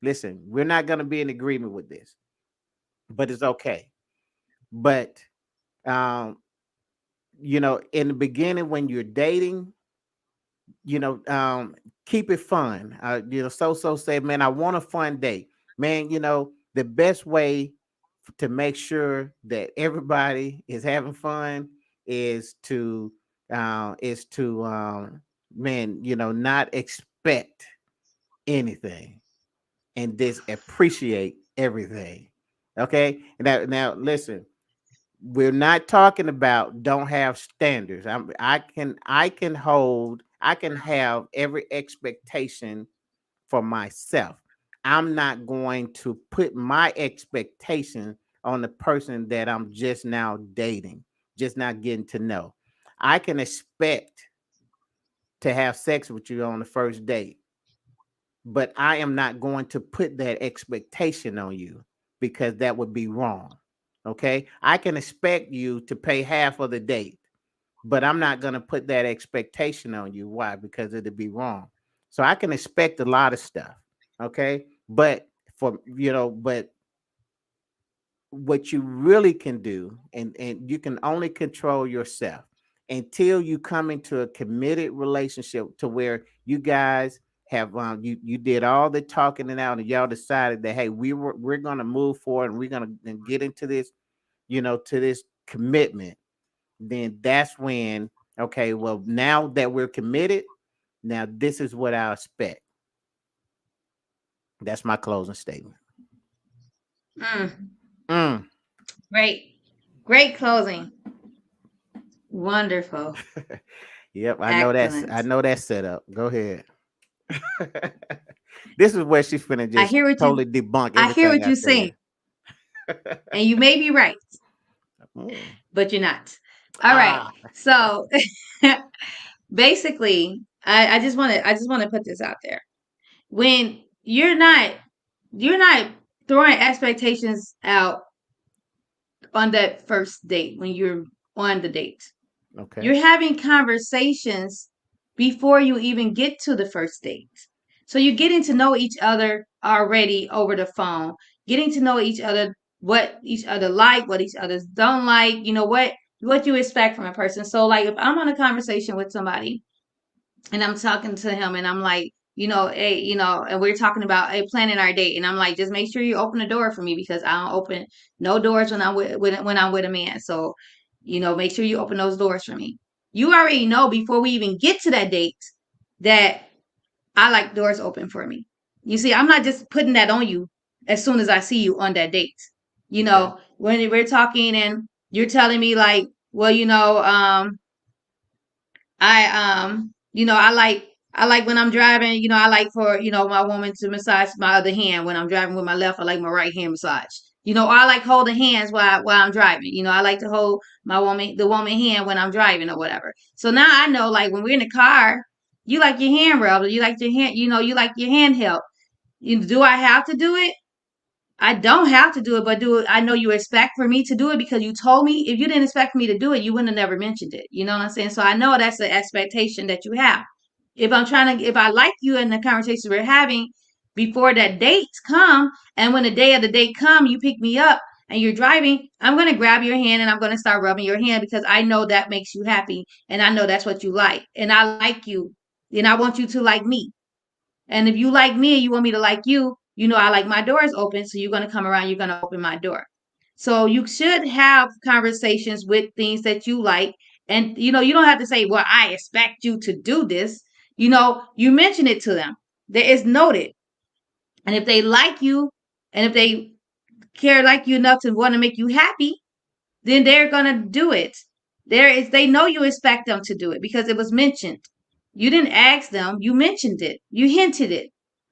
[SPEAKER 2] Listen, we're not going to be in agreement with this, but it's okay. But um, in the beginning when you're dating, you know, um, keep it fun. So said, man, I want a fun date, man. The best way to make sure that everybody is having fun is to man, not expect anything and just appreciate everything. Okay. Now listen, we're not talking about don't have standards. I can have every expectation for myself. I'm not going to put my expectation on the person that I'm just now dating, just not getting to know. I can expect to have sex with you on the first date, but I am not going to put that expectation on you because that would be wrong. Okay. I can expect you to pay half of the date, but I'm not going to put that expectation on you. Why? Because it'd be wrong. So I can expect a lot of stuff. Okay. But what you really can do, and you can only control yourself until you come into a committed relationship to where you guys have you did all the talking and out and y'all decided that, hey, we're gonna move forward and we're gonna get into this, to this commitment. Then that's when, okay, well, now that we're committed, now this is what I expect. That's my closing statement.
[SPEAKER 3] Mm,
[SPEAKER 2] Mm.
[SPEAKER 3] great. Great closing. Wonderful.
[SPEAKER 2] Yep, I
[SPEAKER 3] Excellent.
[SPEAKER 2] know that setup. Go ahead. This is where she's finna
[SPEAKER 3] I
[SPEAKER 2] just
[SPEAKER 3] hear what you
[SPEAKER 2] totally debunk
[SPEAKER 3] I hear
[SPEAKER 2] everything
[SPEAKER 3] what
[SPEAKER 2] I
[SPEAKER 3] you're saying.
[SPEAKER 2] said.
[SPEAKER 3] And you may be right,
[SPEAKER 2] Mm.
[SPEAKER 3] but you're not. All right.
[SPEAKER 2] Ah,
[SPEAKER 3] So basically, I just want to put this out there. When you're not throwing expectations out on that first date when you're on the date.
[SPEAKER 2] okay.
[SPEAKER 3] You're having conversations before you even get to the first date. So you're getting to know each other already over the phone, getting to know each other, what each other like, what each other don't like, what you expect from a person. So like if I'm on a conversation with somebody and I'm talking to him and I'm like, hey, and we're talking about planning our date, and I'm like, just make sure you open the door for me because I don't open no doors when I'm with a man. So, make sure you open those doors for me. You already know before we even get to that date that I like doors open for me. You see, I'm not just putting that on you. as soon as I see you on that date. You know, when we're talking and you're telling me like, well, I like when I'm driving, I like for, my woman to massage my other hand when I'm driving with my left. I like my right hand massage. Or I like holding hands while I'm driving. I like to hold the woman hand when I'm driving or whatever. So now I know, like, when we're in the car, you like your hand rubbed, or you like your hand, you like your hand held. Do I have to do it? I don't have to do it, but do it. I know you expect for me to do it because you told me. If you didn't expect for me to do it, you wouldn't have never mentioned it. You know what I'm saying? So I know that's the expectation that you have. If I like you in the conversations we're having before that date come, and when the day of the date come, you pick me up and you're driving, I'm going to grab your hand and I'm going to start rubbing your hand because I know that makes you happy and I know that's what you like. And I like you and I want you to like me. And if you like me and you want me to like you, I like my doors open. So you're going to come around, you're going to open my door. So you should have conversations with things that you like. And, you don't have to say, well, I expect you to do this. You mention it to them. That is noted. And if they like you and if they care like you enough to want to make you happy, then they're going to do it. They know you expect them to do it because it was mentioned. You didn't ask them, you mentioned it. You hinted it.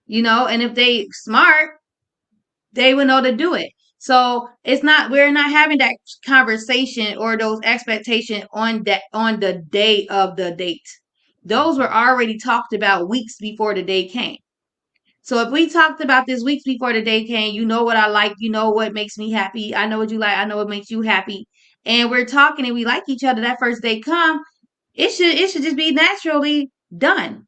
[SPEAKER 3] And if they smart, they would know to do it. So we're not having that conversation or those expectations on the day of the date. Those were already talked about weeks before the day came. So if we talked about this weeks before the day came, you know what I like, you know what makes me happy, I know what you like, I know what makes you happy, and we're talking and we like each other, that first day come, it should just be naturally done.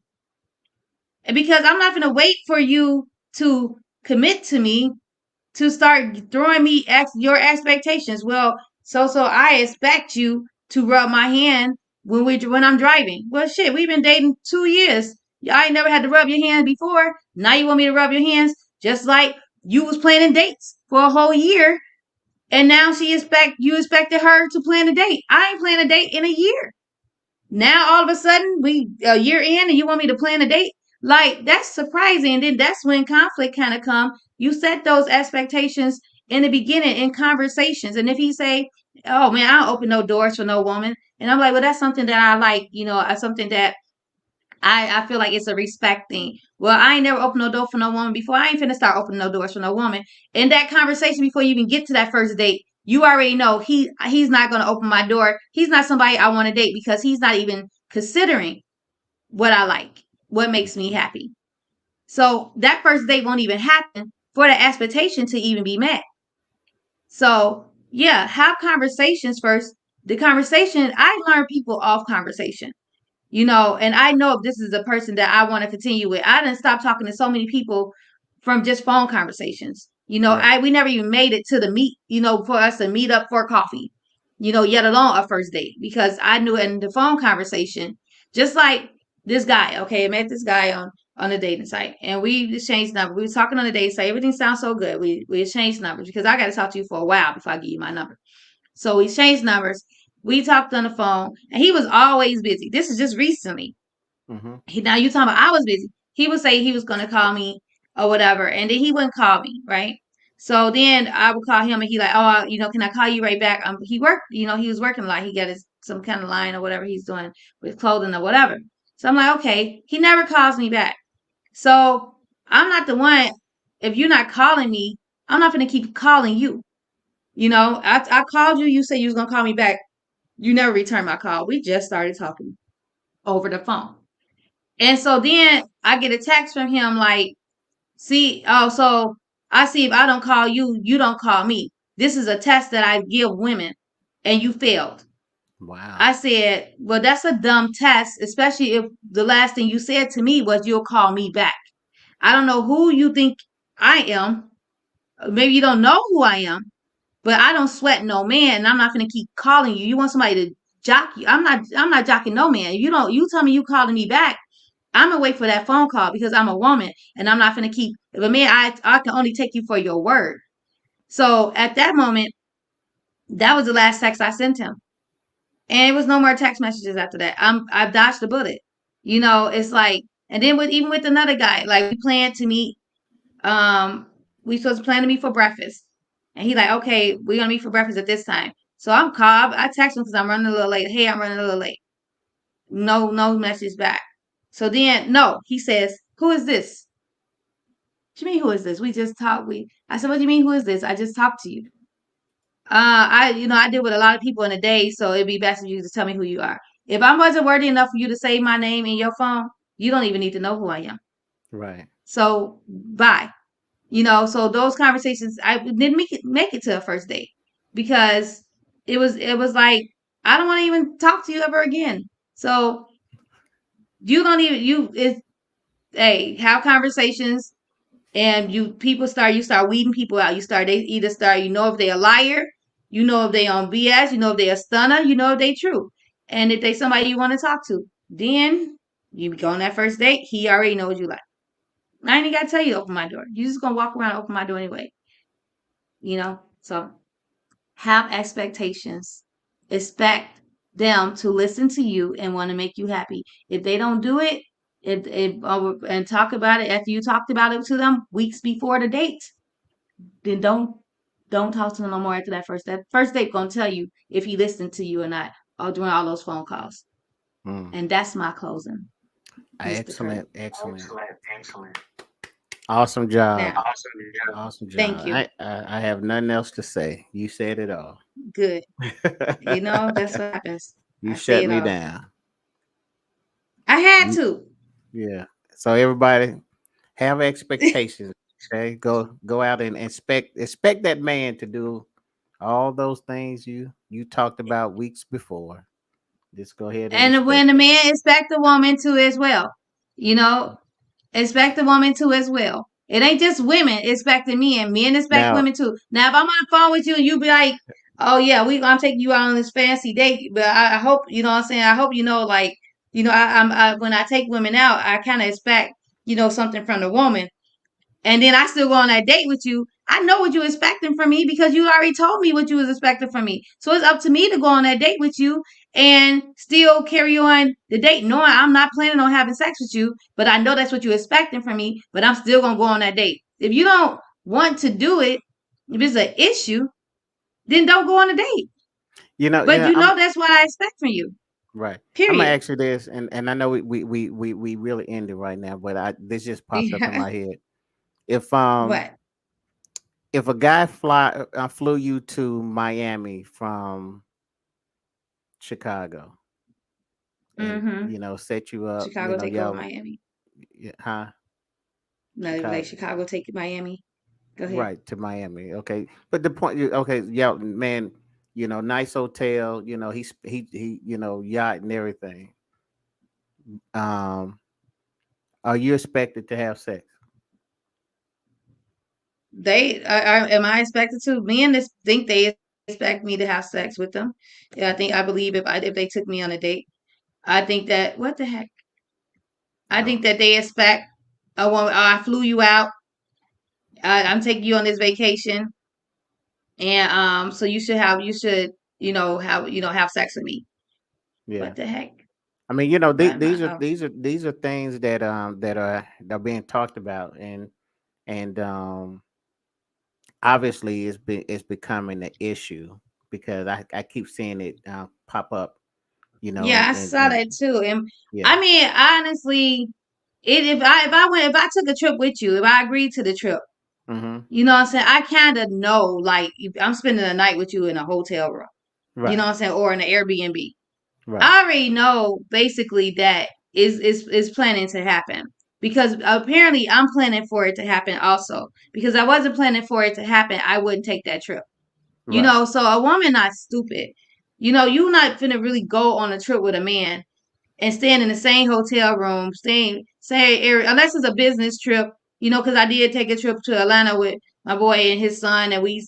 [SPEAKER 3] And because I'm not going to wait for you to commit to me to start throwing me your expectations. Well, so I expect you to rub my hand when I'm driving. Well, shit, we've been dating 2 years. I ain't never had to rub your hand before. Now you want me to rub your hands, just like you was planning dates for a whole year, and now you expected her to plan a date. I ain't planned a date in a year. Now all of a sudden we a year in and you want me to plan a date? Like, that's surprising. And then that's when conflict kind of come. You set those expectations in the beginning in conversations. And if he say, oh man, I don't open no doors for no woman. And I'm like, well, that's something that I like, something that I feel like it's a respect thing. Well, I ain't never opened no door for no woman before. I ain't finna start opening no doors for no woman. In that conversation, before you even get to that first date, you already know he's not gonna open my door. He's not somebody I want to date because he's not even considering what I like, what makes me happy. So that first date won't even happen for the expectation to even be met. So yeah, have conversations first. The conversation, I learn people off conversation. And I know if this is a person that I want to continue with. I didn't stop talking to so many people from just phone conversations. We never even made it to the meet, for us to meet up for coffee, yet alone a first date, because I knew in the phone conversation, just like this guy, okay, I met this guy on a dating site and we exchanged numbers. We were talking on the dating site. Everything sounds so good. We exchanged numbers because I got to talk to you for a while before I give you my number. So we exchanged numbers. We talked on the phone, and he was always busy. This is just recently. Mm-hmm. Now you talking about I was busy. He would say he was going to call me or whatever, and then he wouldn't call me, right? So then I would call him, and he like, oh, can I call you right back? He worked, he was working a lot. He got some kind of line or whatever he's doing with clothing or whatever. So I'm like, okay. He never calls me back. So I'm not the one. If you're not calling me, I'm not going to keep calling you. I called you. You said you was going to call me back. You never returned my call. We just started talking over the phone. And so then I get a text from him like, so I see if I don't call you, you don't call me. This is a test that I give women and you failed. Wow. I said, well, that's a dumb test, especially if the last thing you said to me was you'll call me back. I don't know who you think I am. Maybe you don't know who I am. But I don't sweat no man, and I'm not gonna keep calling you. You want somebody to jock you? I'm not jocking no man. You tell me you calling me back. I'm gonna wait for that phone call because I'm a woman, and I'm not gonna keep. If a man, I can only take you for your word. So at that moment, that was the last text I sent him, and it was no more text messages after that. I've dodged the bullet. It's like, and then even with another guy, like we planned to meet. we supposed to plan to meet for breakfast. And he like, okay, we're gonna meet for breakfast at this time. So I'm called. I text him because I'm running a little late. Hey, I'm running a little late. No message back. So then, no, he says, who is this? What you mean, who is this? We just talked. I said, what do you mean, who is this? I just talked to you. I deal with a lot of people in a day, so it'd be best if you just tell me who you are. If I wasn't worthy enough for you to save my name in your phone, you don't even need to know who I am.
[SPEAKER 2] Right.
[SPEAKER 3] So bye. So those conversations, I didn't make it to a first date because it was like I don't want to even talk to you ever again. So you don't even have conversations and you start weeding people out. They either start, if they a liar, if they on BS, if they a stunner, if they true. And if they somebody you want to talk to, then you go on that first date, he already knows you like. I ain't gotta tell you to open my door. You just gonna walk around and open my door anyway. So have expectations. Expect them to listen to you and want to make you happy. If they don't do it, and talk about it after you talked about it to them weeks before the date, then don't talk to them no more after that first. That first date gonna tell you if he listened to you or not, or during all those phone calls. And that's my closing. Mr. Kurt.
[SPEAKER 2] Excellent. Awesome job.
[SPEAKER 3] Now,
[SPEAKER 2] Awesome job.
[SPEAKER 3] thank you.
[SPEAKER 2] I have nothing else to say. You said it all.
[SPEAKER 3] Good. That's what happens.
[SPEAKER 2] You
[SPEAKER 3] I say
[SPEAKER 2] shut
[SPEAKER 3] it
[SPEAKER 2] me
[SPEAKER 3] all.
[SPEAKER 2] down.
[SPEAKER 3] I had to.
[SPEAKER 2] Yeah. So everybody have expectations. Okay. Go out and expect that man to do all those things you talked about weeks before. Just go ahead and
[SPEAKER 3] And when the man expect the woman to as well, expect the woman to as well. It ain't just women expecting men expect
[SPEAKER 2] now.
[SPEAKER 3] women too. Now, if I'm on the phone with you and you be like, oh yeah, I'm taking you out on this fancy date, but I hope, what I'm saying, I hope when I take women out, I kind of expect, something from the woman. And then I still go on that date with you. I know what you're expecting from me because you already told me what you was expecting from me. So it's up to me to go on that date with you and still carry on the date, knowing I'm not planning on having sex with you, but I know that's what you're expecting from me, but I'm still going to go on that date. If you don't want to do it, if it's an issue, then don't go on a date. But that's what I expect from you.
[SPEAKER 2] Right.
[SPEAKER 3] Period.
[SPEAKER 2] I'm gonna ask you this, and I know we really ended right now, but this just popped up in my head. If
[SPEAKER 3] What?
[SPEAKER 2] If a guy flew you to Miami from Chicago, and set you up,
[SPEAKER 3] Chicago take over Miami.
[SPEAKER 2] Huh?
[SPEAKER 3] No, like Chicago take Miami. Go ahead.
[SPEAKER 2] Right, to Miami. Okay. But the point, yeah, man, nice hotel, he yacht and everything. Are you expected to have sex?
[SPEAKER 3] Am I expected to? Men think they expect me to have sex with them. Yeah, I believe if they took me on a date, I think that, what the heck? I think that they expect a woman. Oh, I flew you out. I'm taking you on this vacation, and so you should have have sex with me.
[SPEAKER 2] Yeah.
[SPEAKER 3] What the heck?
[SPEAKER 2] I mean, these are things that are being talked about, and obviously it's becoming an issue because I keep seeing it pop up.
[SPEAKER 3] Yeah, I saw that too, and
[SPEAKER 2] yeah.
[SPEAKER 3] I mean, honestly, if I took a trip with you, if I agreed to the trip, you know what I'm saying, I kind of know, like, if I'm spending a night with you in a hotel room,
[SPEAKER 2] right.
[SPEAKER 3] You know what I'm saying, or in an Airbnb.
[SPEAKER 2] Right.
[SPEAKER 3] I already know basically that is planning to happen because apparently I'm planning for it to happen also. Because I wasn't planning for it to happen, I wouldn't take that trip.
[SPEAKER 2] Right.
[SPEAKER 3] So a woman not stupid. You not finna really go on a trip with a man and staying in the same hotel room, same area, unless it's a business trip. Because I did take a trip to Atlanta with my boy and his son, and we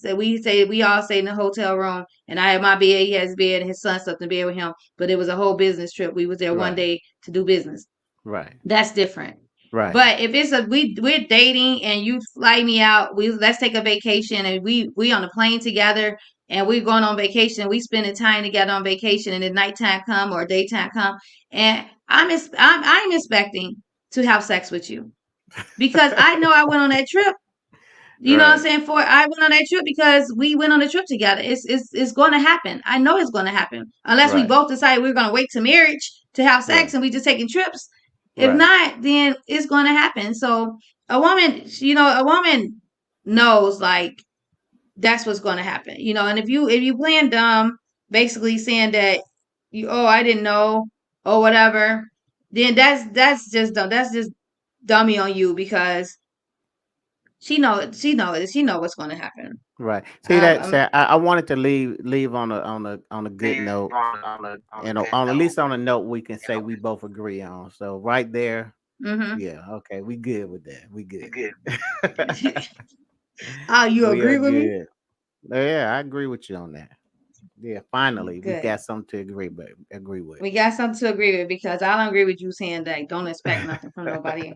[SPEAKER 3] all stayed in the hotel room, and I had my bed, he has his bed, and his son slept in bed with him. But it was a whole business trip. We was there one day to do business.
[SPEAKER 2] Right.
[SPEAKER 3] That's different.
[SPEAKER 2] Right.
[SPEAKER 3] But if it's we're dating and you fly me out, let's take a vacation and we on a plane together and we're going on vacation. We spending time together on vacation, and then nighttime come or daytime come, and I'm expecting to have sex with you because I know I went on that trip You know what I'm
[SPEAKER 2] Right.
[SPEAKER 3] saying? For I went on that trip because we went on a trip together. It's going to happen. I know it's going to happen unless we
[SPEAKER 2] Right.
[SPEAKER 3] both decide we're going to wait to marriage to have sex
[SPEAKER 2] Right.
[SPEAKER 3] and we just taking trips. If
[SPEAKER 2] Right.
[SPEAKER 3] not, then it's going to happen. So a woman, a woman knows like that's what's going to happen. And if you playing dumb, basically saying that I didn't know or whatever, then that's just dumb. That's just dummy on you because she know what's going to happen.
[SPEAKER 2] Right. See
[SPEAKER 3] Um,
[SPEAKER 2] that?
[SPEAKER 3] um,
[SPEAKER 2] Say, I wanted to leave on a good note, and on at least on a note we can say we both agree on. So right there,
[SPEAKER 3] mhm.
[SPEAKER 2] yeah, okay, we good with that. We good.
[SPEAKER 3] Oh, you
[SPEAKER 2] We are
[SPEAKER 3] agree with me?
[SPEAKER 2] good. Yeah, I agree with you on that. Yeah, finally we
[SPEAKER 3] Good.
[SPEAKER 2] got something to agree with.
[SPEAKER 3] We got something to agree with because I don't agree with you saying that. Don't expect nothing from nobody.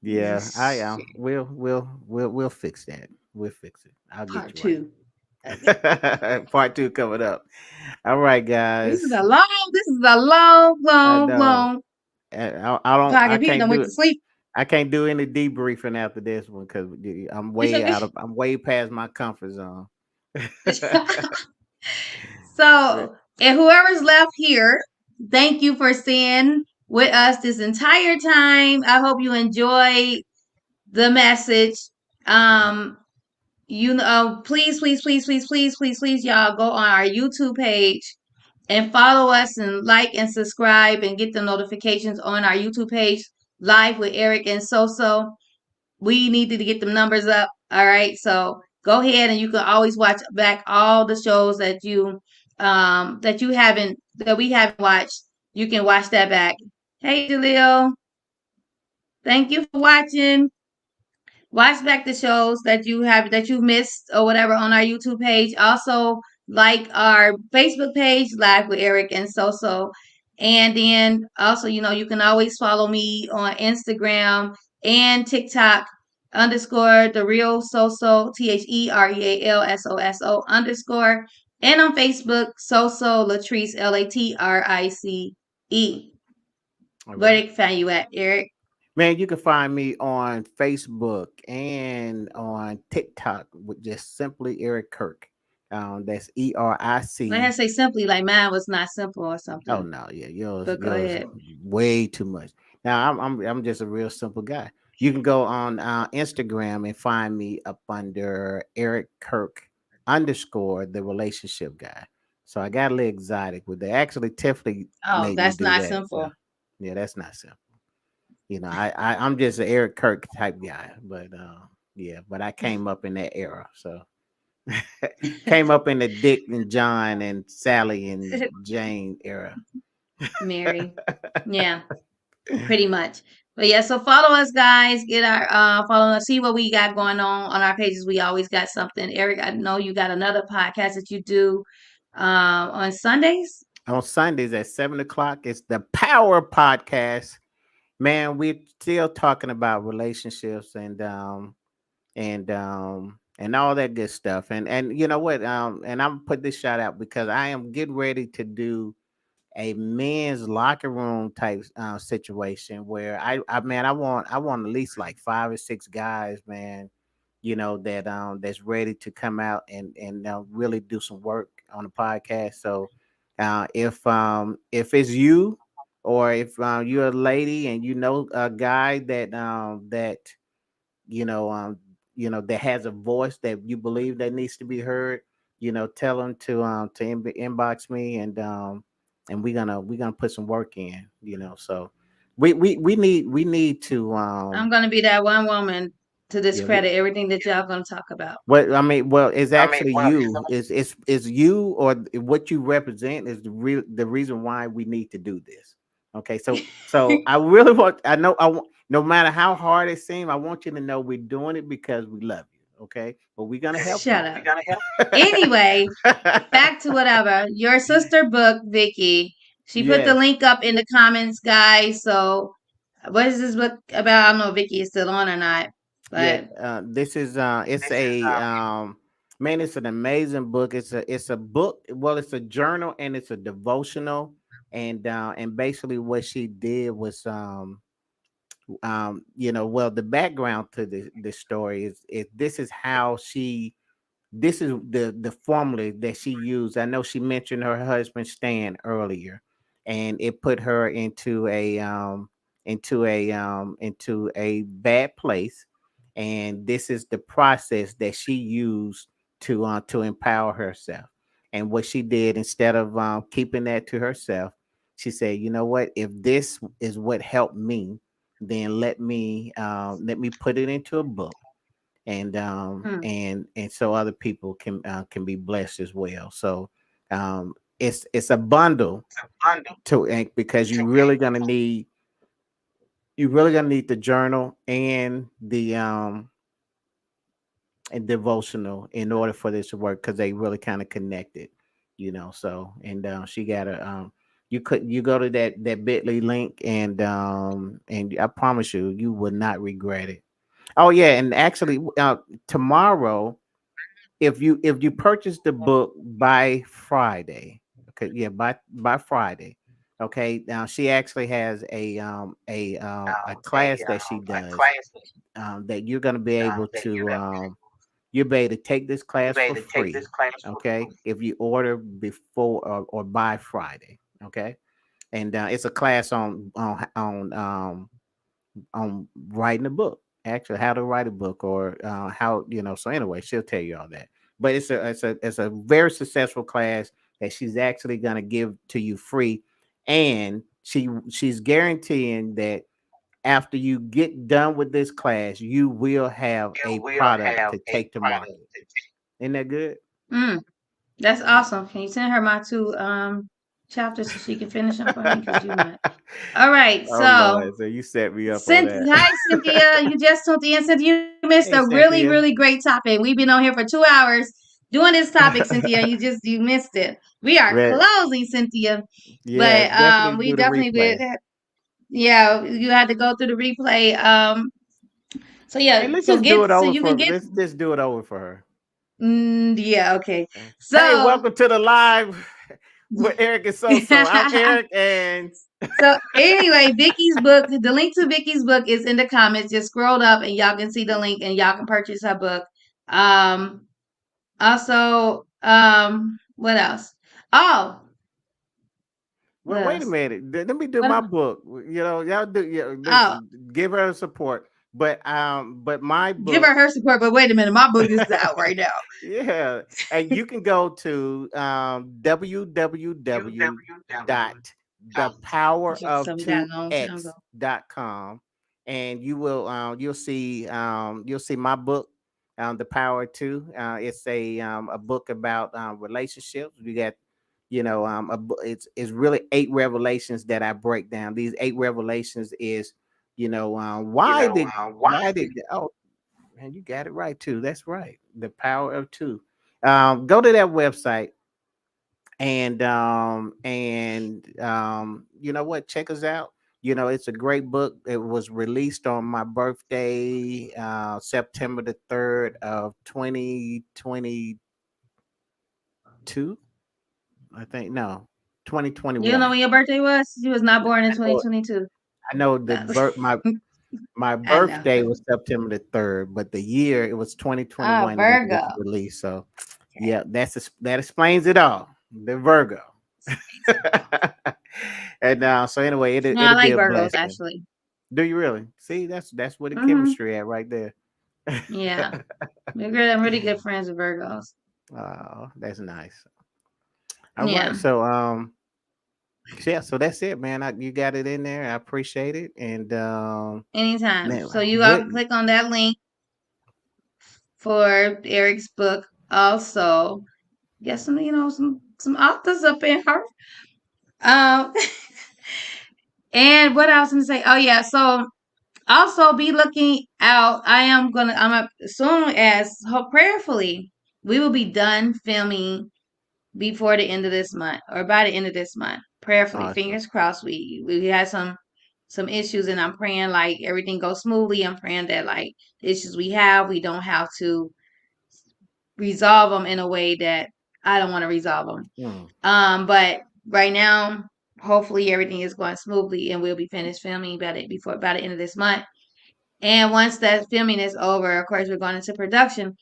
[SPEAKER 2] Yeah, I am.
[SPEAKER 3] Shit.
[SPEAKER 2] We'll fix that. We'll fix it. I'll get
[SPEAKER 3] Part
[SPEAKER 2] you right.
[SPEAKER 3] two. Okay.
[SPEAKER 2] Part two coming up. All right,
[SPEAKER 3] This is
[SPEAKER 2] guys.
[SPEAKER 3] a long. This is a long,
[SPEAKER 2] I
[SPEAKER 3] long,
[SPEAKER 2] know.
[SPEAKER 3] long
[SPEAKER 2] I don't. I
[SPEAKER 3] podcast. People
[SPEAKER 2] can't
[SPEAKER 3] don't went
[SPEAKER 2] do
[SPEAKER 3] to
[SPEAKER 2] it.
[SPEAKER 3] sleep.
[SPEAKER 2] I can't do any debriefing after this one because I'm way past my comfort zone. Right.
[SPEAKER 3] So, and whoever's left here, thank you for staying with us this entire time. I hope you enjoyed the message. Um, please, please, please, please, please, please, please, y'all go on our YouTube page and follow us and like and subscribe and get the notifications on our YouTube page, Live with Eric and SoSo. We needed to get them numbers up. All right. So go ahead and you can always watch back all the shows that we haven't watched. You can watch that back. Hey Jaleel, thank you for watching. Watch back the shows that you missed or whatever on our YouTube page. Also like our Facebook page, Live with Eric and SoSo. And then also, you can always follow me on Instagram and TikTok _, the real SoSo, TheRealSoso _ and on Facebook, SoSo Latrice LATRICE.
[SPEAKER 2] All
[SPEAKER 3] Where
[SPEAKER 2] right.
[SPEAKER 3] they can find you at, Eric?
[SPEAKER 2] Man, you can find me on Facebook and on TikTok with just simply Eric Kirk. That's
[SPEAKER 3] I had to
[SPEAKER 2] ERIC.
[SPEAKER 3] say simply like mine was not simple or
[SPEAKER 2] Oh
[SPEAKER 3] something.
[SPEAKER 2] no, yeah, yours
[SPEAKER 3] But go
[SPEAKER 2] yours
[SPEAKER 3] ahead.
[SPEAKER 2] way too much. Now I'm just a real simple guy. You can go on Instagram and find me up under Eric Kirk _ the relationship guy. So I got a little exotic with that. Actually, Tiffany
[SPEAKER 3] Oh,
[SPEAKER 2] made me
[SPEAKER 3] that's
[SPEAKER 2] do
[SPEAKER 3] not
[SPEAKER 2] that. So
[SPEAKER 3] simple.
[SPEAKER 2] yeah, that's not simple. I'm just an Eric Kirk type guy, but yeah, but I came up in that era, so came up in the Dick and John and Sally and Jane era.
[SPEAKER 3] Mary. Yeah, pretty much. But yeah, so follow us guys. Get our follow us, see what we got going on our pages. We always got something. Eric, I know you got another podcast that you do on Sundays.
[SPEAKER 2] On Sundays at 7 o'clock, it's the Power Podcast. Man, we're still talking about relationships and all that good stuff. And you know what? And I'm put this shout out because I am getting ready to do a men's locker room type situation where I want at least like 5 or 6 guys, man, that's ready to come out and really do some work on the podcast. So if it's you or if you're a lady and you know a guy that you know um that has a voice that you believe that needs to be heard, tell them to inbox me and we're gonna put some work in, so we need to
[SPEAKER 3] I'm gonna be that one woman to
[SPEAKER 2] yeah.
[SPEAKER 3] discredit everything that y'all gonna talk about.
[SPEAKER 2] Well, I mean, well, it's actually you. It's you or what you represent is the reason why we need to do this. Okay, so I really want. I know. No matter how hard it seems, I want you to know we're doing it because we love you. Okay, but we're gonna help
[SPEAKER 3] Shut
[SPEAKER 2] you.
[SPEAKER 3] up. Anyway, back to whatever. Your sister book, Vicky. She put the
[SPEAKER 2] Yes.
[SPEAKER 3] link up in the comments, guys. So what is this book about? I don't know if Vicky is still on or not,
[SPEAKER 2] Yeah.
[SPEAKER 3] but
[SPEAKER 2] This is it's a man. It's an amazing book. It's a book. Well, it's a journal and it's a devotional. And basically what she did was well, the background to this story is this is how she this is the formula that she used. I know she mentioned her husband Stan earlier, and it put her into a bad place. And this is the process that she used to empower herself. And what she did, instead of keeping that to herself, she said, "You know what? If this is what helped me, then let me put it into a book,
[SPEAKER 3] Mm.
[SPEAKER 2] and so other people can be blessed as well." So it's a bundle because you really gonna need the journal and devotional in order for this to work, because they really kind of connected, so. And she got a you go to that bit.ly link, and I promise you will not regret it. Oh yeah, and actually, tomorrow, if you purchase the book by Friday, okay, yeah, by Friday, okay. Now she actually has a class that she does, that you're gonna be able to you'll be able to take this class for free, okay, if you order before or by Friday, okay. And it's a class on writing a book, actually how to write a book, or how, so anyway, she'll tell you all that. But it's a very successful class that she's actually going to give to you free. And she's guaranteeing that after you get done with this class, you will have a product to take to market. Isn't that good?
[SPEAKER 3] Mm. That's
[SPEAKER 2] Yeah.
[SPEAKER 3] awesome. Can you send her my two chapters so she can finish them for me? Because you not. All right.
[SPEAKER 2] Oh
[SPEAKER 3] So,
[SPEAKER 2] Lord, so you set me up on that.
[SPEAKER 3] Hi, Cynthia. You just tuned in. Cynthia, you missed a
[SPEAKER 2] Hey,
[SPEAKER 3] really, really
[SPEAKER 2] Cynthia.
[SPEAKER 3] great topic. We've been on here for 2 hours doing this topic, Cynthia. You missed it. We are
[SPEAKER 2] Red,
[SPEAKER 3] closing, Cynthia.
[SPEAKER 2] yeah,
[SPEAKER 3] But
[SPEAKER 2] definitely
[SPEAKER 3] we
[SPEAKER 2] do the
[SPEAKER 3] definitely
[SPEAKER 2] replay.
[SPEAKER 3] would. Yeah, you had to go through the replay. So
[SPEAKER 2] Hey,
[SPEAKER 3] yeah,
[SPEAKER 2] let's
[SPEAKER 3] so
[SPEAKER 2] just do
[SPEAKER 3] get
[SPEAKER 2] it
[SPEAKER 3] so
[SPEAKER 2] over
[SPEAKER 3] you can
[SPEAKER 2] for
[SPEAKER 3] get.
[SPEAKER 2] let's just do it over for her.
[SPEAKER 3] Yeah, okay.
[SPEAKER 2] Hey,
[SPEAKER 3] So.
[SPEAKER 2] welcome to the live with Eric and SoSo. I'm Eric, and
[SPEAKER 3] So anyway, Vicky's book, the link to Vicky's book is in the comments. Just scroll up and y'all can see the link and y'all can purchase her book. Um Also, what else? Oh,
[SPEAKER 2] well,
[SPEAKER 3] what
[SPEAKER 2] wait a
[SPEAKER 3] else?
[SPEAKER 2] minute. Let me do
[SPEAKER 3] What
[SPEAKER 2] my book. Y'all do. Yeah,
[SPEAKER 3] oh,
[SPEAKER 2] listen, give her support. But my
[SPEAKER 3] give
[SPEAKER 2] book,
[SPEAKER 3] her support, but wait a minute, my book is out right now.
[SPEAKER 2] yeah, and you can go to www dot
[SPEAKER 3] I should have told me that a long time ago.
[SPEAKER 2] thepowerof2x.com, and you'll see my book, The Power of Two. It's a book about relationships. We got, it's really 8 revelations that I break down. These 8 revelations is, why did oh man, you got it right too. That's right. The Power of Two. Go to that website, and you know what? Check us out. It's a great book. It was released on my birthday, September the 3rd of 2022. I think no,
[SPEAKER 3] You don't know
[SPEAKER 2] 2021.
[SPEAKER 3] when your birthday was? She was not born in
[SPEAKER 2] I know.
[SPEAKER 3] 2022.
[SPEAKER 2] I know the
[SPEAKER 3] That's-
[SPEAKER 2] birth my
[SPEAKER 3] I know.
[SPEAKER 2] birthday was September the 3rd, but the year it was
[SPEAKER 3] Ah,
[SPEAKER 2] 2021 when it was
[SPEAKER 3] Virgo.
[SPEAKER 2] released. So
[SPEAKER 3] Okay.
[SPEAKER 2] yeah, that explains it all. The Virgo. And so anyway,
[SPEAKER 3] No, I
[SPEAKER 2] it'll be
[SPEAKER 3] like
[SPEAKER 2] a
[SPEAKER 3] Virgos
[SPEAKER 2] blessing.
[SPEAKER 3] actually.
[SPEAKER 2] Do you really? See, that's where the
[SPEAKER 3] Hmm.
[SPEAKER 2] chemistry at right there.
[SPEAKER 3] Yeah. I'm really good friends with Virgos.
[SPEAKER 2] Oh, that's nice. All right.
[SPEAKER 3] Yeah.
[SPEAKER 2] So yeah, so that's it, man. You got it in there. I appreciate it. And
[SPEAKER 3] Anytime.
[SPEAKER 2] man,
[SPEAKER 3] So you all
[SPEAKER 2] what
[SPEAKER 3] can click on that link for Eric's book. Also, get some authors up in her. Um, and what I was gonna say? Oh yeah. So also be looking out. As soon as prayerfully we will be done filming before the end of this month or by the end of this month. Prayerfully,
[SPEAKER 2] awesome.
[SPEAKER 3] fingers crossed. We had some issues, and I'm praying like everything goes smoothly. I'm praying that like the issues we don't have to resolve them in a way that I don't want to resolve them.
[SPEAKER 2] Mm,
[SPEAKER 3] But right now hopefully everything is going smoothly and we'll be finished filming by the end of this month. And once that filming is over, of course, we're going into production.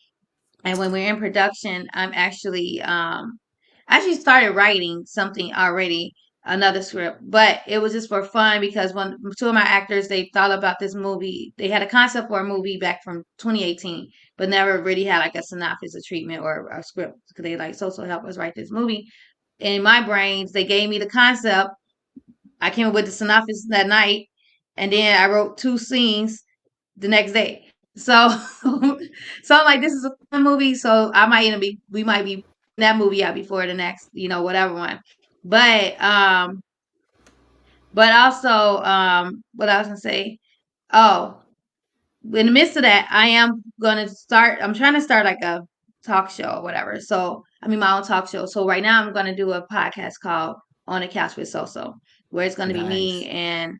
[SPEAKER 3] And when we're in production, I'm actually started writing something already, another script, but it was just for fun because when two of my actors, they thought about this movie. They had a concept for a movie back from 2018, but never really had like a synopsis, a treatment, or a script. Because they like SoSo help us write this movie. In my brains, they gave me the concept. I came up with the synopsis that night, and then I wrote 2 scenes the next day. So, so I'm like, this is a fun movie. So we might be that movie out before the next, whatever one. But also, what I was gonna say, oh, in the midst of that, I'm trying to start like a talk show or whatever. So, my own talk show. So right now I'm going to do a podcast called On the Couch with SoSo, where it's going to be me and,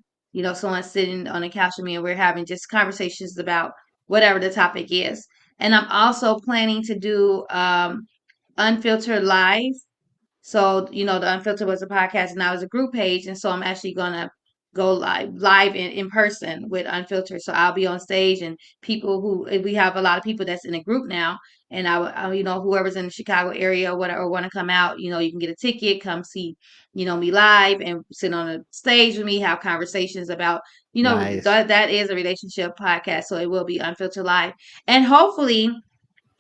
[SPEAKER 3] someone sitting on the couch with me, and we're having just conversations about whatever the topic is. And I'm also planning to do Unfiltered Live. So, the Unfiltered was a podcast and now it's a group page. And so I'm actually going to go live in person with Unfiltered. So I'll be on stage, and we have a lot of people that's in a group now. And whoever's in the Chicago area or whatever, want to come out, you can get a ticket, come see, me live and sit on a stage with me, have conversations about,
[SPEAKER 2] Nice.
[SPEAKER 3] that is a relationship podcast. So it will be Unfiltered Live. And hopefully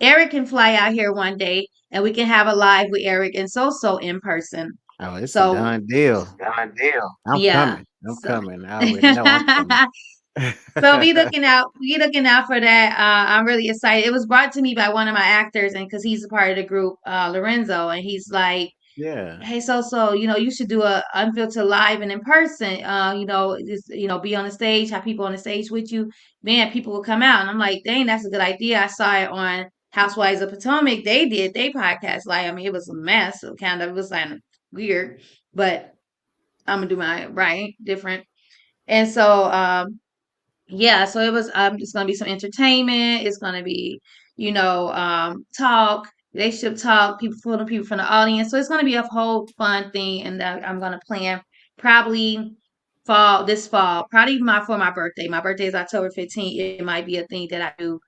[SPEAKER 3] Eric can fly out here one day and we can have a live with Eric and SoSo in person.
[SPEAKER 2] Oh, it's a done deal. I'm coming. I'm coming. I already know I'm coming.
[SPEAKER 3] So be looking out for that. I'm really excited. It was brought to me by one of my actors, and because he's a part of the group, Lorenzo, and he's like,
[SPEAKER 2] yeah,
[SPEAKER 3] hey, SoSo, you should do a Unfiltered Live and in person. Be on the stage, have people on the stage with you. Man, people will come out. And I'm like, dang, that's a good idea. I saw it on Housewives of Potomac. They did their podcast. It was a mess. So it was like weird, but I'm gonna do mine right, different. And so, yeah, so it was it's gonna be some entertainment. It's gonna be, talk, relationship talk, people from the audience. So it's gonna be a whole fun thing, and that I'm gonna plan probably this fall, probably for my birthday. My birthday is October 15th. It might be a thing that I do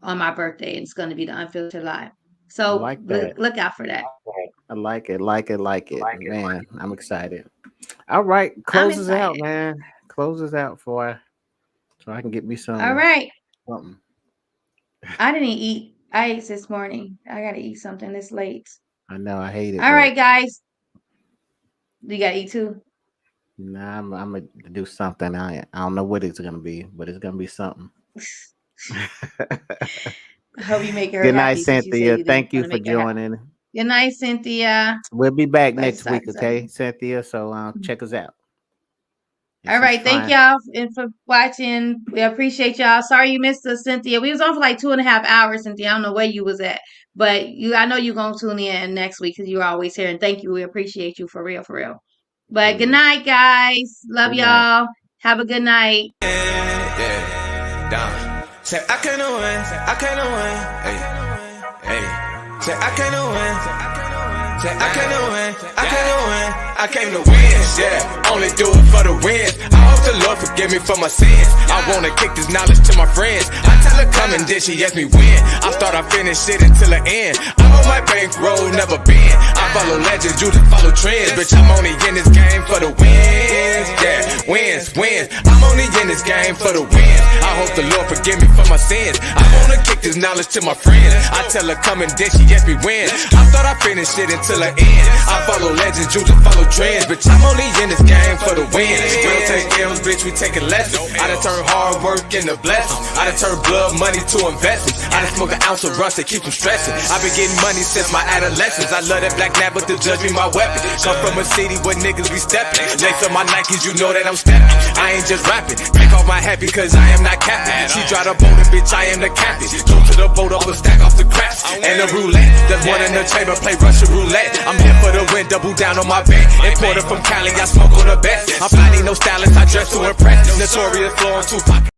[SPEAKER 3] on my birthday, and it's gonna be the Unfiltered Live. So look out for that.
[SPEAKER 2] I like it. Man, I'm excited. All right, close us out, man. Close us out so I can get me some.
[SPEAKER 3] All right.
[SPEAKER 2] Something.
[SPEAKER 3] I didn't eat. I ate this morning. I gotta eat something this late.
[SPEAKER 2] I know. I hate it.
[SPEAKER 3] All right, guys. You gotta eat too.
[SPEAKER 2] Nah, I'm gonna do something. I don't know what it's gonna be, but it's gonna be something.
[SPEAKER 3] I hope you make her.
[SPEAKER 2] Good night, Cynthia. Thank you for joining.
[SPEAKER 3] Good night, Cynthia.
[SPEAKER 2] We'll be back next week, okay, Cynthia? So check us out.
[SPEAKER 3] All right, thank y'all for watching. We appreciate y'all. Sorry you missed us, Cynthia. We was on for like 2.5 hours, Cynthia. I don't know where you was at, but I know you're gonna tune in next week because you're always here. And thank you. We appreciate you for real, for real. But good night, guys. Love y'all. Have a good night.
[SPEAKER 1] Yeah, down. Say I can't win. Hey. Say I can't win. Say I can't win. I came to win, yeah. Only do it for the wins. I hope the Lord forgive me for my sins. I wanna kick this knowledge to my friends. I tell her come and then she ask me when. I start, I finish shit until the end. I'm on my bankroll, never been. I follow legends, you just follow trends. Bitch, I'm only in this game for the wins, yeah. Wins. I'm only in this game for the wins. I hope the Lord forgive me for my sins. I wanna kick this knowledge to my friends. I tell her come and then she ask me when. I thought I finished shit until the end. I follow legends, you just follow trends. Bitch, I'm only in this game for the win. We don't take L's, bitch, we taking lessons. I done turn hard work into blessings. I done turn blood money to investments. I done smoke an ounce of rust to keep them stressing. I've been getting money since my adolescence. I love that black nap, but to judge me my weapon. Come from a city where niggas be stepping. Lace on my Nikes, you know that I'm stepping. I ain't just rapping. Take off my hat because I am not captain. She drive the boat and bitch, I am the captain. Go to the boat up and stack off the craps. And the roulette, there's one in the chamber, play Russian roulette. I'm here for the win, double down on my bet. Imported from Cali, I smoke on the best. I'm finding no stylist, I dress to impress. Notorious flowing Tupac.